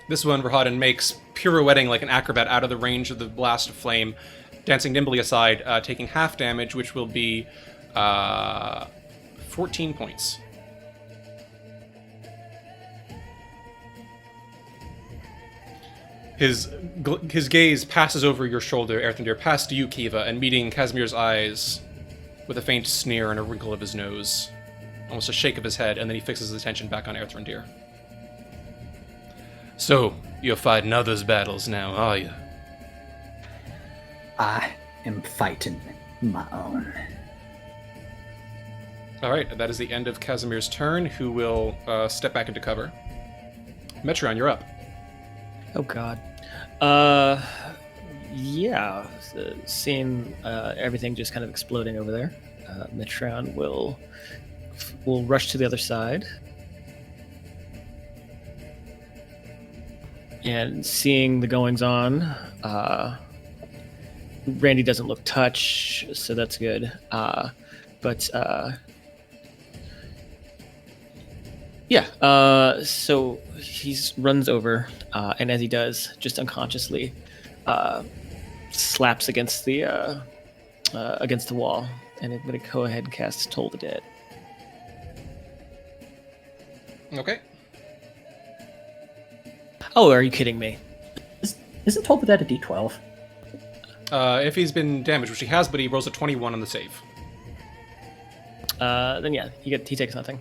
A: This one, Rahadin makes, pirouetting like an acrobat out of the range of the blast of flame, dancing nimbly aside, taking half damage, which will be 14 points. His gaze passes over your shoulder, Erthandir, past you, Kiva, and meeting Casimir's eyes with a faint sneer and a wrinkle of his nose, almost a shake of his head, and then he fixes his attention back on Erthandir. So, you're fighting others' battles now, are you?
C: I am fighting my own.
A: Alright, that is the end of Casimir's turn, who will step back into cover. Metron, you're up.
E: Oh god. Yeah. Seeing everything just kind of exploding over there, Metron will rush to the other side. And seeing the goings on, Randy doesn't look touch, so that's good. So he runs over, and as he does, just unconsciously, slaps against the wall. And I'm going to go ahead and cast Toll the Dead.
A: Okay.
E: Oh, are you kidding me?
C: Isn't Toll the Dead a D12?
A: If he's been damaged, which he has, but he rolls a 21 on the save.
E: Then yeah, he takes nothing.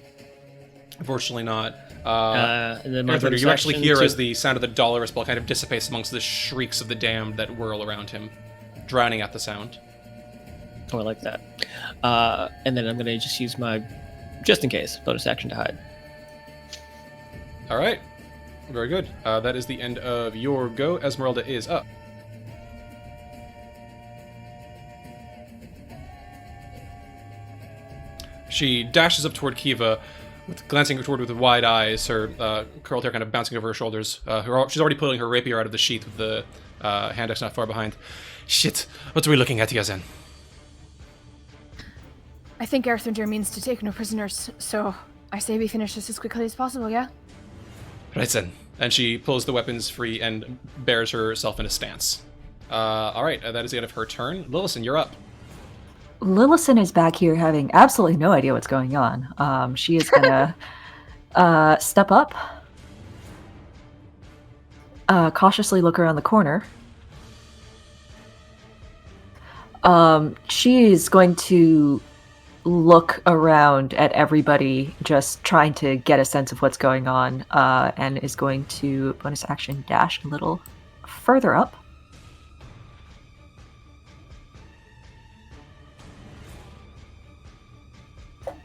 A: Unfortunately not.
E: And then
A: Erthandir, you actually hear as the sound of the Dolorous Ball kind of dissipates amongst the shrieks of the damned that whirl around him, drowning out the sound.
E: Oh, I like that. And then I'm going to just use my, just in case, bonus action to hide.
A: All right. Very good. That is the end of your go. Esmeralda is up. She dashes up toward Kiva, glancing toward with wide eyes, her curled hair kind of bouncing over her shoulders. She's already pulling her rapier out of the sheath with the hand axe not far behind. Shit, what are we looking at, Yazen?
F: I think Erthandir means to take no prisoners, so I say we finish this as quickly as possible, yeah?
A: Right then. And she pulls the weapons free and bears herself in a stance. Alright, that is the end of her turn. Lillison, you're up.
D: Lillison is back here having absolutely no idea what's going on. She is gonna step up, cautiously look around the corner. She is going to look around at everybody, just trying to get a sense of what's going on, and is going to bonus action dash a little further up.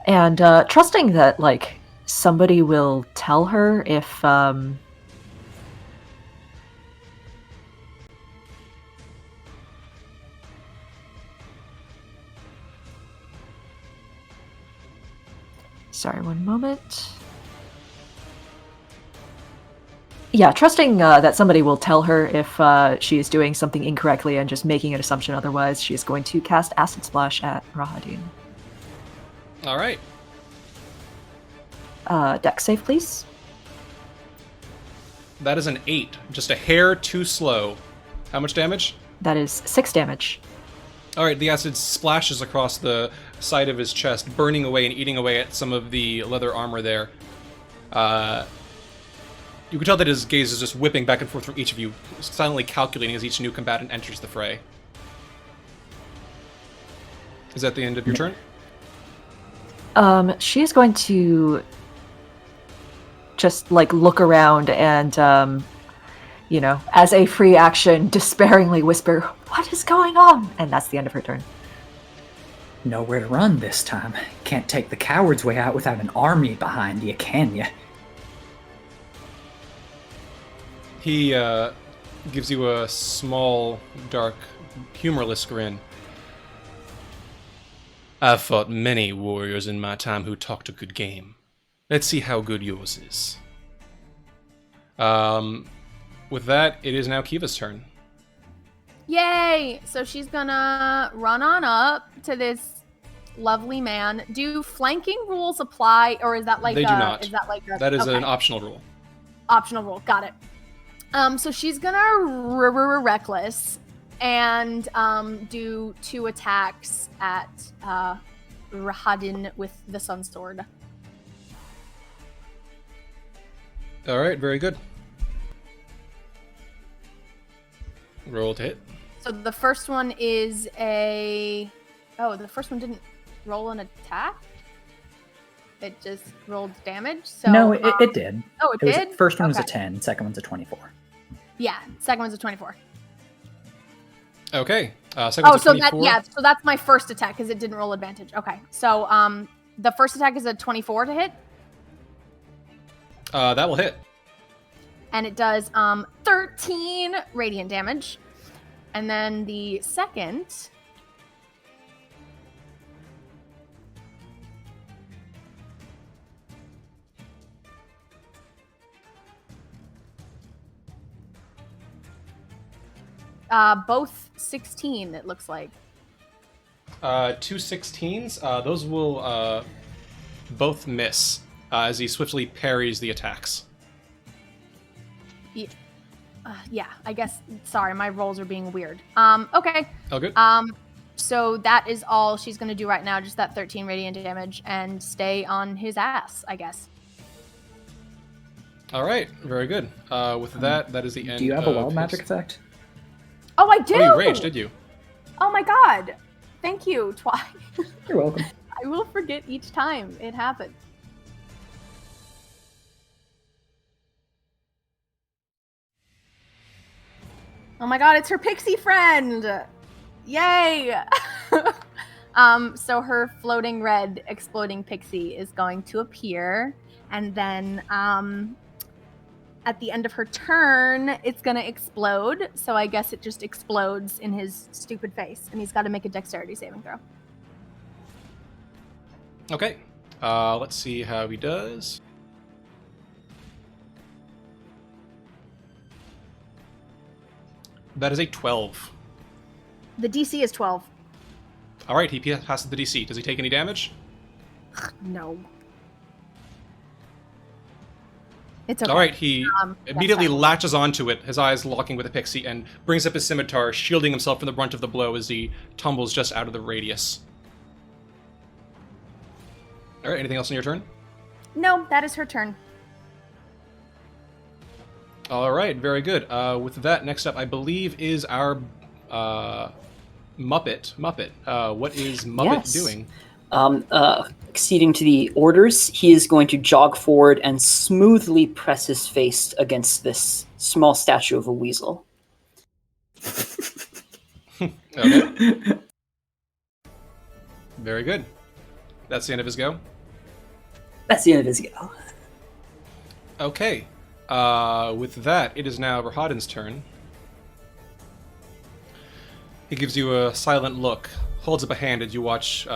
D: And trusting that, like, somebody will tell her if Sorry, one moment. Yeah, trusting that somebody will tell her if she is doing something incorrectly and just making an assumption otherwise, she is going to cast Acid Splash at Rahadin.
A: All right.
D: Dex save, please.
A: That is an 8. Just a hair too slow. How much damage?
D: That is 6 damage.
A: All right, the acid splashes across the side of his chest, burning away and eating away at some of the leather armor there. You can tell that his gaze is just whipping back and forth from each of you, silently calculating as each new combatant enters the fray. Is that the end of your turn?
D: She is going to just, look around and, as a free action, despairingly whisper, "What is going on?" And that's the end of her turn.
C: Nowhere to run this time. Can't take the coward's way out without an army behind you, can ya?
A: He gives you a small, dark, humorless grin. I've fought many warriors in my time who talked a good game. Let's see how good yours is. With that, it is now Kiva's turn.
F: Yay! So she's gonna run on up to this lovely man. Do flanking rules apply, or is that like
A: They do not.
F: Is that like a,
A: That is
F: okay.
A: an optional rule.
F: Optional rule? Got it. So she's gonna reckless and do 2 attacks at Rahadin with the Sun Sword.
A: All right, very good. Roll to hit.
F: So the first one is a... Oh, the first one didn't roll an attack? It just rolled damage? So,
C: No, it did.
F: Oh, it did?
C: First one was a
F: Okay.
C: 10, second one's a 24.
F: Yeah, second one's a 24.
A: Okay. Second
F: Oh,
A: one's a
F: so
A: 24.
F: so that's my first attack because it didn't roll advantage. Okay, so the first attack is a 24 to hit,
A: That will hit.
F: and it does 13 radiant damage, and then the second both 16, it looks like.
A: 2 16s. Those will both miss as he swiftly parries the attacks.
F: Yeah, I guess. Sorry, my rolls are being weird. Okay.
A: Oh, good.
F: So that is all she's gonna do right now, just that 13 radiant damage, and stay on his ass, I guess.
A: All right, very good. With that is the end.
C: Do you have a
A: of
C: wild
A: his-
C: magic effect?
F: Oh, I do.
A: Oh, you raged, did you?
F: Oh my god! Thank you, Twi.
C: You're welcome.
F: I will forget each time it happens. Oh my god, it's her pixie friend! Yay! So her floating red exploding pixie is going to appear, and then at the end of her turn, it's gonna explode. So I guess it just explodes in his stupid face, and he's got to make a dexterity saving throw.
A: Okay. Let's see how he does. That is a 12.
F: The DC is 12.
A: All right, he passes the DC. Does he take any damage?
F: No. It's okay.
A: All right, he
F: that's
A: immediately
F: fine.
A: latches onto it, his eyes locking with the pixie, and brings up his scimitar, shielding himself from the brunt of the blow as he tumbles just out of the radius. All right, anything else on your turn?
F: No, that is her turn.
A: All right, very good. With that, next up, I believe, is our Muppet. What is Muppet
B: Yes.
A: doing?
B: Acceding to the orders, he is going to jog forward and smoothly press his face against this small statue of a weasel.
A: Okay. Very good. That's the end of his go?
B: That's the end of his go.
A: Okay. With that, it is now Rahadin's turn. He gives you a silent look, holds up a hand as you watch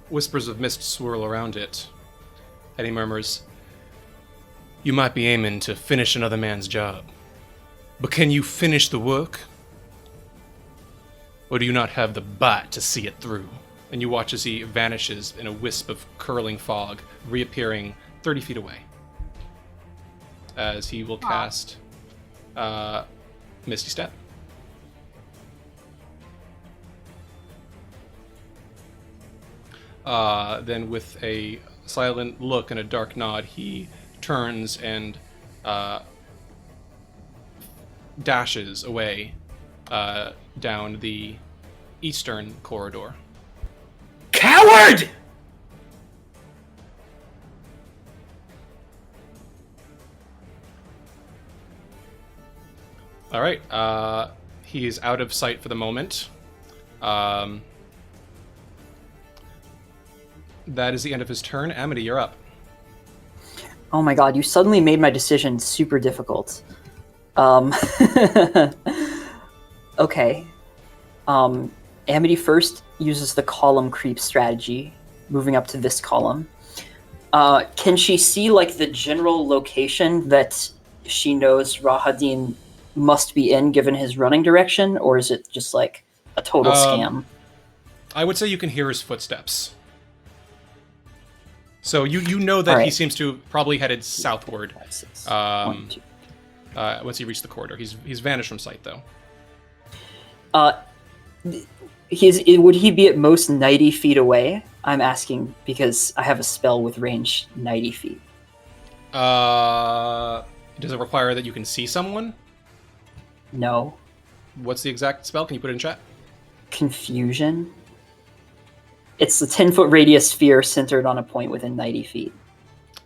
A: whispers of mist swirl around it. And he murmurs, "You might be aiming to finish another man's job, but can you finish the work? Or do you not have the bite to see it through?" And you watch as he vanishes in a wisp of curling fog, reappearing 30 feet away. As he will cast Misty Step. Then with a silent look and a dark nod, he turns and dashes away down the eastern corridor.
H: Coward!
A: All right. He is out of sight for the moment. That is the end of his turn. Amity, you're up.
B: Oh my god, you suddenly made my decision super difficult. Okay. Amity first uses the column creep strategy, moving up to this column. Can she see, like, the general location that she knows Rahadin must be in, given his running direction, or is it just, like, a total scam?
A: I would say you can hear his footsteps. So you know that he seems to have probably headed southward. Once he reached the corridor, he's vanished from sight, though.
B: Would he be at most 90 feet away? I'm asking because I have a spell with range 90 feet.
A: Does it require that you can see someone?
B: No.
A: What's the exact spell? Can you put it in chat?
B: Confusion. It's the 10-foot radius sphere centered on a point within 90 feet.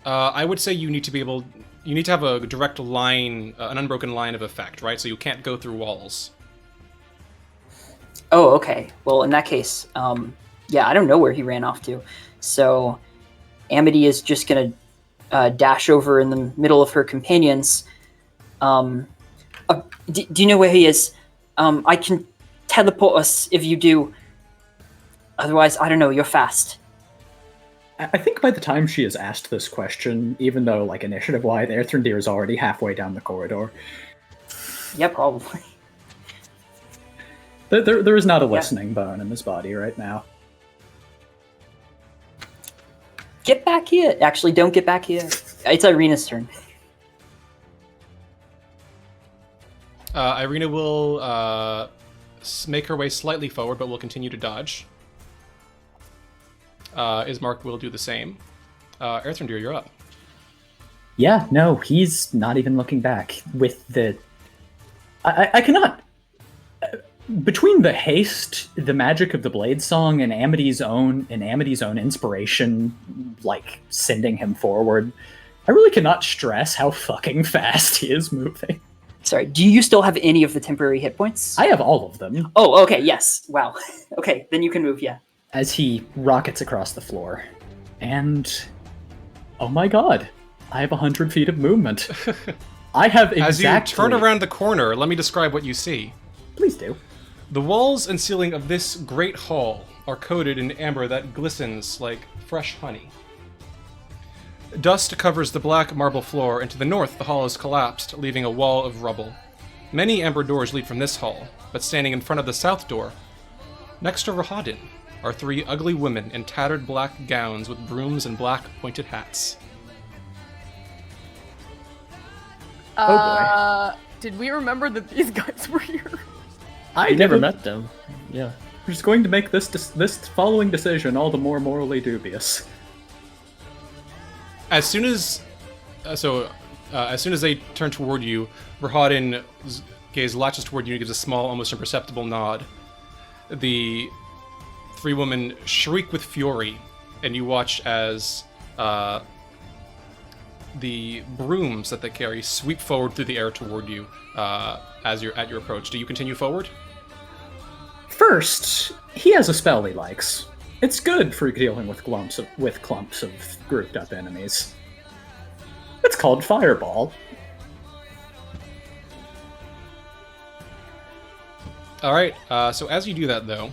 A: I would say you need to have a direct line, an unbroken line of effect, right? So you can't go through walls.
B: Oh, okay. Well, in that case, yeah, I don't know where he ran off to. So Amity is just going to dash over in the middle of her companions. Do you know where he is? I can teleport us if you do. Otherwise, I don't know, you're fast.
H: I think by the time she has asked this question, even though, like, initiative-wise, Erthrindir is already halfway down the corridor.
B: Yeah, probably.
H: There is not a listening bone in this body right now.
B: Get back here. Actually, don't get back here. It's Irina's turn.
A: Irina will make her way slightly forward, but will continue to dodge. Ismark will do the same. Erthrindir, you're up.
C: Yeah, no, he's not even looking back. With the... I cannot... Between the haste, the magic of the Blade Song, and Amity's own inspiration, like, sending him forward, I really cannot stress how fucking fast he is moving.
B: Sorry, do you still have any of the temporary hit points?
C: I have all of them.
B: Oh, okay, yes. Wow. Okay, then you can move, yeah.
C: As he rockets across the floor. And... oh my god. I have 100 feet of movement. I have exactly...
A: As you turn around the corner, let me describe what you see.
C: Please do.
A: The walls and ceiling of this great hall are coated in amber that glistens like fresh honey. Dust covers the black marble floor, and to the north the hall is collapsed, leaving a wall of rubble. Many amber doors lead from this hall, but standing in front of the south door, next to Rahadin, are three ugly women in tattered black gowns with brooms and black pointed hats.
C: Oh boy.
F: Did we remember that these guys were here?
E: I never met them. Yeah.
H: We're just going to make this following decision all the more morally dubious.
A: As soon as they turn toward you, Rahadin's gaze latches toward you and gives a small, almost imperceptible nod. The three women shriek with fury, and you watch as the brooms that they carry sweep forward through the air toward you as you're at your approach. Do you continue forward?
H: First, he has a spell he likes. It's good for dealing with clumps of grouped up enemies. It's called Fireball.
A: All right. So as you do that, though,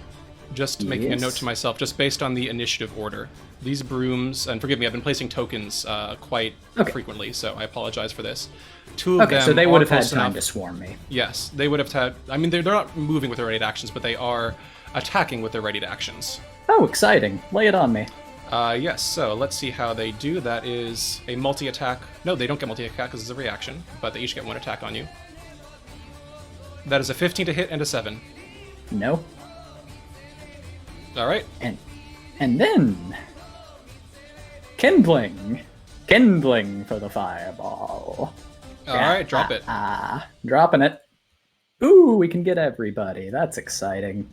A: just making a
C: Yes.
A: note to myself, just based on the initiative order, these brooms, and forgive me, I've been placing tokens quite
H: Okay.
A: frequently, so I apologize for this. Two of
H: Okay,
A: them
H: so they
A: are
H: would have had
A: close
H: time
A: enough-
H: to swarm me.
A: Yes, they would have had. I mean, they're not moving with their ready actions, but they are attacking with their ready actions.
H: Oh, exciting. Lay it on me.
A: Yes, so let's see how they do. That is a multi-attack. No, they don't get multi-attack because it's a reaction, but they each get one attack on you. That is a 15 to hit and a 7.
H: No.
A: All right.
H: And then... Kindling. Kindling for the fireball.
A: All right, drop it.
H: Dropping it. Ooh, we can get everybody. That's exciting.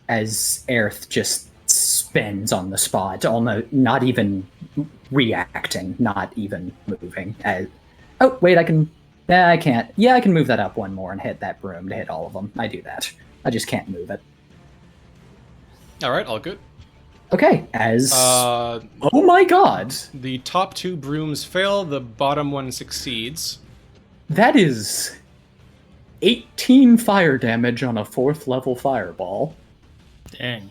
H: As Aerith just spins on the spot, almost not even reacting, not even moving. Oh, wait, I can... I can't. Yeah, I can move that up one more and hit that broom to hit all of them. I do that. I just can't move it.
A: All right, all good.
H: Okay, oh my god!
A: The top 2 brooms fail, the bottom one succeeds.
H: That is 18 fire damage on a 4th level fireball.
E: Dang.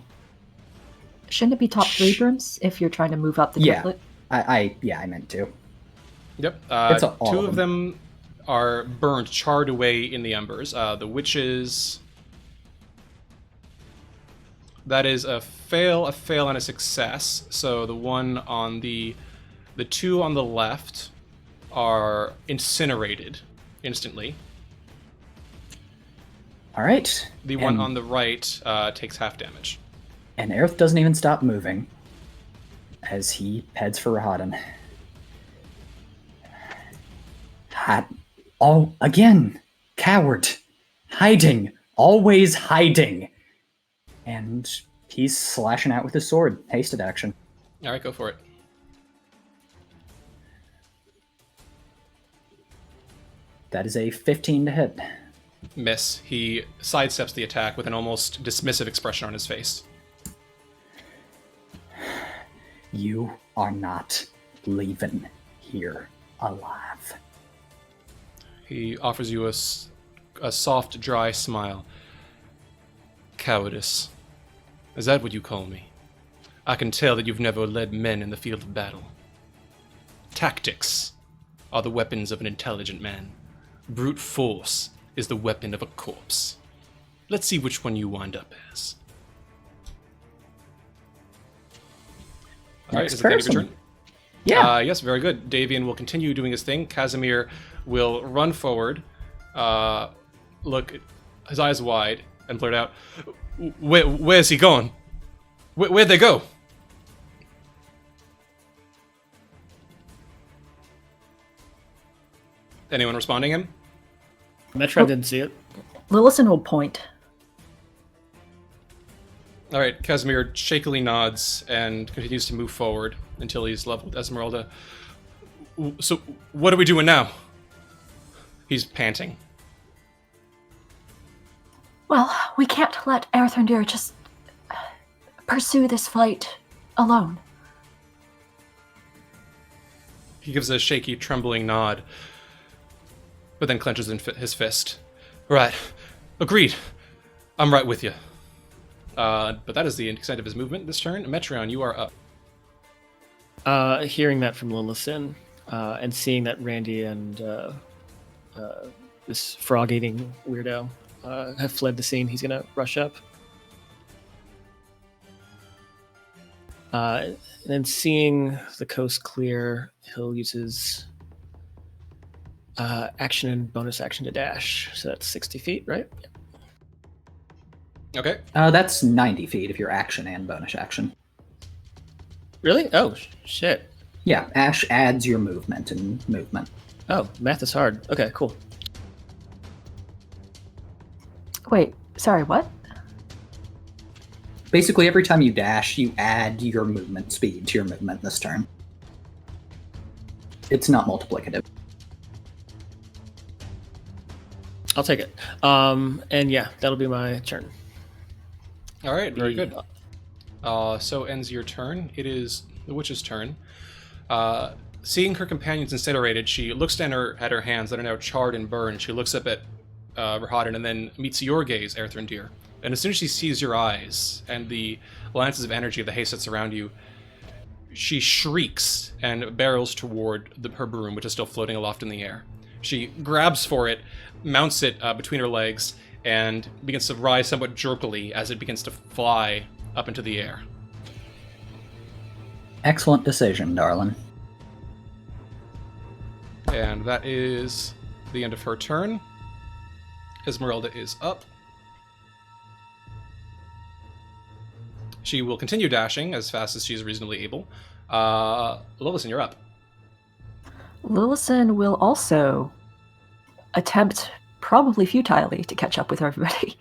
D: Shouldn't it be top 3 brooms if you're trying to move up the
H: Yeah.
D: template?
H: I meant to.
A: Yep.
H: It's all
A: 2
H: of
A: of them are burned, charred away in the embers. The witches... That is a fail, and a success. So the one on the 2 on the left are incinerated instantly.
H: All right.
A: The one on the right takes half damage.
H: And Aerith doesn't even stop moving as he heads for Rahadan. Again, coward, hiding, always hiding. And he's slashing out with his sword. Hasted action.
A: All right, go for it.
H: That is a 15 to hit.
A: Miss. He sidesteps the attack with an almost dismissive expression on his face.
H: You are not leaving here alive.
A: He offers you a soft, dry smile. Cowardice. Is that what you call me? I can tell that you've never led men in the field of battle. Tactics are the weapons of an intelligent man. Brute force is the weapon of a corpse. Let's see which one you wind up as. All right,
H: Next
A: is it the end of your
H: person.
A: turn?
H: Yeah.
A: Yes, very good. Davian will continue doing his thing. Casimir will run forward, look, his eyes wide, and blurt out, Where's he gone? Where'd they go? Anyone responding him?
E: Metro didn't see it.
D: Lillison will point.
A: All right, Casimir shakily nods and continues to move forward until he's level with Esmeralda. So, what are we doing now? He's panting.
D: Well, we can't let Erthrendir just pursue this fight alone.
A: He gives a shaky, trembling nod, but then clenches his fist. Right. Agreed. I'm right with you. But that is the extent of his movement this turn. Metreon, you are up.
E: Hearing that from Lillison, and seeing that Randy and this frog-eating weirdo have fled the scene, he's gonna rush up. And then seeing the coast clear, he'll use his action and bonus action to dash. So that's 60 feet, right?
A: Okay.
H: That's 90 feet if you're action and bonus action.
E: Really? Oh, shit.
H: Yeah, Ash adds your movement and movement.
E: Oh, math is hard. Okay, cool.
D: Wait, sorry, what?
H: Basically, every time you dash, you add your movement speed to your movement this turn. It's not multiplicative.
E: I'll take it. And yeah, that'll be my turn.
A: All right, very good. So ends your turn. It is the witch's turn. Seeing her companions incinerated, she looks down at her hands that are now charred and burned. She looks up at Rahadan and then meets your gaze, Erthrendir. And as soon as she sees your eyes and the lances of energy of the haste that surround you, she shrieks and barrels toward her broom, which is still floating aloft in the air. She grabs for it, mounts it between her legs, and begins to rise somewhat jerkily as it begins to fly up into the air.
C: Excellent decision, darling.
A: And that is the end of her turn. Esmeralda is up. She will continue dashing as fast as she's reasonably able. Lillison, you're up.
D: Lillison will also attempt, probably futilely, to catch up with everybody.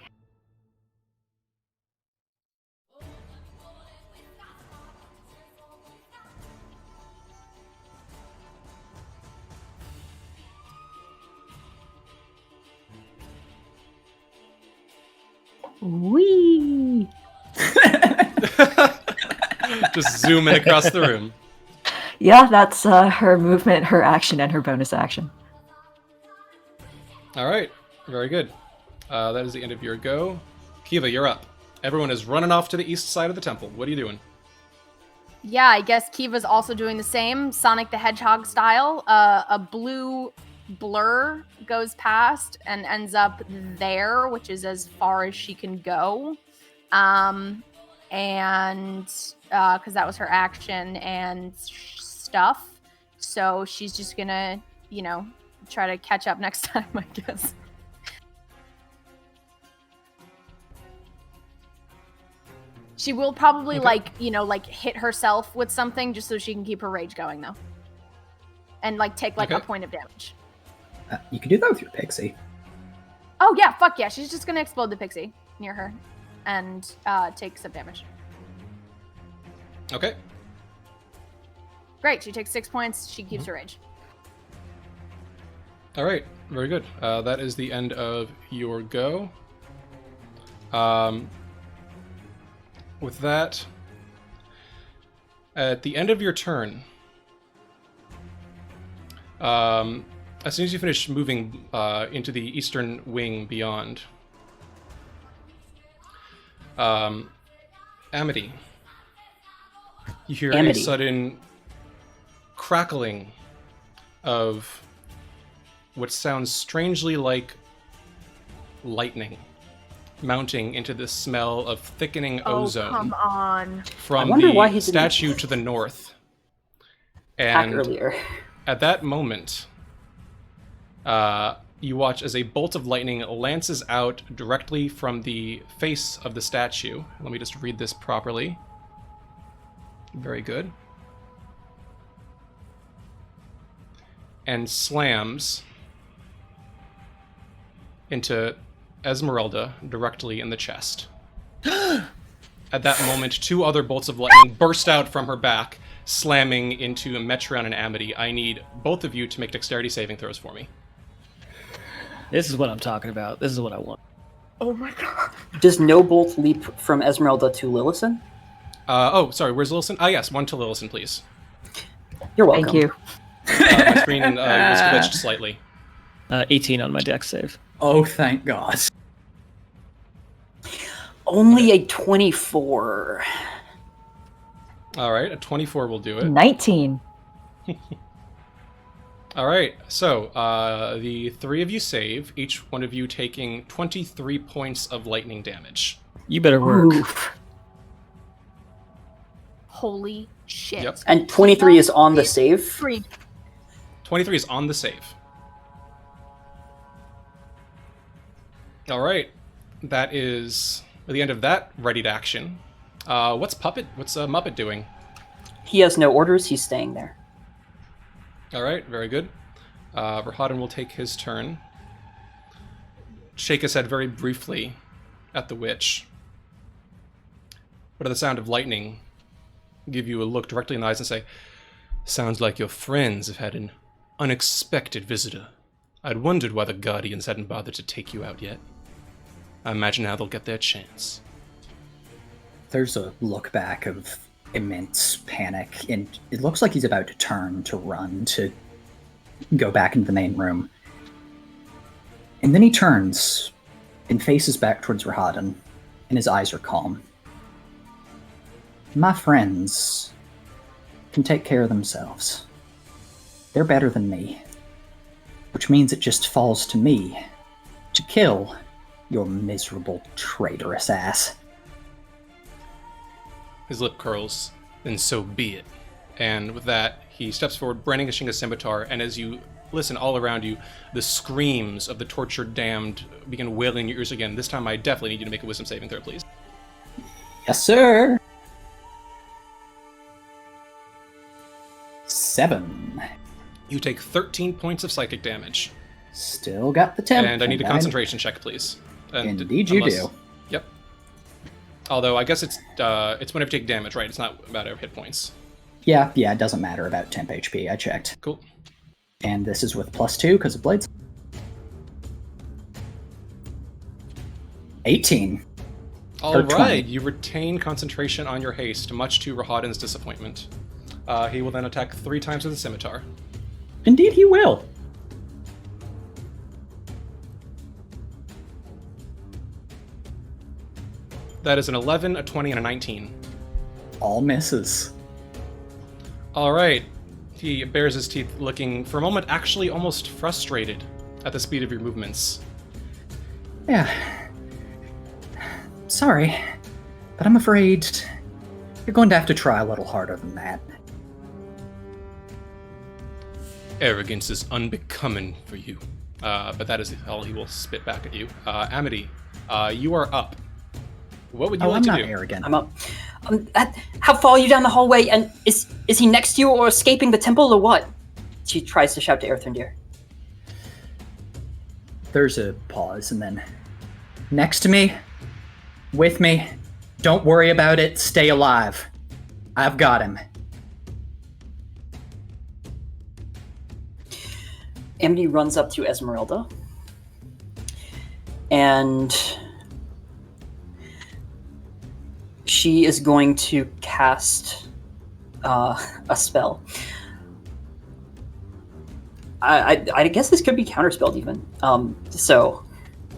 D: Whee!
A: Just zoom in across the room.
D: Yeah, that's her movement, her action, and her bonus action.
A: All right, very good. That is the end of your go. Kiva, you're up. Everyone is running off to the east side of the temple. What are you doing?
F: Yeah, I guess Kiva's also doing the same, Sonic the Hedgehog style. A blue blur goes past and ends up there, which is as far as she can go. And because that was her action and stuff. So she's just gonna, try to catch up next time, I guess. She will probably hit herself with something just so she can keep her rage going, though. And take a point of damage.
H: You can do that with your pixie.
F: Oh yeah, fuck yeah. She's just gonna explode the pixie near her and take some damage.
A: Okay.
F: Great, she takes 6 points, she keeps her rage.
A: All right, very good. That is the end of your go. With that, at the end of your turn, as soon as you finish moving into the eastern wing beyond, Amity, you hear a sudden crackling of what sounds strangely like lightning mounting into the smell of thickening ozone.
F: Come on.
A: From the statue to the north. And
B: earlier.
A: At that moment, you watch as a bolt of lightning lances out directly from the face of the statue. Let me just read this properly. Very good. And slams into Esmeralda directly in the chest. At that moment, 2 other bolts of lightning burst out from her back, slamming into Metron and Amity. I need both of you to make dexterity saving throws for me.
E: This is what I'm talking about. This is what I want.
F: Oh my god.
B: Does no bolt leap from Esmeralda to Lillison?
A: Sorry, where's Lillison? Yes, 1 to Lillison, please.
B: You're welcome.
D: Thank you.
A: My screen was glitched slightly.
E: 18 on my dex save.
H: Oh, thank God.
B: Only a 24.
A: All right, a 24 will do it.
D: 19.
A: All right, so the 3 of you save, each one of you taking 23 points of lightning damage.
E: You better work.
D: Oof.
F: Holy shit.
A: Yep.
B: And 23 is on the save?
A: 23 is on the save. All right, that is the end of that readied action. What's Muppet doing?
B: He has no orders, he's staying there.
A: All right, very good. Verhaden will take his turn. Shake his head very briefly at the witch. But at the sound of lightning, give you a look directly in the eyes and say, "Sounds like your friends have had an unexpected visitor. I'd wondered why the Guardians hadn't bothered to take you out yet. I imagine now they'll get their chance."
H: There's a look back of immense panic, and it looks like he's about to turn to run to go back into the main room. And then he turns and faces back towards Verhaden and his eyes are calm. My friends can take care of themselves. They're better than me, which means it just falls to me to kill your miserable, traitorous ass.
A: His lip curls, then so be it. And with that, he steps forward, brandishing a scimitar, and as you listen all around you, the screams of the tortured damned begin wailing in your ears again. This time I definitely need you to make a wisdom saving throw, please.
H: Yes, sir. 7.
A: You take 13 points of psychic damage.
H: Still got the temp.
A: And I need a concentration check, please. And
H: Indeed you do.
A: Yep. Although I guess it's whenever you take damage, right? It's not about our hit points.
H: Yeah, it doesn't matter about temp HP. I checked.
A: Cool.
H: And this is with +2 because of blades. 18.
A: All right, you retain concentration on your haste, much to Rahadin's disappointment. He will then attack 3 times with a scimitar.
H: Indeed he will.
A: That is an 11, a 20, and a 19.
H: All misses.
A: All right. He bares his teeth, looking, for a moment, actually almost frustrated at the speed of your movements.
H: Yeah. Sorry, but I'm afraid you're going to have to try a little harder than that.
A: Arrogance is unbecoming for you. But that is all he will spit back at you. Amity, you are up. What would you like to do?
H: I'm not arrogant.
B: I'm up. How far are you down the hallway? And is he next to you or escaping the temple or what? She tries to shout to Earthrendir.
H: There's a pause and then... Next to me. With me. Don't worry about it. Stay alive. I've got him.
B: Amity runs up to Esmeralda. And... she is going to cast a spell. I guess this could be counterspelled even. So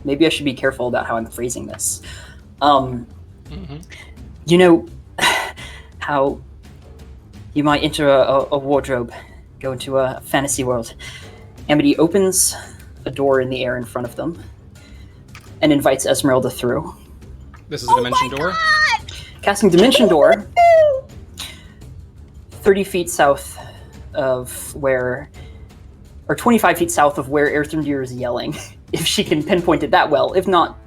B: maybe I should be careful about how I'm phrasing this. You know how you might enter a wardrobe, go into a fantasy world. Amity opens a door in the air in front of them and invites Esmeralda through.
A: This is a dimension door?
B: Casting Dimension Door, 30 feet south of where, or 25 feet south of where Earthrendir is yelling, if she can pinpoint it that well. If not,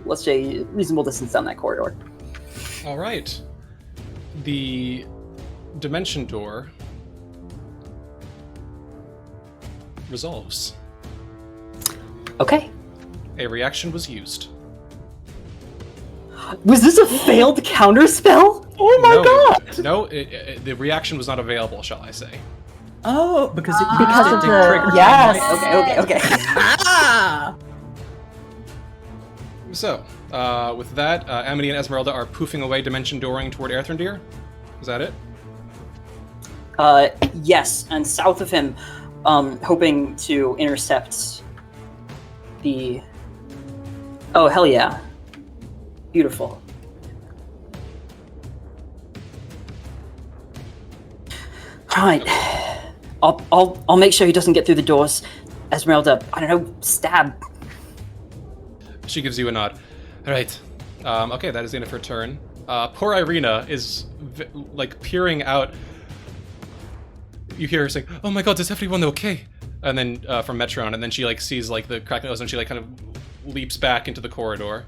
B: let's say reasonable distance down that corridor.
A: All right. The Dimension Door resolves.
B: Okay.
A: A reaction was used.
B: Was this a failed counterspell? Oh my god!
A: No, the reaction was not available, shall I say.
H: Oh, because it
D: Because of the-
H: trigger.
B: Yes! Okay.
A: So, with that, Amity and Esmeralda are poofing away, dimension dooring toward Earthrendir. Is that it?
B: Yes, and south of him, hoping to intercept the... Oh, hell yeah. Beautiful. Alright. I'll make sure he doesn't get through the doors. Esmeralda, I don't know, stab.
A: She gives you a nod. Alright. Okay, that is the end of her turn. Poor Irina is, peering out. You hear her saying, "Oh my god, is everyone okay?" And then, from Metron, and then she, sees, the crack nose, and she, kind of leaps back into the corridor.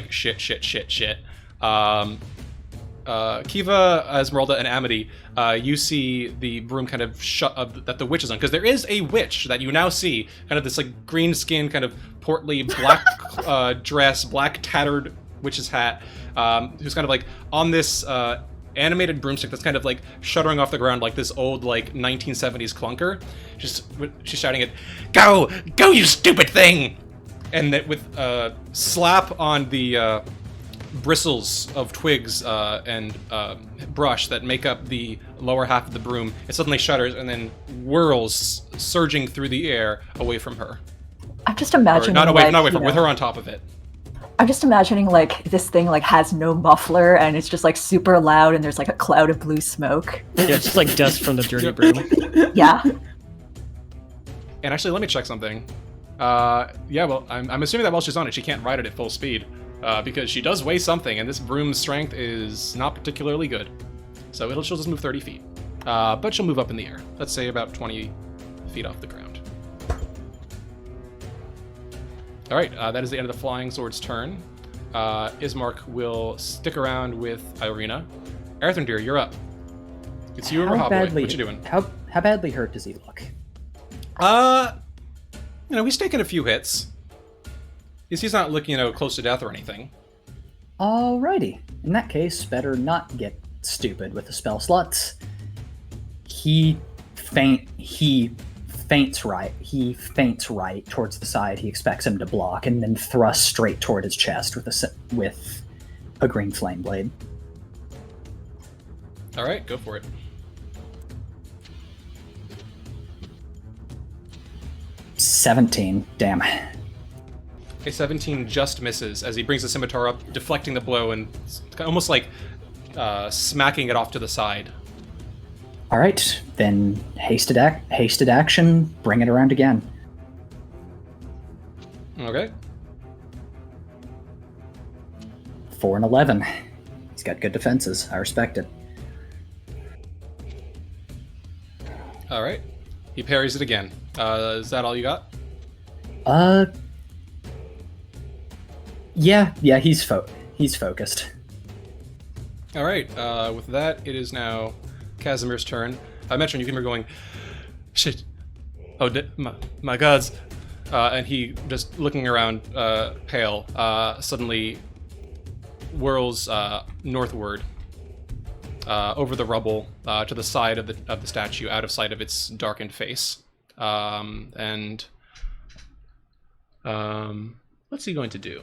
A: Shit. Kiva, Esmeralda, and Amity, you see the broom kind of that the witch is on, because there is a witch that you now see, kind of this green skin, kind of portly, black dress, black tattered witch's hat, who's kind of on this animated broomstick that's kind of shuddering off the ground like this old 1970s clunker. She's shouting it, "Go, you stupid thing!" And that with a slap on the bristles of twigs and brush that make up the lower half of the broom, it suddenly shudders and then whirls, surging through the air away from her.
D: I'm just imagining.
A: Not away from her, with her on top of it.
D: I'm just imagining like this thing like has no muffler and it's just like super loud and there's like a cloud of blue smoke.
E: Yeah, it's just like dust from the dirty broom.
D: Yeah.
A: And actually, let me check something. Yeah, well, I'm assuming that while she's on it, she can't ride it at full speed. Because she does weigh something, and this broom's strength is not particularly good. So she'll just move 30 feet. But she'll move up in the air. Let's say about 20 feet off the ground. Alright, that is the end of the Flying Sword's turn. Ismark will stick around with Irina. Earthendeer, you're up. It's you and Rahabwe. What you doing?
H: How badly hurt does he look?
A: He's taken a few hits. He's not looking, close to death or anything.
H: Alrighty. In that case, better not get stupid with the spell slots. He faints right towards the side he expects him to block, and then thrusts straight toward his chest with a green flame blade.
A: All right, go for it.
H: $17. Damn.
A: A 17 just misses as he brings the scimitar up, deflecting the blow and almost like smacking it off to the side.
H: All right, then hasted action, bring it around again.
A: Okay.
H: 4 and 11. He's got good defenses. I respect it.
A: All right. He parries it again. Is that all you got?
H: Yeah, he's focused.
A: All right. With that, it is now Casimir's turn. Metron, you can hear going, shit. Oh, my gods. And he, just looking around, pale, suddenly whirls northward over the rubble to the side of the statue, out of sight of its darkened face. What's he going to do?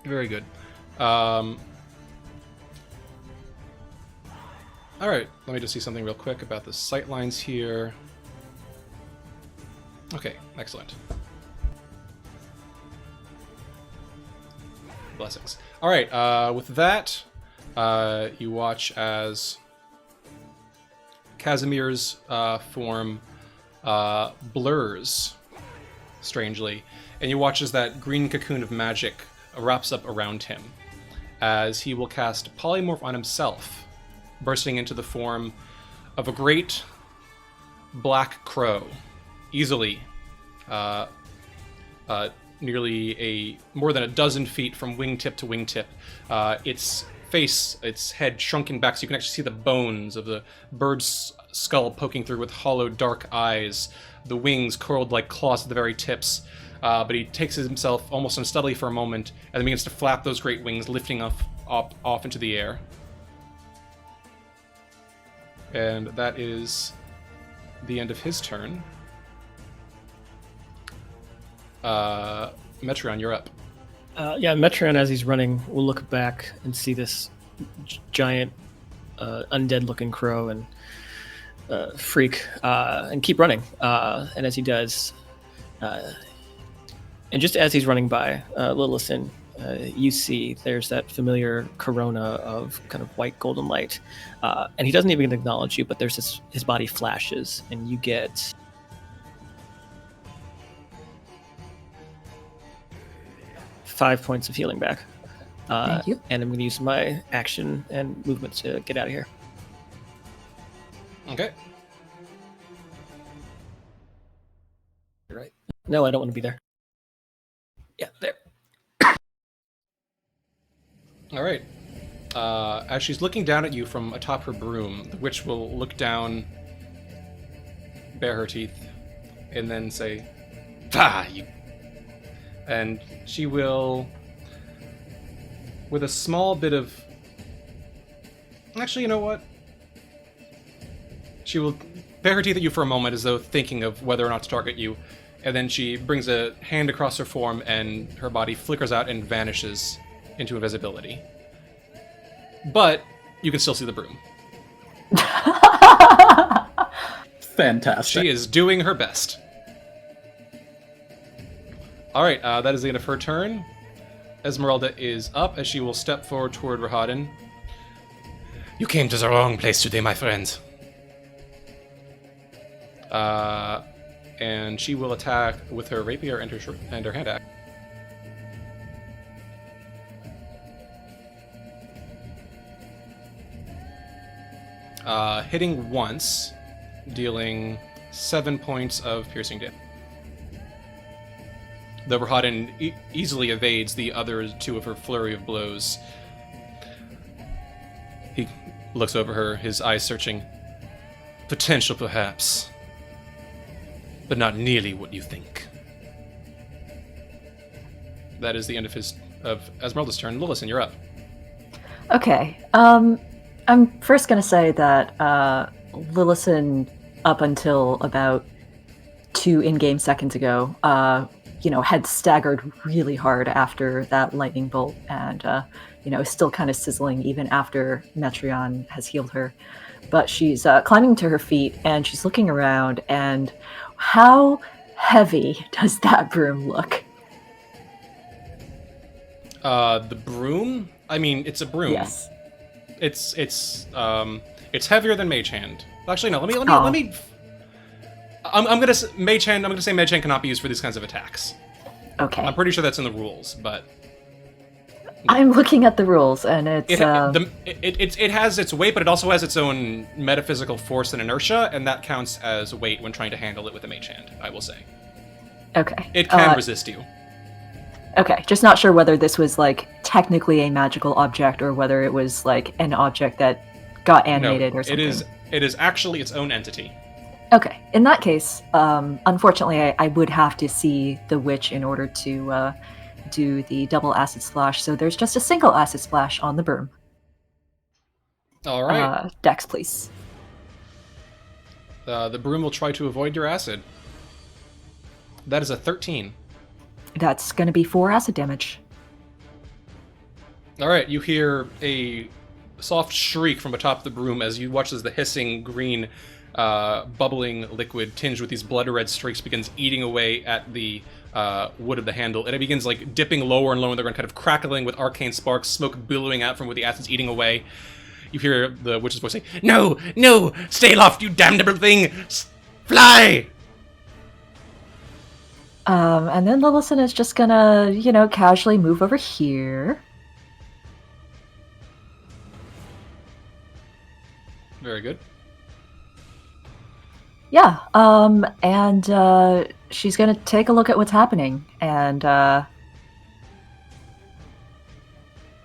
A: Very good. All right, let me just see something real quick about the sight lines here. Okay, excellent. Blessings. All right, with that, you watch as Casimir's form blurs strangely, and you watch as that green cocoon of magic wraps up around him, as he will cast Polymorph on himself, bursting into the form of a great black crow, easily nearly more than a dozen feet from wingtip to wingtip. Its face, its head shrunken back so you can actually see the bones of the bird's skull poking through with hollow dark eyes, the wings curled like claws at the very tips. But he takes himself almost unsteadily for a moment and then begins to flap those great wings, lifting off into the air. And that is the end of his turn. Metron, you're up.
E: Metron, as he's running, will look back and see this giant, undead-looking crow and freak, and keep running. And as he does, and just as he's running by Lillison, you see there's that familiar corona of kind of white golden light, and he doesn't even acknowledge you, but there's his body flashes, and you get 5 points of healing back.
D: Thank you.
E: And I'm going to use my action and movement to get out of here.
A: Okay.
E: You're right. No, I don't want to be there. Yeah, there.
A: All right. As she's looking down at you from atop her broom, the witch will look down, bare her teeth, and then say, "Ah, you." And she will, with a small bit of... Actually, you know what? She will bare her teeth at you for a moment as though thinking of whether or not to target you, and then she brings a hand across her form and her body flickers out and vanishes into invisibility. But you can still see the broom.
H: Fantastic.
A: She is doing her best. All right, that is the end of her turn. Esmeralda is up as she will step forward toward Rahadin. You came to the wrong place today, my friend. And she will attack with her rapier and her hand axe. Hitting once, dealing 7 points of piercing damage. The Rahadin easily evades the other 2 of her flurry of blows. He looks over her, his eyes searching. Potential, perhaps, but not nearly what you think. That is the end of Esmeralda's turn. Lillison, you're up.
D: Okay. I'm first going to say that Lillison, up until about 2 in-game seconds ago, had staggered really hard after that lightning bolt, and is still kind of sizzling even after Metreon has healed her. But she's climbing to her feet, and she's looking around, and how heavy does that broom look?
A: The broom? I mean, it's a broom.
D: Yes.
A: It's heavier than Mage Hand. Actually, no. Let me. I'm gonna say Mage Hand. I'm gonna say Mage Hand cannot be used for these kinds of attacks.
D: Okay.
A: I'm pretty sure that's in the rules, but
D: I'm looking at the rules, and it's
A: it has its weight, but it also has its own metaphysical force and inertia, and that counts as weight when trying to handle it with a Mage Hand. I will say.
D: Okay.
A: It can resist you.
D: Okay, just not sure whether this was like technically a magical object or whether it was like an object that got animated or something.
A: It is actually its own entity.
D: Okay, in that case, unfortunately, I would have to see the witch in order to do the double acid splash. So there's just a single acid splash on the broom.
A: All right.
D: Dex, please.
A: The broom will try to avoid your acid. That is a 13.
D: That's going to be 4 acid damage.
A: All right, you hear a soft shriek from atop the broom as you watch as the hissing green, bubbling liquid tinged with these blood-red streaks begins eating away at the wood of the handle, and it begins like dipping lower and lower in the ground, kind of crackling with arcane sparks, smoke billowing out from where the acid's eating away. You hear the witch's voice say, "No, no, stay aloft, you damnable thing! Fly!"
D: And then Lillison is just gonna, casually move over here.
A: Very good.
D: Yeah, and she's gonna take a look at what's happening, and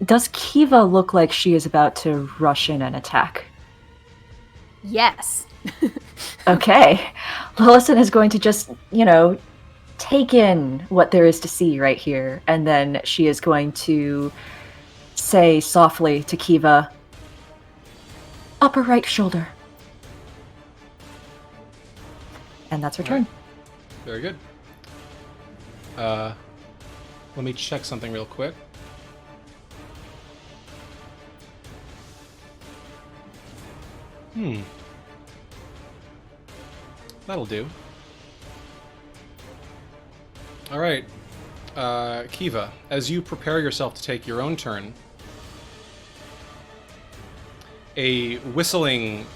D: does Kiva look like she is about to rush in and attack?
F: Yes.
D: Okay. Lillison is going to just, take in what there is to see right here, and then she is going to say softly to Kiva, "Upper right shoulder." And that's her turn.
A: Very good. Let me check something real quick. That'll do. All right, Kiva, as you prepare yourself to take your own turn, a whistling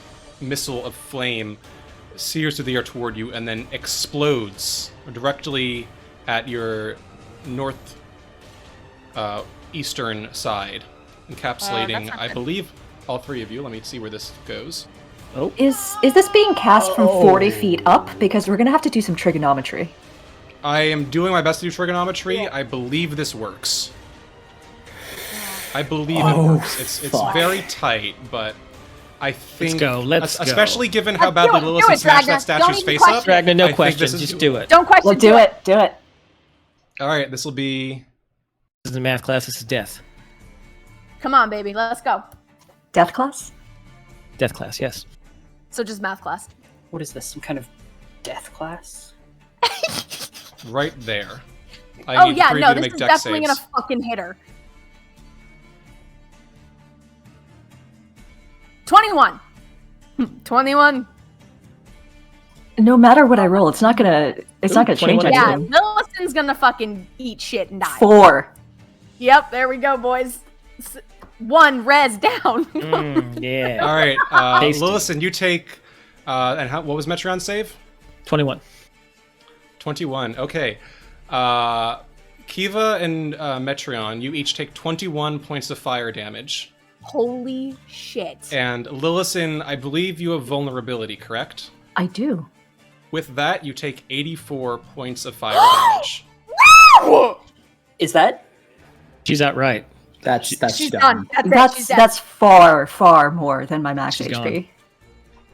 A: missile of flame sears through the air toward you and then explodes directly at your north eastern side, encapsulating, I believe, all 3 of you. Let me see where this goes.
E: Oh.
D: Is this being cast from 40 feet up? Because we're going to have to do some trigonometry.
A: I am doing my best to do trigonometry. I believe this works. I believe it works. It's very tight, but I think...
E: Let's go.
A: Especially given how badly Lillison smashed that statue's face up.
E: Ragnar, no
A: I
E: questions.
A: think this is-
E: Just do it.
F: Don't question.
D: Well, do it.
A: All right, this will be...
E: This is a math class. This is death.
F: Come on, baby. Let's go.
D: Death class?
E: Death class, yes.
F: So just math class.
B: What is this? Some kind of death class?
A: right there.
F: Oh
A: need
F: yeah,
A: three of
F: no,
A: you to
F: this
A: make
F: is
A: dex
F: definitely
A: saves.
F: gonna fucking hit her. 21. 21.
D: No matter what I roll, it's not gonna change
E: 21.
F: Yeah,
D: anything.
F: Millicent's gonna fucking eat shit and die.
D: 4.
F: Yep, there we go, boys. 1 res down.
E: Yeah.
A: All right,
E: Tasty.
A: Lillison, you take. What was Metron's save?
E: 21.
A: 21. Okay. Kiva and Metreon, you each take 21 points of fire damage.
F: Holy shit.
A: And Lillison, I believe you have vulnerability, correct?
D: I do.
A: With that, you take 84 points of fire damage.
B: Is that?
E: She's outright.
H: That's
F: She's
H: done.
F: done. That's it. She's dead.
D: That's far more than my max
E: She's
D: HP.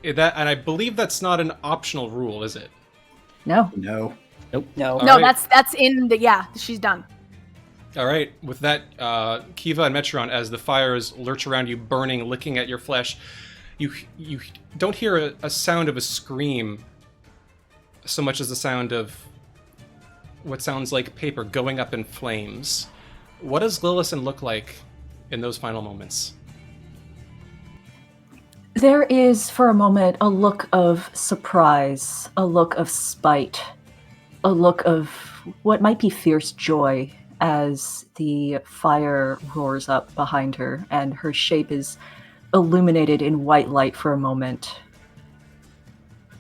A: And I believe that's not an optional rule, is it?
D: No.
H: No.
B: No.
F: No,
A: All right.
F: that's in the she's done.
A: All right. With that, Kiva and Metron, as the fires lurch around you, burning, licking at your flesh, you don't hear a sound of a scream so much as the sound of what sounds like paper going up in flames. What does Lillison look like in those final moments?
D: There is, for a moment, a look of surprise, a look of spite, a look of what might be fierce joy as the fire roars up behind her and her shape is illuminated in white light for a moment.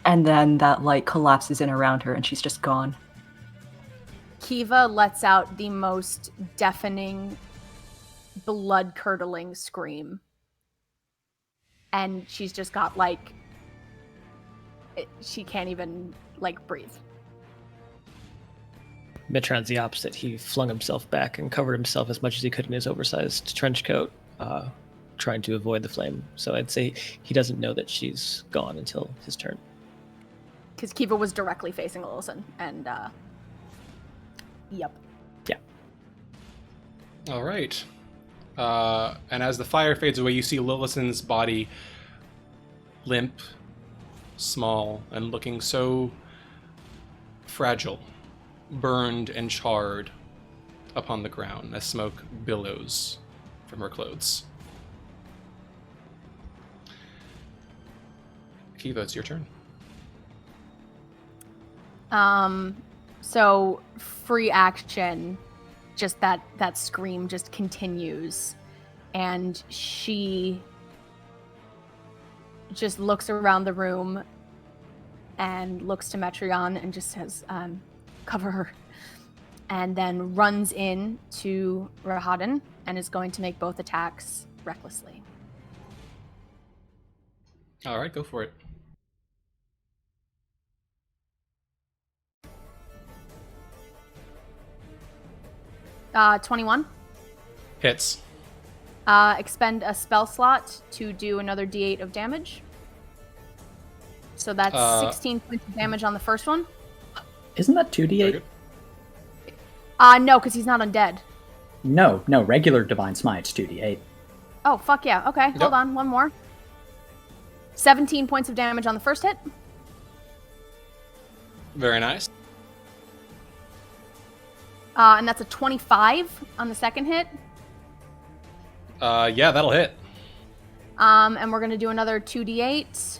D: And then that light collapses in around her and she's just gone.
F: Kiva lets out the most deafening, blood-curdling scream. And she's just got, she can't even, breathe.
E: Metron's the opposite. He flung himself back and covered himself as much as he could in his oversized trench coat, trying to avoid the flame. So I'd say he doesn't know that she's gone until his turn.
F: Because Kiva was directly facing Lillison, and, yep.
E: Yeah.
A: All right. And as the fire fades away, you see Lillison's body limp, small, and looking so fragile, burned and charred upon the ground as smoke billows from her clothes. Kiva, it's your turn.
F: So free action, just that scream just continues, and she just looks around the room and looks to Metreon and just says, cover her, and then runs in to Rahadin and is going to make both attacks recklessly.
A: All right, go for it.
F: Uh, 21.
A: Hits.
F: Expend a spell slot to do another d8 of damage. So that's 16 points of damage on the first one.
H: Isn't that
A: Very
H: 2d8?
A: good.
F: No, because he's not undead.
H: No, regular Divine Smite's 2d8.
F: Oh, fuck yeah. Okay,
A: Yep.
F: hold on, one more. 17 points of damage on the first hit.
A: Very nice.
F: And that's a 25 on the second hit.
A: Yeah, that'll hit.
F: And we're going to do another 2d8.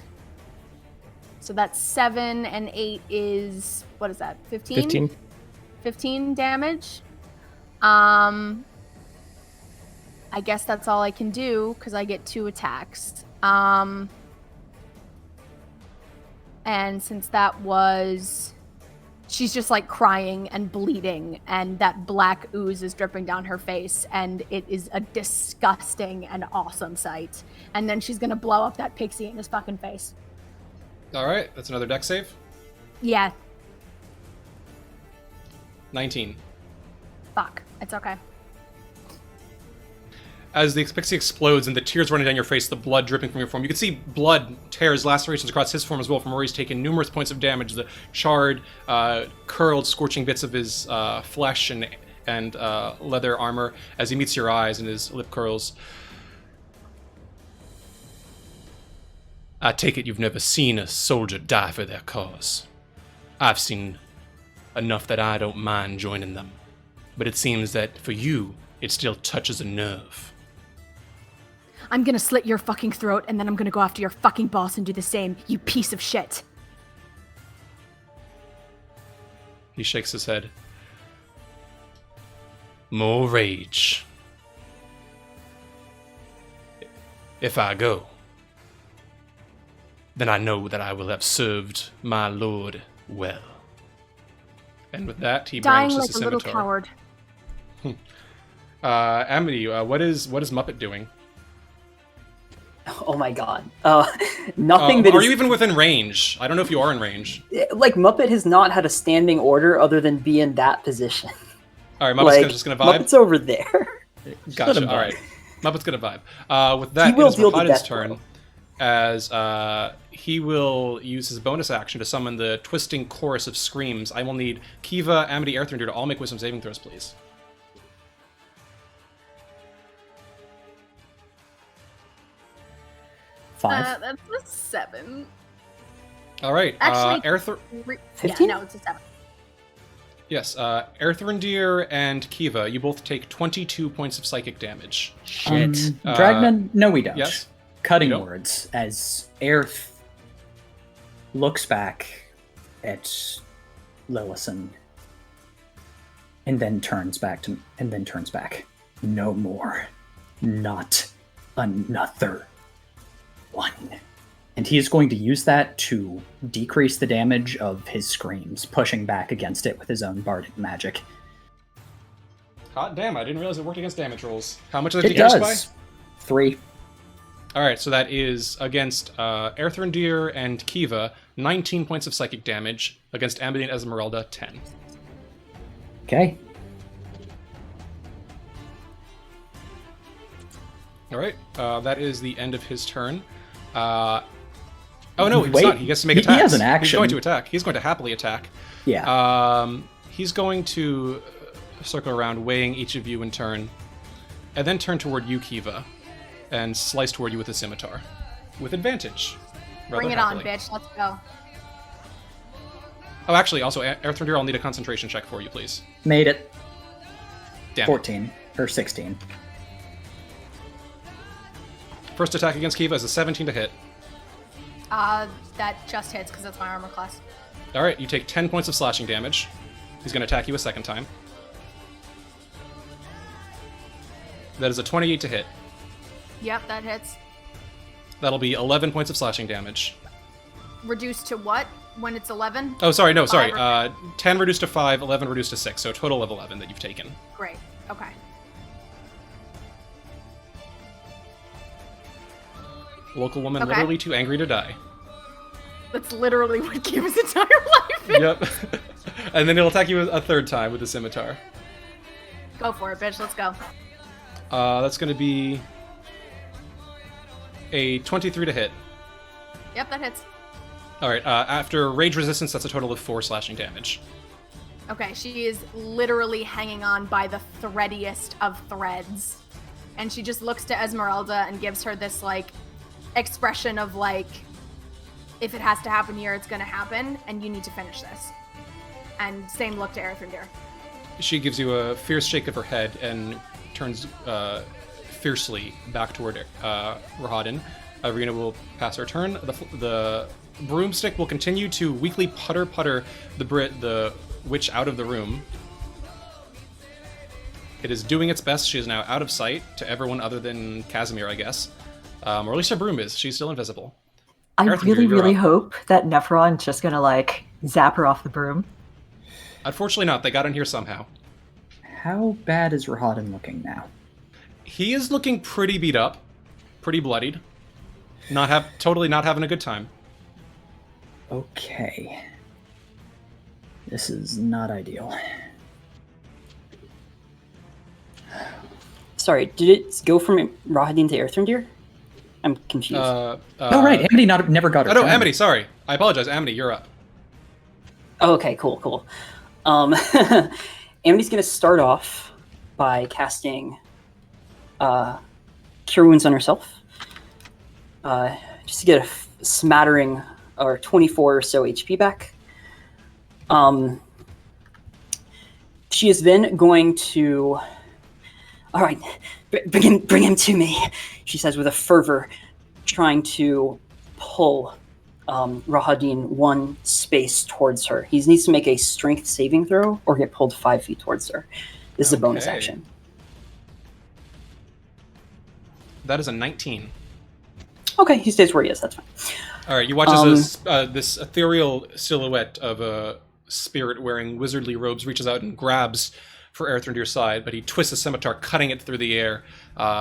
F: So that's 7 and 8 is, what is that, 15?
E: 15.
F: 15 damage. I guess that's all I can do because I get 2 attacks. And since that was... She's just crying and bleeding, and that black ooze is dripping down her face, and it is a disgusting and awesome sight. And then she's gonna blow up that pixie in his fucking face.
A: All right, that's another dex save.
F: Yeah,
A: 19.
F: fuck. It's okay.
A: As the pixie explodes and the tears running down your face, the blood dripping from your form, you can see blood tears, lacerations across his form as well, from where he's taken numerous points of damage. The charred, curled, scorching bits of his flesh and leather armor as he meets your eyes and his lip curls. I take it you've never seen a soldier die for their cause. I've seen enough that I don't mind joining them. But it seems that for you, it still touches a nerve.
F: I'm gonna slit your fucking throat, and then I'm gonna go after your fucking boss and do the same, you piece of shit.
A: He shakes his head. More rage. If I go, then I know that I will have served my lord well. And with that, he
F: Dying
A: brandishes
F: like
A: the
F: a little
A: scimitar.
F: coward.
A: Amity, what is Muppet doing?
B: Oh my god. Nothing that
A: are
B: is-
A: you even within range? I don't know if you are in range.
B: Like, Muppet has not had a standing order other than be in that position.
A: All right, Muppet's
B: Like,
A: just gonna vibe.
B: Muppet's over there.
A: Gotcha.
E: him
A: All
E: vibe.
A: right, Muppet's gonna vibe. With that,
B: He will
A: it is
B: deal the
A: Rahadin's
B: death
A: turn,
B: blow.
A: as he will use his bonus action to summon the twisting chorus of screams. I will need Kiva, Amity, Earthrinder to all make wisdom saving throws, please.
C: 5.
F: That's a 7.
A: All right,
F: Actually,
B: 15?
F: Yeah, no, it's a 7.
A: Yes, Earthrindir and Kiva, you both take 22 points of psychic damage.
E: Shit.
H: Dragman? No, we don't.
A: yes?
H: Cutting
A: You don't?
H: words as Aerith looks back at Lillison and then turns back. No more. Not another one. And he is going to use that to decrease the damage of his screams, pushing back against it with his own bardic magic.
A: Hot damn, I didn't realize it worked against damage rolls. How much did
H: It
A: it decrease by?
H: does. 3.
A: All right, so that is against Earthrindir and Kiva, 19 points of psychic damage. Against Amity and Esmeralda, 10.
H: Okay.
A: All right, that is the end of his turn. Oh no, he's
H: Wait,
A: not. He gets to make
H: he
A: attacks.
H: has an
A: He's
H: action.
A: going to attack. He's going to happily attack.
H: Yeah.
A: He's going to circle around, weighing each of you in turn, and then turn toward you, Kiva, and slice toward you with a scimitar, with advantage. rather
F: Bring it on,
A: happily.
F: bitch. Let's go.
A: Oh, actually, also, Earthrindir, I'll need a concentration check for you, please.
H: Made it.
A: Damn it.
H: 14. Or 16.
A: First attack against Kiva is a 17 to hit.
F: That just hits because that's my armor class.
A: All right, you take 10 points of slashing damage. He's going to attack you a second time. That is a 28 to hit.
F: Yep, that hits.
A: That'll be 11 points of slashing damage.
F: Reduced to what when it's 11?
A: Oh, sorry, no, sorry.
F: 5 or
A: 10 reduced to 5, 11 reduced to 6, so a total of 11 that you've taken.
F: Great. Okay.
A: Local woman
F: Okay.
A: literally too angry to die.
F: That's literally what Kiva's entire life is.
A: Yep. And then he'll attack you a third time with the scimitar.
F: Go for it, bitch. Let's go.
A: That's going to be a 23 to hit.
F: Yep, that hits.
A: All right, after rage resistance, that's a total of 4 slashing damage.
F: Okay, she is literally hanging on by the threadiest of threads. And she just looks to Esmeralda and gives her this, like, expression of, like, if it has to happen here, it's gonna happen, and you need to finish this. And same look to Earthrindir.
A: She gives you a fierce shake of her head and turns fiercely back toward Rahadin. Arena will pass her turn. The broomstick will continue to weakly putter the witch out of the room. It is doing its best. She is now out of sight to everyone other than Casimir, I guess. Or at least her broom is. She's still invisible.
D: I
A: Earthrindir,
D: really,
A: you're
D: really
A: up.
D: hope that Nephron's just gonna like zap her off the broom.
A: Unfortunately not. They got in here somehow.
H: How bad is Rahadin looking now?
A: He is looking pretty beat up. Pretty bloodied. Totally not having a good time.
H: Okay. This is not ideal.
B: Sorry, did it go from Rahadin to Earthrindir? I'm confused.
H: Oh, right. Amity never got her
A: Oh, no,
H: turn.
A: Amity, sorry. I apologize. Amity, you're up.
B: Oh, okay, cool. Amity's gonna start off by casting Cure Wounds on herself. Just to get a smattering or 24 or so HP back. She is then going to All right, bring him to me, she says with a fervor, trying to pull Rahadin one space towards her. He needs to make a strength saving throw or get pulled 5 feet towards her. This is a bonus
A: Okay.
B: action.
A: That is a 19.
B: Okay, he stays where he is. That's fine.
A: All right, you watch as this ethereal silhouette of a spirit wearing wizardly robes reaches out and grabs for Earthrendir's side, but he twists a scimitar, cutting it through the air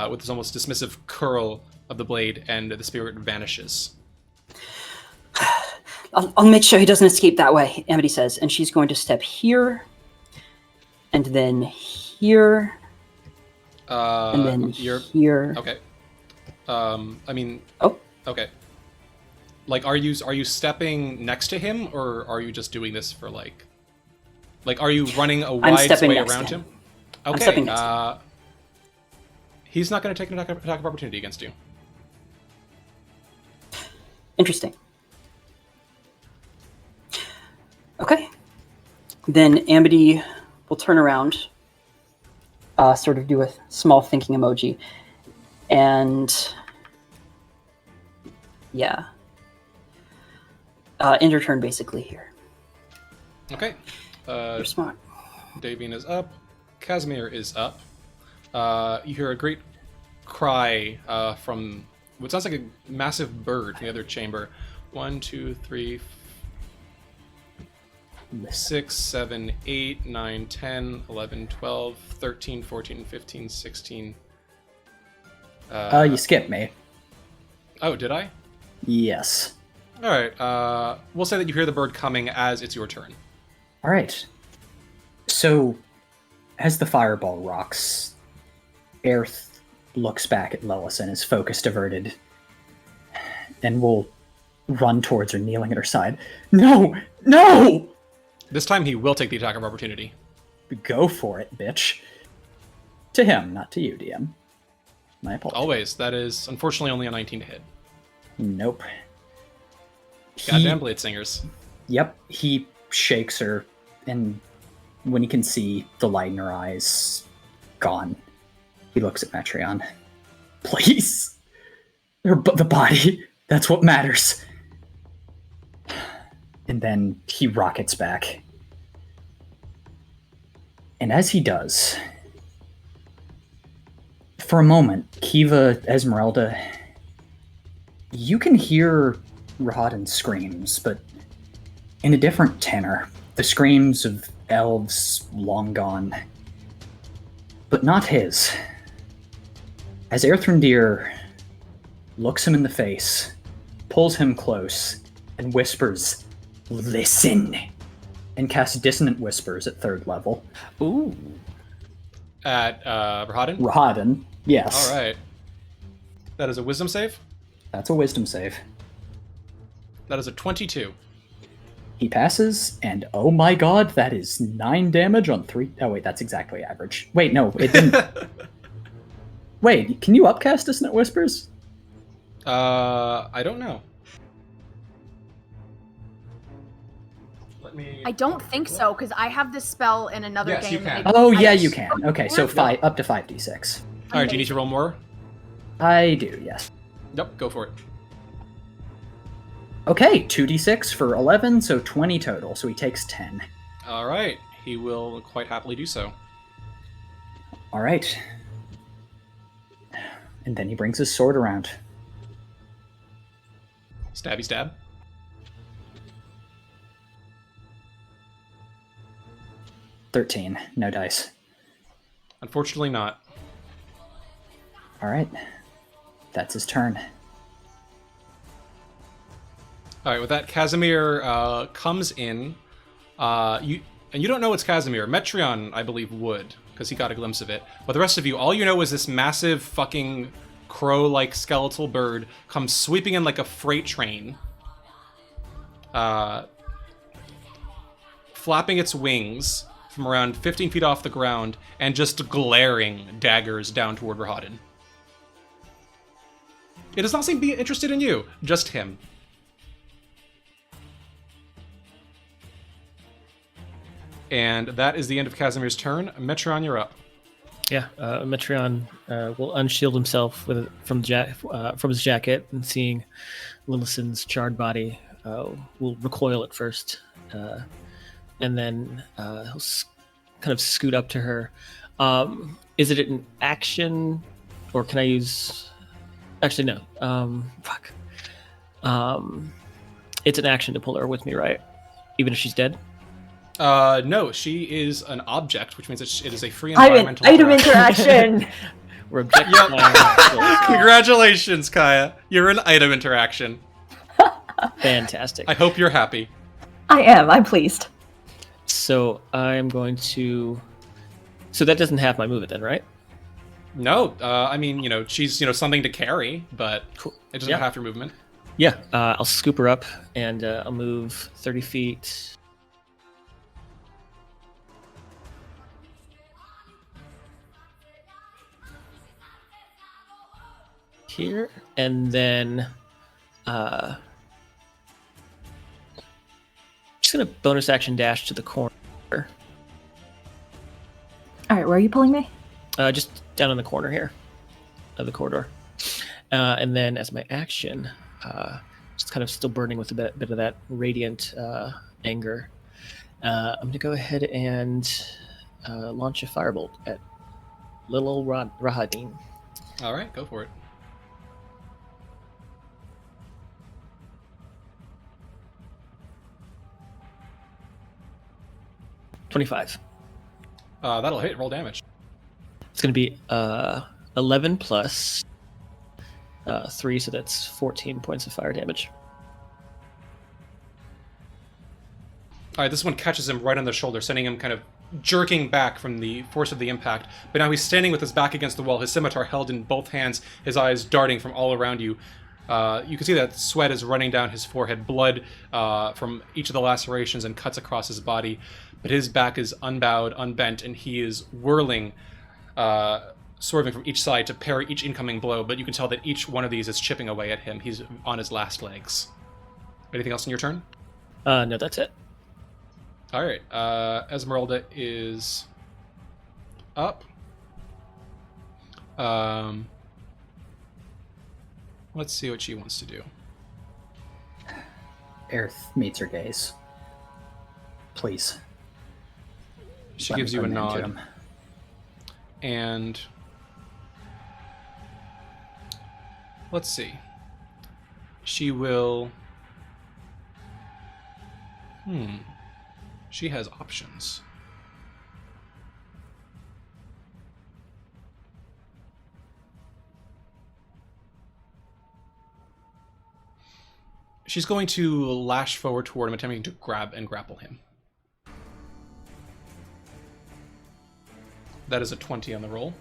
A: with this almost dismissive curl of the blade, and the spirit vanishes.
B: I'll make sure he doesn't escape that way, Amity says, and she's going to step here, and then here, and then here.
A: Okay. I mean.
B: Oh.
A: Okay. Like, are you stepping next to him, or are you just doing this for like are you running a wide way around him? Okay.
B: I'm stepping next to him.
A: He's not going to take an attack of opportunity against you.
B: Interesting. Okay. Then Amity will turn around, sort of do a small thinking emoji, and yeah. End her turn basically here.
A: Okay.
B: You're smart.
A: Davian is up. Casimir is up. You hear a great cry from what sounds like a massive bird in the other chamber. 1, 2, 3, 6, 7, 8, 9, 10, 11, 12, 13, 14, 15, 16.
H: You skipped me.
A: Oh, did I?
H: Yes.
A: All right. We'll say that you hear the bird coming as it's your turn.
H: All right. So, as the fireball rocks, Aerith looks back at Lilith and is focus diverted, and will run towards her, kneeling at her side. No! No!
A: This time he will take the attack of opportunity.
H: Go for it, bitch. To him, not to you, DM. My apologies.
A: Always. That is unfortunately only a 19 to hit.
H: Nope.
A: Goddamn blade singers.
H: Yep, he shakes her, and when he can see the light in her eyes gone, he looks at Metreon. Please! The body, that's what matters. And then he rockets back. And as he does, for a moment, Kiva, Esmeralda, you can hear Rahadin's screams, but in a different tenor. The screams of elves long gone. But not his. As Earthrendir looks him in the face, pulls him close, and whispers, "Listen," and casts Dissonant Whispers at 3rd level.
E: Ooh.
A: At Rahadin?
H: Rahadin, yes.
A: All right. That is a wisdom save.
H: That's a wisdom save.
A: That is a 22.
H: He passes, and oh my god, that is 9 damage on 3... Oh wait, that's exactly average. Wait, no, it didn't... Wait, can you upcast Dissonant Whispers?
A: I don't know. Let me...
F: I don't think so, because I have this spell in another
A: Yes,
F: game.
A: you can.
H: Oh yeah, you can. Okay, so up to 5d6.
A: All right, do you need to roll more?
H: I do, yes.
A: Yep, go for it.
H: Okay, 2d6 for 11, so 20 total, so he takes 10.
A: All right, he will quite happily do so.
H: All right. And then he brings his sword around.
A: Stabby stab.
H: $13, no dice.
A: Unfortunately not.
H: All right. That's his turn.
A: All right, with that, Casimir comes in. You don't know it's Casimir. Metreon, I believe, would, because he got a glimpse of it. But the rest of you, all you know is this massive fucking crow-like skeletal bird comes sweeping in like a freight train, flapping its wings from around 15 feet off the ground and just glaring daggers down toward Rahadin. It does not seem to be interested in you, just him. And that is the end of Casimir's turn. Metreon, you're up.
E: Yeah, Metreon will unshield himself from his jacket, and seeing Lillison's charred body, will recoil at first, and then he'll kind of scoot up to her. Is it an action, or can I use? Actually, no. Fuck. It's an action to pull her with me, right? Even if she's dead.
A: No, she is an object, which means it is a free
D: Item
A: environmental
D: interaction.
E: We're objectifying.
A: Congratulations, Kaya. You're an item interaction.
E: Fantastic.
A: I hope you're happy.
D: I am. I'm pleased.
E: So I'm going to. So that doesn't have my movement then, right?
A: No, I mean, she's, something to carry, but
E: Cool.
A: it doesn't
E: Yeah.
A: have your movement.
E: Yeah. I'll scoop her up and I'll move 30 feet. Here, and then just gonna bonus action dash to the corner.
D: All right, where are you pulling me?
E: Just down in the corner here of the corridor. And then as my action, just kind of still burning with a bit of that radiant anger, I'm going to go ahead and launch a firebolt at little Rahadin.
A: All right, go for it.
E: $25.
A: That'll hit. Roll damage.
E: It's going to be 11 plus 3, so that's 14 points of fire damage.
A: All right, this one catches him right on the shoulder, sending him kind of jerking back from the force of the impact. But now he's standing with his back against the wall, his scimitar held in both hands, his eyes darting from all around you. You can see that sweat is running down his forehead, blood from each of the lacerations and cuts across his body. But his back is unbowed, unbent, and he is whirling, swerving from each side to parry each incoming blow. But you can tell that each one of these is chipping away at him. He's on his last legs. Anything else in your turn?
E: No, that's it.
A: All right. Esmeralda is up. Let's see what she wants to do.
H: Aerith meets her gaze. Please.
A: She
H: let me
A: gives you a
H: put an end to
A: nod.
H: him.
A: And let's see. She will. She has options. She's going to lash forward toward him, attempting to grab and grapple him. That is a 20 on the roll.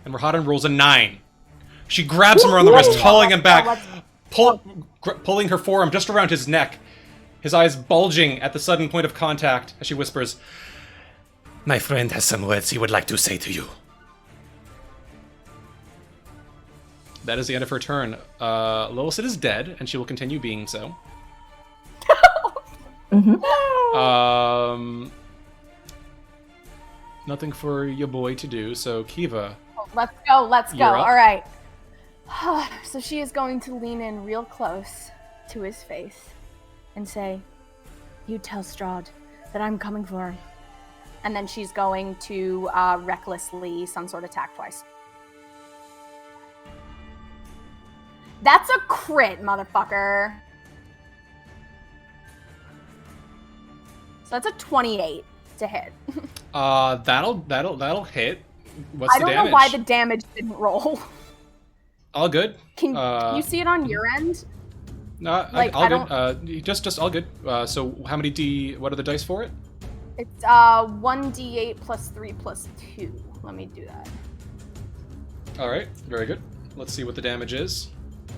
A: And Rahadin rolls a 9. She grabs him around the wrist, hauling him back, pulling her forearm just around his neck, his eyes bulging at the sudden point of contact as she whispers, "My friend has some words he would like to say to you." That is the end of her turn. Lillicent is dead, and she will continue being so. Nothing for your boy to do, so Kiva.
F: Let's go.
A: You're up.
F: All right. So she is going to lean in real close to his face and say, "You tell Strahd that I'm coming for him." And then she's going to recklessly some sort attack twice. That's a crit, motherfucker. So that's a 28 to hit.
A: That'll hit. What's
F: I
A: the
F: don't
A: damage?
F: know why the damage didn't roll.
A: All good.
F: Can you see it on your end?
A: No,
F: Like,
A: all
F: I
A: good. Just all good. So how many what are the dice for it?
F: It's 1d8 plus 3 plus 2. Let me do that.
A: All right, very good. Let's see what the damage is.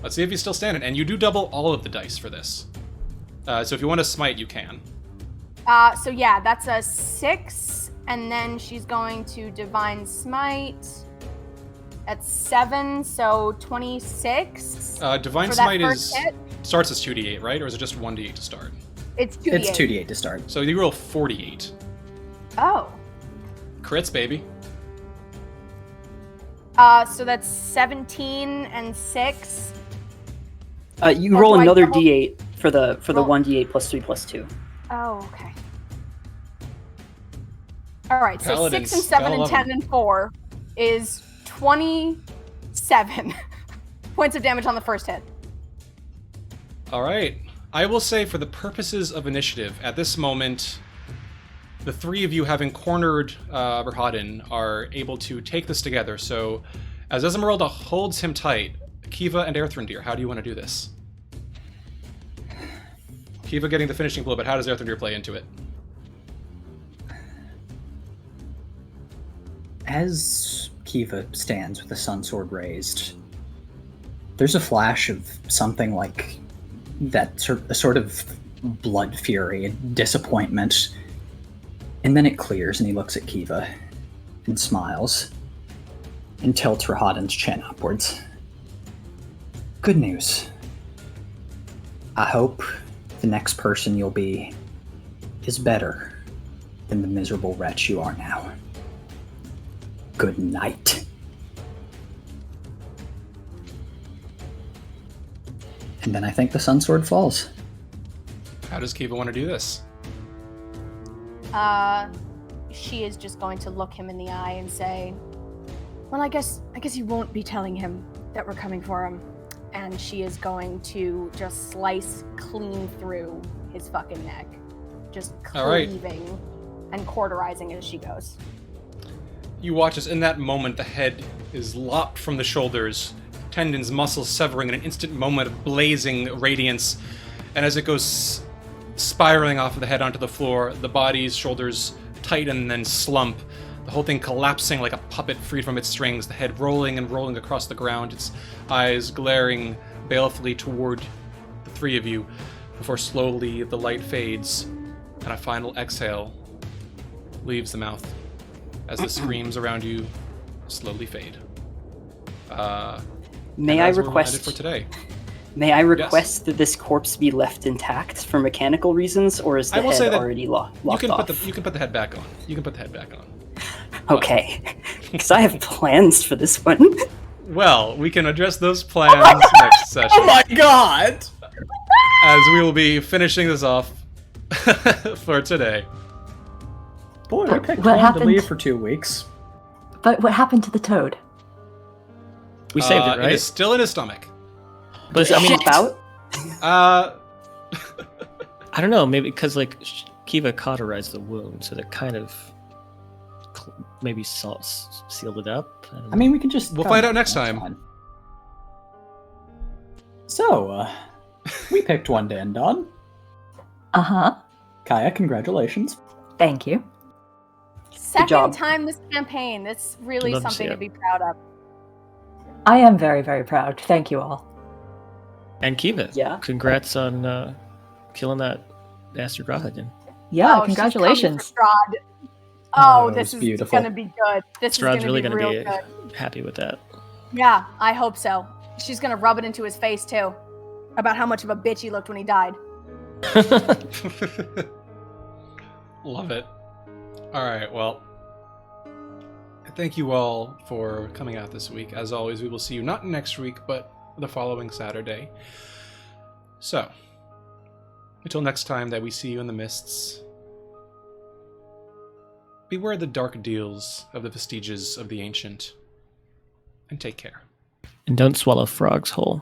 A: Let's see if he's still standing. And you do double all of the dice for this. So if you want to smite, you can.
F: So yeah, that's a 6, and then she's going to Divine Smite at 7, so 26.
A: Divine
F: for that
A: Smite
F: first hit.
A: starts as 2d8, right? Or is it just 1d8 to start?
F: It's 2d8.
H: It's 2d8 to start.
A: So you roll 48.
F: Oh.
A: Crits, baby.
F: So that's 17 and 6.
B: You
F: Or
B: roll
F: do I
B: another
F: double-
B: d8 for the
F: Roll-
B: 1d8 plus 3 plus 2.
F: Oh, okay. All right, so
A: Paladins,
F: 6 and 7
A: gotta
F: and
A: love
F: 10
A: them.
F: and 4 is 27 points of damage on the first hit.
A: All right. I will say, for the purposes of initiative, at this moment, the three of you, having cornered Berhaden, are able to take this together. So, as Esmeralda holds him tight, Kiva and Erthrindir, how do you want to do this? Kiva getting the finishing blow, but how does Erthrindir play into it?
H: As Kiva stands with the sun sword raised, there's a flash of something like that sort of blood fury and disappointment, and then it clears and he looks at Kiva and smiles and tilts Rahaden's chin upwards. Good news. I hope the next person you'll be is better than the miserable wretch you are now. Good night. And then I think the sun sword falls.
A: How does Kiva want to do this?
F: She is just going to look him in the eye and say, well, I guess you won't be telling him that we're coming for him. And she is going to just slice clean through his fucking neck. Just
A: All right.
F: cleaving and cauterizing as she goes.
A: You watch as in that moment the head is lopped from the shoulders, tendons, muscles severing in an instant moment of blazing radiance, and as it goes spiraling off of the head onto the floor, the body's shoulders tighten and then slump, the whole thing collapsing like a puppet freed from its strings, the head rolling and rolling across the ground, its eyes glaring balefully toward the three of you, before slowly the light fades, and a final exhale leaves the mouth as the screams around you slowly fade.
B: May I
A: We're ended
B: request
A: for today?
B: May I request that this corpse be left intact for mechanical reasons, or is
A: I
B: the
A: will say
B: head
A: that
B: already locked
A: You can
B: off?
A: put the head back on. You can put the head back on.
B: Okay, because I have plans for this one.
A: Well, we can address those plans next session,
G: Oh my god!
A: as we will be finishing this off for today.
H: Boy, we picked
D: What
H: one to
D: happened?
H: leave for 2 weeks.
D: But what happened to the toad?
E: We saved it, right?
A: It is still in his stomach.
E: But I mean,
B: Pop out?
E: I don't know. Maybe because like Kiva cauterized the wound, so that kind of maybe sealed it up. I don't
H: I
E: know.
H: mean, we can just...
A: We'll find out next
H: That's
A: time.
H: fine. So, we picked one to end on.
D: Uh-huh.
H: Kaya, congratulations.
D: Thank you.
F: Second
B: job.
F: time this campaign. That's really
E: Love to see
F: something to
E: it.
F: be proud of.
D: I am very, very proud. Thank you all.
E: And Kiva,
B: Yeah.
E: congrats on killing that bastard Rahaden.
D: Yeah,
F: Oh, she's
D: congratulations.
F: coming for Strahd.
H: Oh,
F: Oh,
H: it
F: this
H: was
F: is
H: beautiful.
F: gonna be good. This
E: Strahd's
F: is
E: really
F: gonna
E: going
F: be
E: to
F: real
E: be
F: good.
E: happy with that.
F: Yeah, I hope so. She's gonna rub it into his face too, about how much of a bitch he looked when he died.
A: Love it. All right, well, thank you all for coming out this week. As always, we will see you not next week, but the following Saturday. So, until next time that we see you in the mists, beware the dark deals of the vestiges of the ancient, and take care.
E: And don't swallow frogs whole.